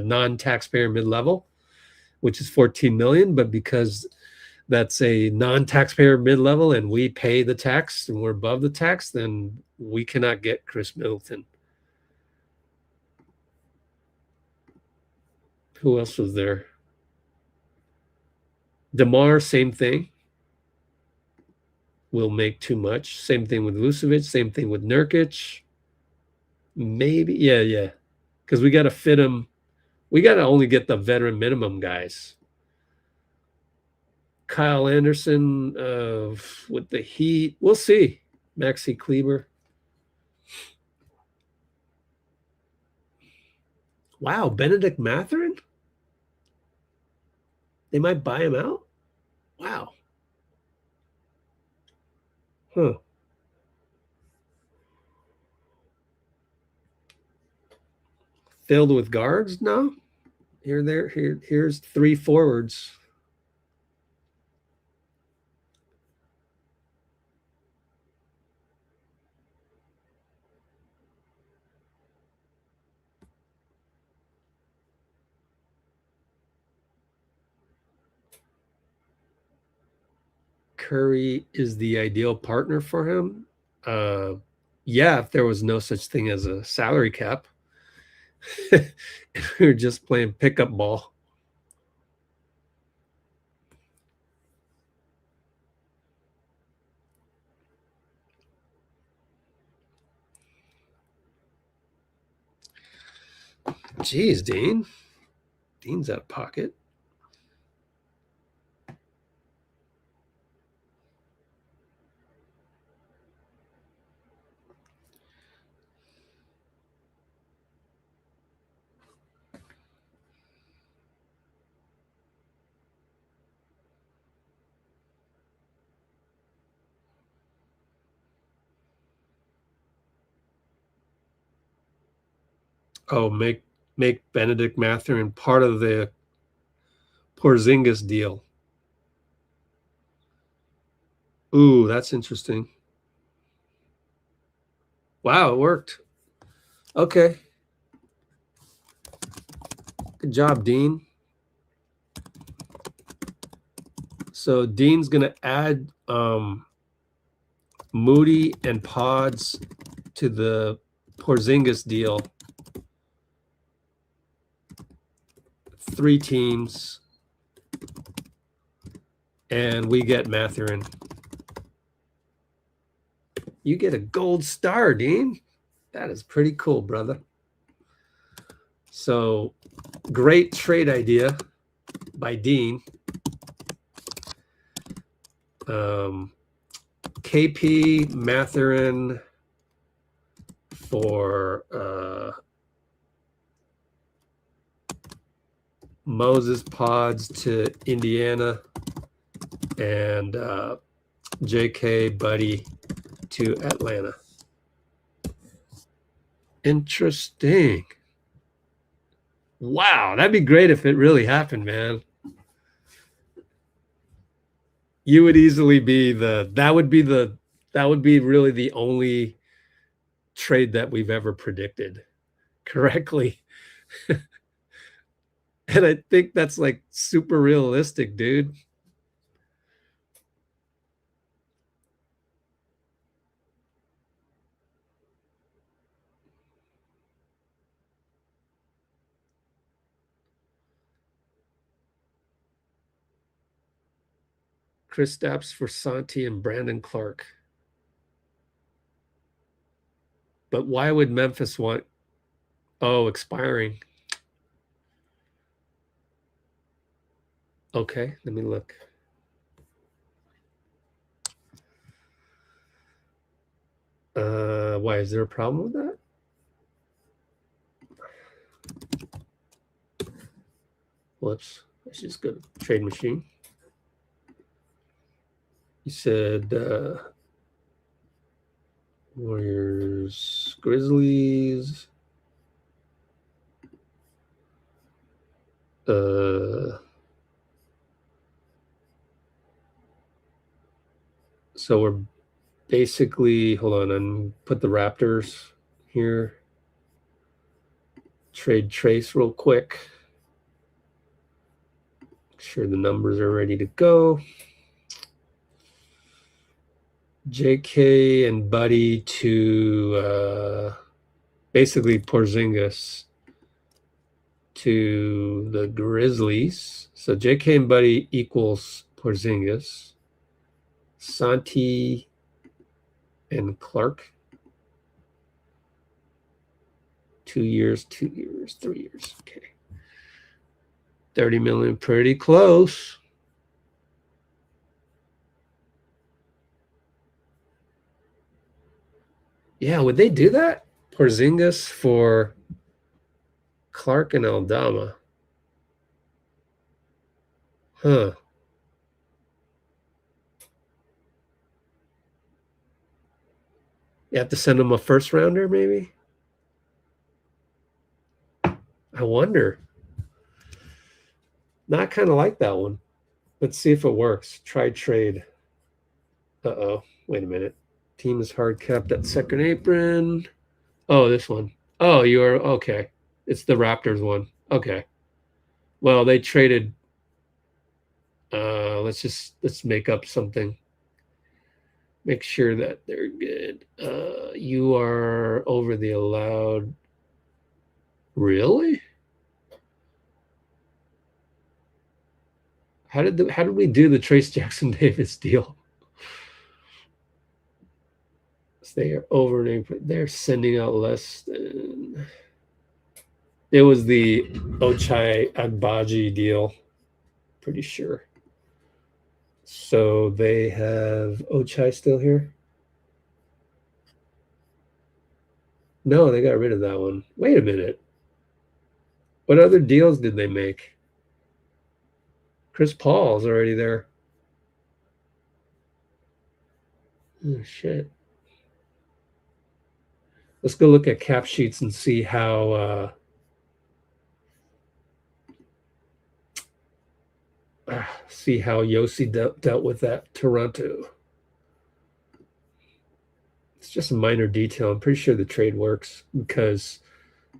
non-taxpayer mid-level, which is 14 million. But because that's a non-taxpayer mid-level and we pay the tax and we're above the tax, then we cannot get Chris Middleton. Who else was there? DeMar, same thing. Will make too much. Same thing with Vucevic. Same thing with Nurkic. Maybe, yeah. Because we got to fit him. We got to only get the veteran minimum guys. Kyle Anderson with the Heat. We'll see. Maxi Kleber. Wow, Benedict Mathurin? They might buy him out? Wow. Huh. Filled with guards? No. Here's 3 forwards. Curry is the ideal partner for him. Yeah, if there was no such thing as a salary cap. We were just playing pickup ball. Jeez, Dean. Dean's out of pocket. Oh, make Benedict Mathurin part of the Porzingis deal. Ooh, that's interesting. Wow, it worked. Okay. Good job, Dean. So Dean's going to add Moody and Podz to the Porzingis deal. 3 teams. And we get Mathurin. You get a gold star, Dean. That is pretty cool, brother. So great trade idea by Dean. KP Mathurin for Moses Podz to Indiana and JK Buddy to Atlanta. Interesting. Wow, that'd be great if it really happened, man. You would easily be that would be really the only trade that we've ever predicted correctly. And I think that's like super realistic, dude. Kristaps for Santi and Brandon Clarke. But why would Memphis want, expiring? Okay, let me look. Why, is there a problem with that? Let's just go to trade machine. You said Warriors, Grizzlies. So we're basically, hold on, and put the Raptors here. Trade trace real quick. Make sure the numbers are ready to go. JK and Buddy to basically Porzingis to the Grizzlies. So JK and Buddy equals Porzingis. Santi and Clarke. 2 years, 2 years, 3 years. Okay. 30 million, pretty close. Yeah, would they do that? Porzingis for Clarke and Aldama. Huh. You have to send them a first rounder, maybe? I wonder. Not kind of like that one. Let's see if it works. Try trade. Uh-oh. Wait a minute. Team is hard capped at second apron. Oh, this one. Oh, you are okay. It's the Raptors one. Okay. Well, they traded. Let's make up something. Make sure that they're good. You are over the allowed. Really? How did we do the Trace Jackson Davis deal? So they are over. They're sending out less than. It was the Ochai Agbaji deal. Pretty sure. So they have Ochai still here? No, they got rid of that one. Wait a minute. What other deals did they make? Chris Paul's already there. Oh, shit. Let's go look at cap sheets and see how Yossi dealt with that Toronto. It's just a minor detail. I'm pretty sure the trade works because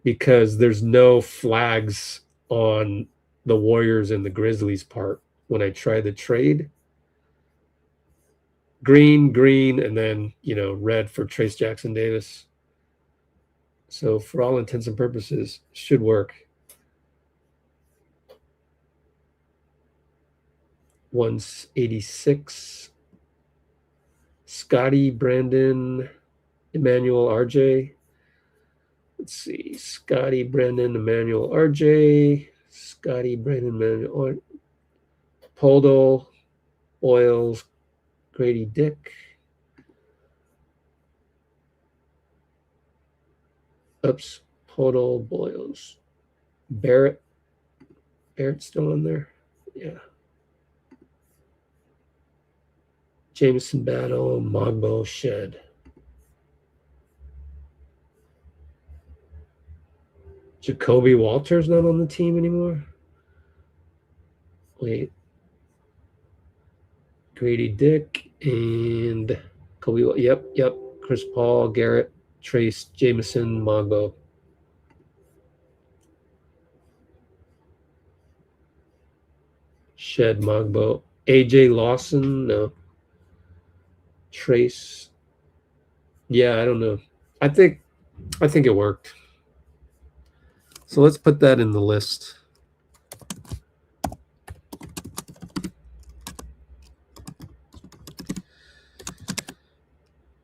there's no flags on the Warriors and the Grizzlies part when I try the trade. Green, and then, red for Trace Jackson Davis. So for all intents and purposes, should work. 186. Scotty, Brandon, Emmanuel, RJ. Let's see. Scotty, Brandon, Emmanuel, RJ. Scotty, Brandon, Emmanuel, Podol, Oils, Grady Dick. Oops. Podol, Boyles. Barrett's still on there? Yeah. Jameson Battle, Mogbo, Shed. Jacoby Walter's not on the team anymore? Wait. Grady Dick and Kobe. Yep. Chris Paul, Garrett, Trace, Jameson, Mogbo. Shed, Mogbo. AJ Lawson, no. Trace. Yeah, I don't know. I think it worked. So let's put that in the list.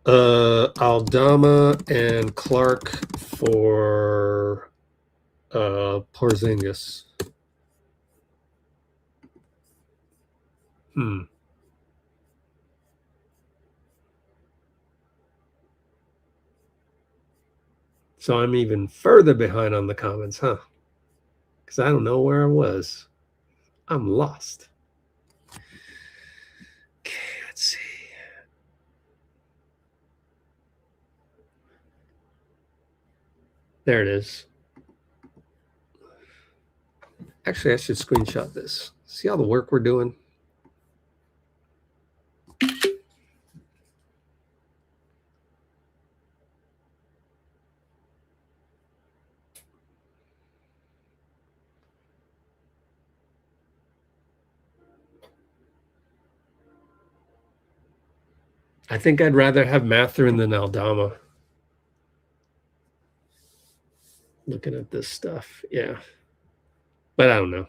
Aldama and Clarke for Porzingis. So I'm even further behind on the comments, huh? Because I don't know where I was. I'm lost. Okay, let's see. There it is. Actually, I should screenshot this. See all the work we're doing? I think I'd rather have Mathurin than Aldama. Looking at this stuff, yeah. But I don't know.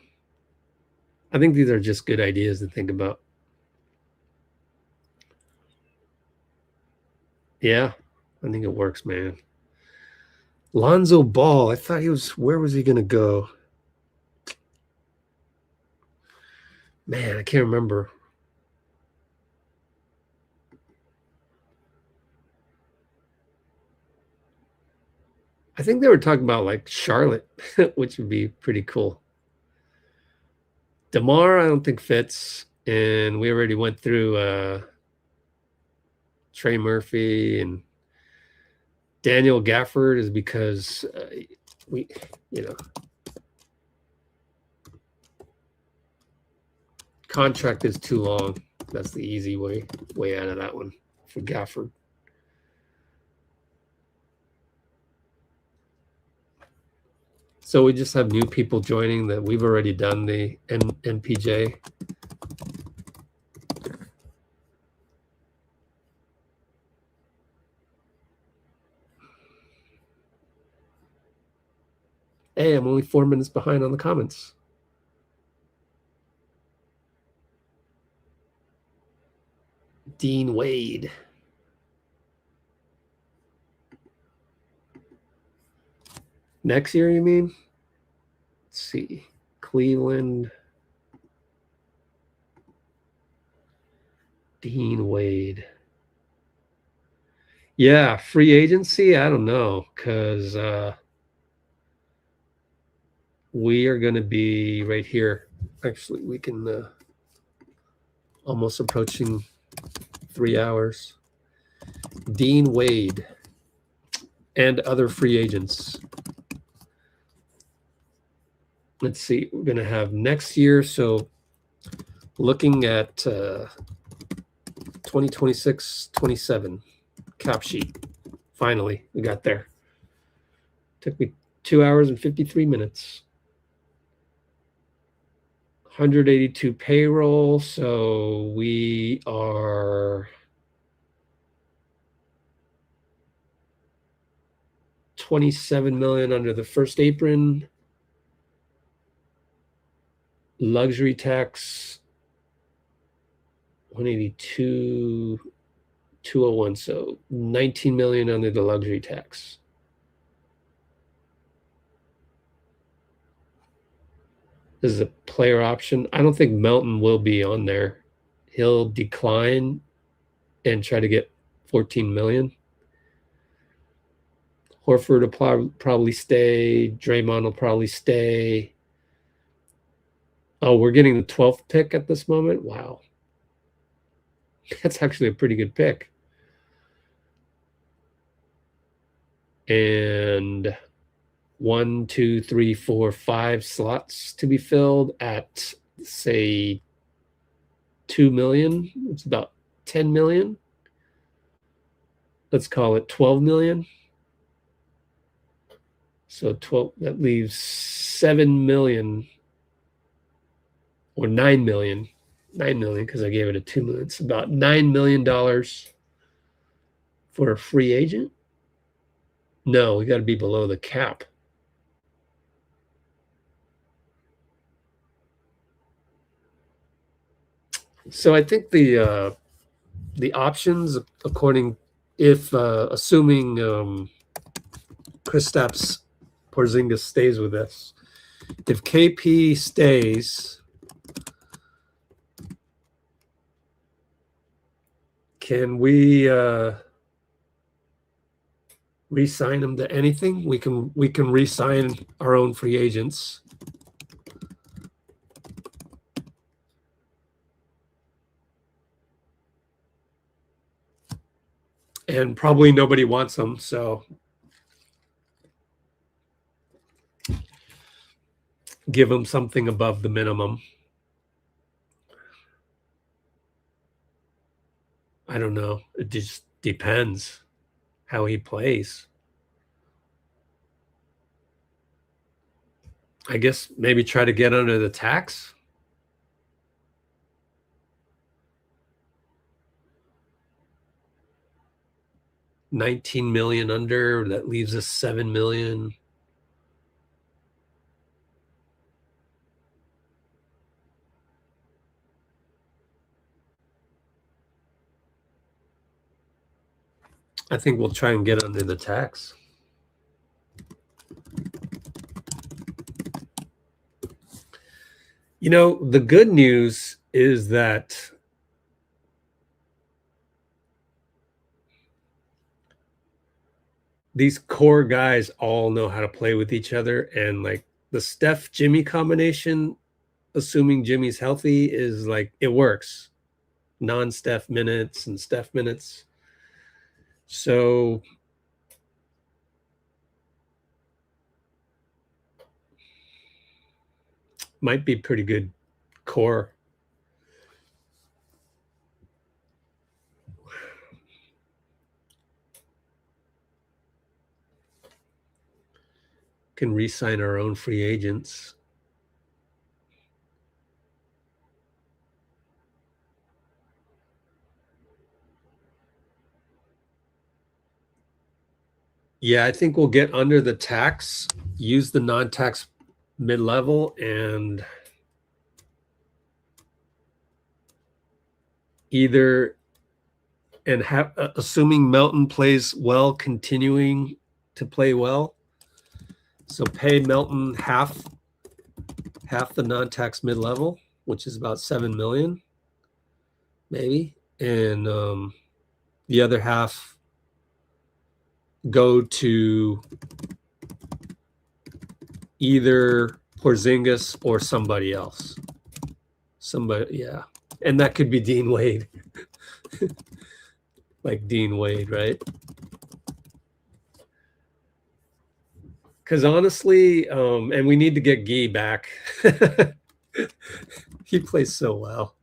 I think these are just good ideas to think about. Yeah, I think it works, man. Lonzo Ball, I thought where was he going to go? Man, I can't remember. I think they were talking about like Charlotte, which would be pretty cool. DeMar, I don't think fits. And we already went through Trey Murphy, and Daniel Gafford is because we, contract is too long. That's the easy way out of that one for Gafford. So we just have new people joining that we've already done the NPJ. Hey, I'm only 4 minutes behind on the comments. Dean Wade. Next year, you mean? Let's see. Cleveland. Dean Wade. Yeah, free agency? I don't know, because we are going to be right here. Actually, we can almost approaching 3 hours. Dean Wade and other free agents. Let's see. We're going to have next year. So looking at 2026-27 cap sheet. Finally, we got there. Took me 2 hours and 53 minutes. 182 payroll. So we are $27 million under the first apron. Luxury tax 182, 201. So 19 million under the luxury tax. This is a player option. I don't think Melton will be on there. He'll decline and try to get 14 million. Horford will probably stay. Draymond will probably stay. Oh, we're getting the 12th pick at this moment? Wow. That's actually a pretty good pick. And 1, 2, 3, 4, 5 slots to be filled at, say, 2 million. It's about 10 million. Let's call it 12 million. So 12, that leaves 7 million or 9 million. 9 million because I gave it a 2 million. It's about $9 million for a free agent. No, we got to be below the cap. So I think the options, according, if assuming Kristaps Porzingis stays with us, if KP stays, can we re-sign him to anything? We can re-sign our own free agents. And probably nobody wants them, so give them something above the minimum. I don't know. It just depends how he plays. I guess maybe try to get under the tax. $19 million under, that leaves us $7 million. I think we'll try and get under the tax. You know, the good news is that these core guys all know how to play with each other, and like the Steph Jimmy combination, assuming Jimmy's healthy, is like it works. Non-Steph minutes and Steph minutes. So might be pretty good core. Can re-sign our own free agents. Yeah, I think we'll get under the tax, use the non-tax mid-level, and either and have assuming Melton plays well, continuing to play well. So pay Melton half the non-tax mid-level, which is about 7 million, maybe, and the other half go to either Porzingis or somebody else. Yeah. And that could be Dean Wade. Like Dean Wade, right? Because honestly, and we need to get Guy back. He plays so well.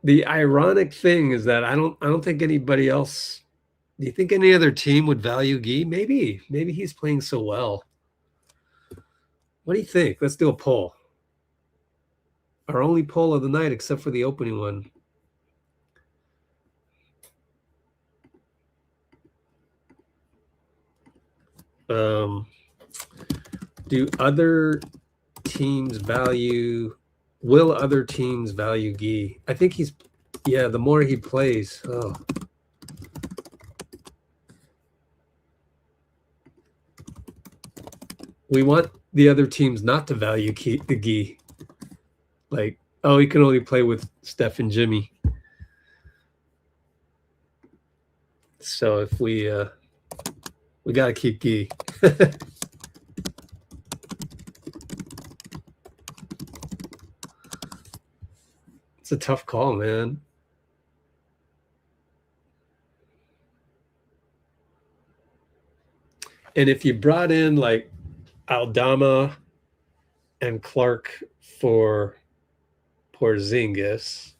The ironic thing is that I don't think anybody else. Do you think any other team would value Guy? Maybe he's playing so well. What do you think? Let's do a poll. Our only poll of the night, except for the opening one. Do other teams value? Will other teams value Guy? I think he's. Yeah, the more he plays. Oh. We want the other teams not to value the Guy. Like, oh, he can only play with Steph and Jimmy. So if we got to keep Guy. It's a tough call, man. And if you brought in like Aldama and Clarke for Porzingis,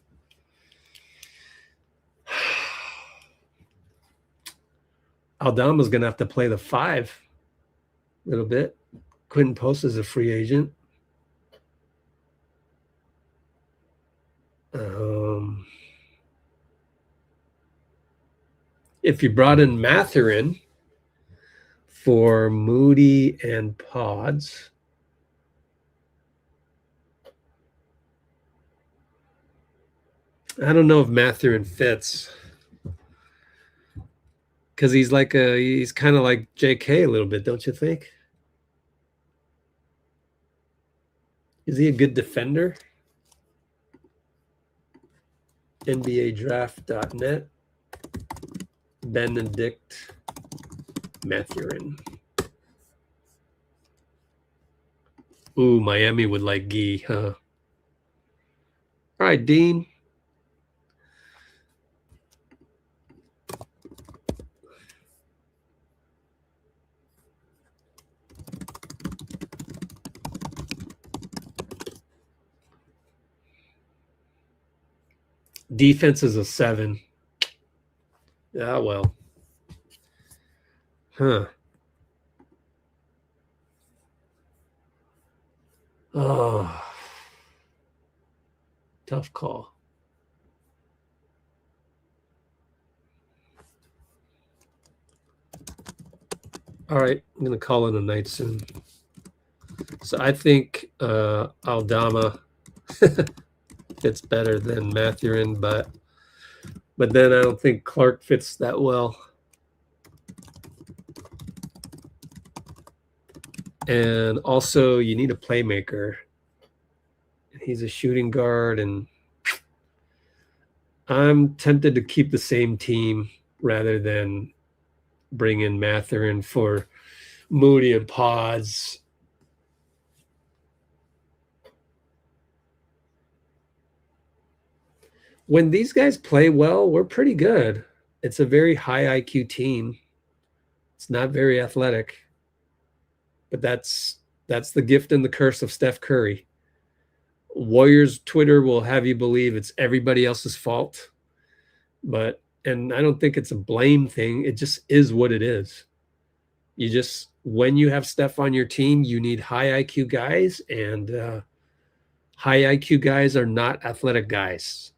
Aldama's going to have to play the 5 a little bit. Quentin Post is a free agent. If you brought in Mathurin for Moody and Podz, I don't know if Mathurin fits, because he's kind of like JK a little bit, don't you think? Is he a good defender? NBADraft.net. Benedict Mathurin. Ooh, Miami would like Guy, huh? All right, Dean. Defense is a 7. Yeah, well. Huh. Oh. Tough call. All right, I'm going to call it a night soon. So I think Aldama fits better than Mathurin, but then I don't think Clarke fits that well. And also, you need a playmaker. He's a shooting guard, and I'm tempted to keep the same team rather than bring in Mathurin for Moody and Podz. When these guys play well, we're pretty good. It's a very high IQ team. It's not very athletic, but that's the gift and the curse of Steph Curry. Warriors Twitter will have you believe it's everybody else's fault, and I don't think it's a blame thing. It just is what it is. When you have Steph on your team, you need high IQ guys, and high IQ guys are not athletic guys.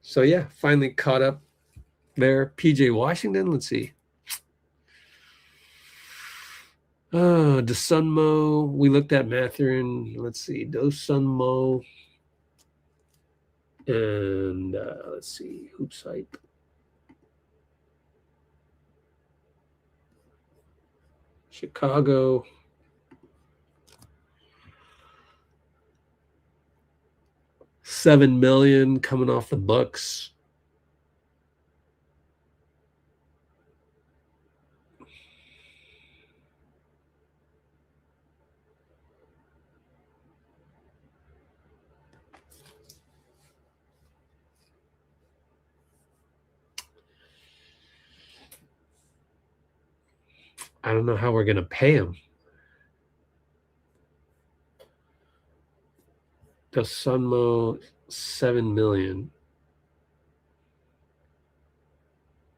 So yeah, finally caught up there. PJ Washington, let's see. Dosunmu, we looked at Mathurin. Let's see, Dosunmu. And let's see, Hoops Hype. Chicago. $7 million coming off the Bucks. I don't know how we're going to pay him. Dosunmu, $7 million.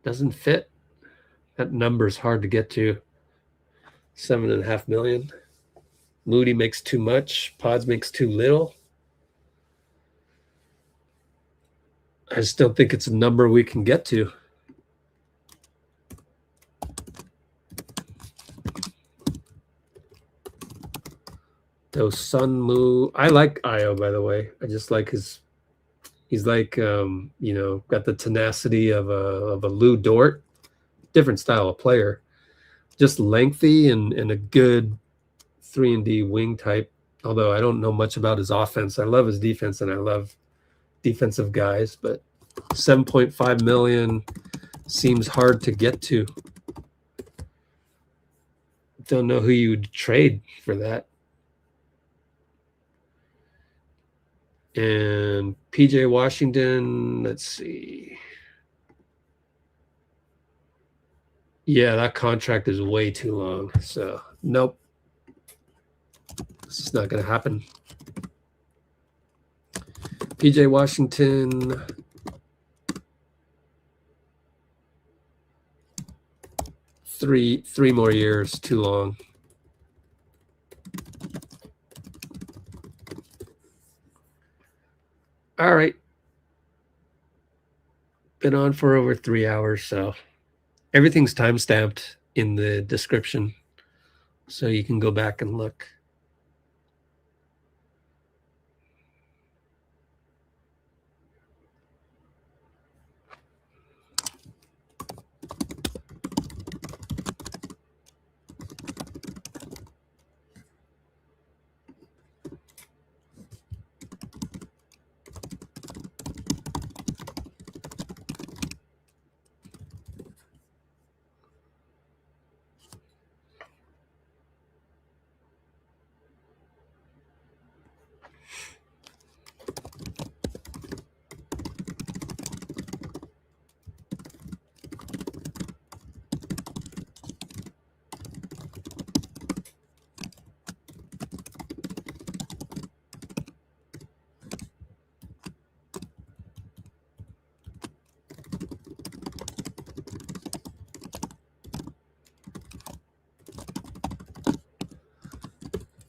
Doesn't fit. That number's hard to get to. $7.5 million. Moody makes too much. Podz makes too little. I just don't think it's a number we can get to. Dosunmu. I like Io, by the way. I just like he's like got the tenacity of a Lou Dort. Different style of player. Just lengthy and a good 3-and-D wing type. Although I don't know much about his offense. I love his defense and I love defensive guys, but $7.5 million seems hard to get to. Don't know who you would trade for that. And PJ Washington, let's see. Yeah, that contract is way too long. So, nope. This is not going to happen. PJ Washington. Three more years, too long. All right. Been on for over 3 hours, so everything's time-stamped in the description, so you can go back and look.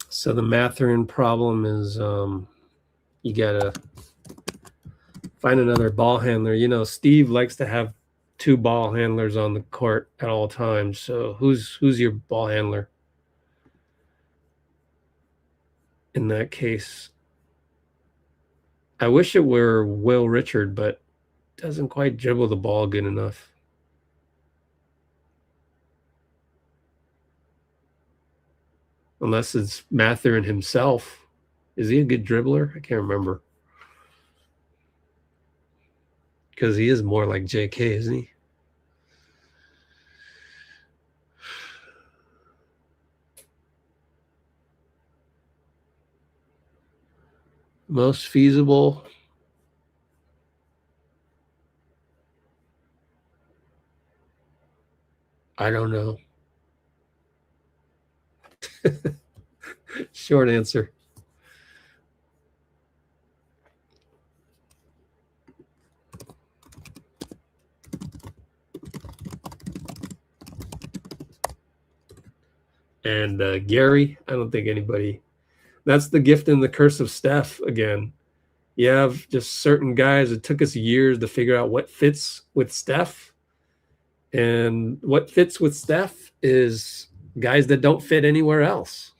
So the Mathurin problem is you got to find another ball handler. You know, Steve likes to have 2 ball handlers on the court at all times. So who's your ball handler in that case? I wish it were Will Richard, but doesn't quite dribble the ball good enough. Unless it's Mathurin himself. Is he a good dribbler? I can't remember. Because he is more like JK, isn't he? Most feasible. I don't know. Short answer. And Gary, I don't think anybody. That's the gift and the curse of Steph again. You have just certain guys. It took us years to figure out what fits with Steph. And what fits with Steph is guys that don't fit anywhere else,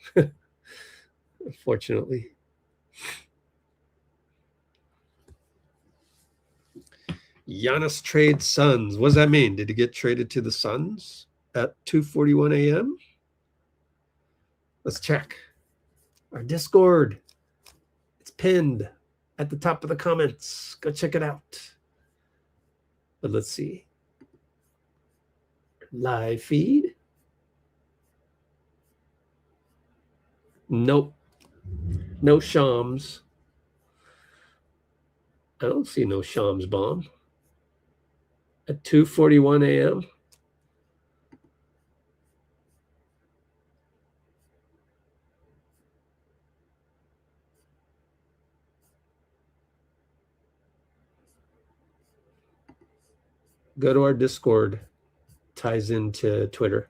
unfortunately. Giannis trade Suns. What does that mean? Did he get traded to the Suns at 2:41 a.m.? Let's check. Our Discord. It's pinned at the top of the comments. Go check it out. But let's see. Live feed. Nope. No Shams. I don't see no Shams bomb. At 2:41 a.m. Go to our Discord. Ties into Twitter.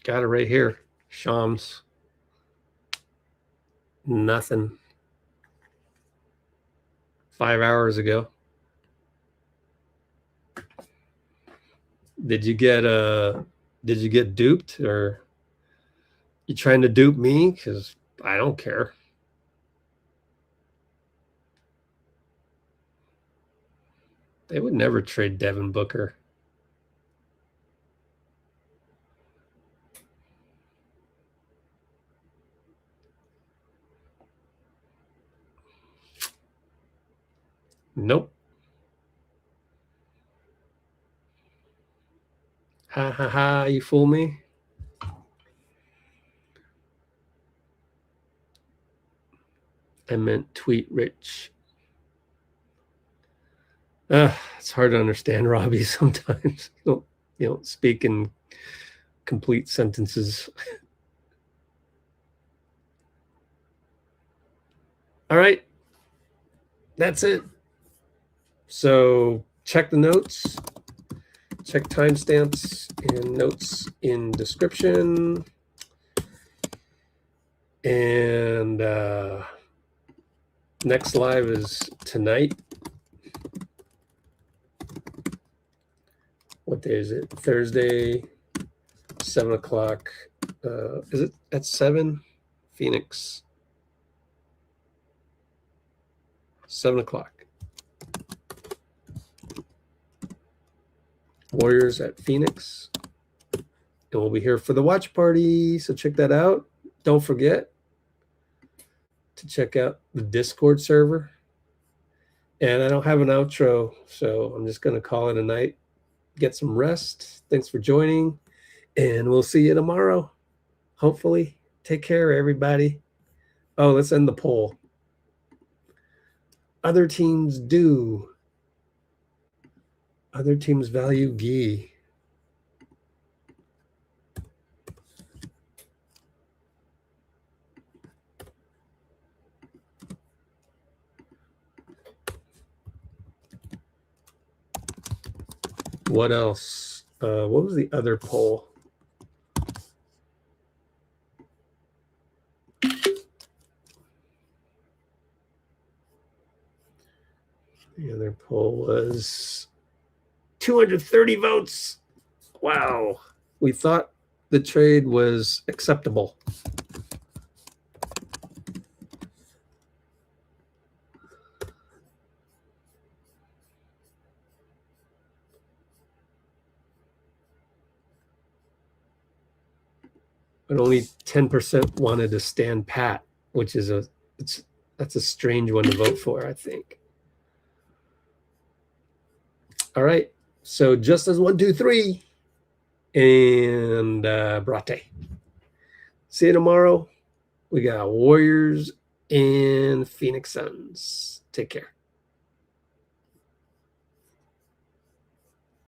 Got it right here. Shams. Nothing. 5 hours ago. Did you get duped, or you trying to dupe me? Because I don't care. They would never trade Devin Booker. Nope. Ha ha ha, you fool me. I meant tweet rich. It's hard to understand Robbie sometimes. You don't speak in complete sentences. All right. That's it. So check the notes. Check timestamps and notes in description. And next live is tonight. What day is it? Thursday, 7 o'clock. Is it at 7? Phoenix. 7 o'clock. Warriors at Phoenix. And we'll be here for the watch party. So check that out. Don't forget to check out the Discord server. And I don't have an outro, so I'm just going to call it a night. Get some rest. Thanks for joining. And we'll see you tomorrow. Hopefully. Take care, everybody. Oh, let's end the poll. Other teams do. Other teams value Gee. What else? What was the other poll? The other poll was 230 votes. Wow. We thought the trade was acceptable. But only 10% wanted to stand pat, which is that's a strange one to vote for, I think. All right. So just as 1, 2, 3, and Brate. See you tomorrow. We got Warriors and Phoenix Suns. Take care.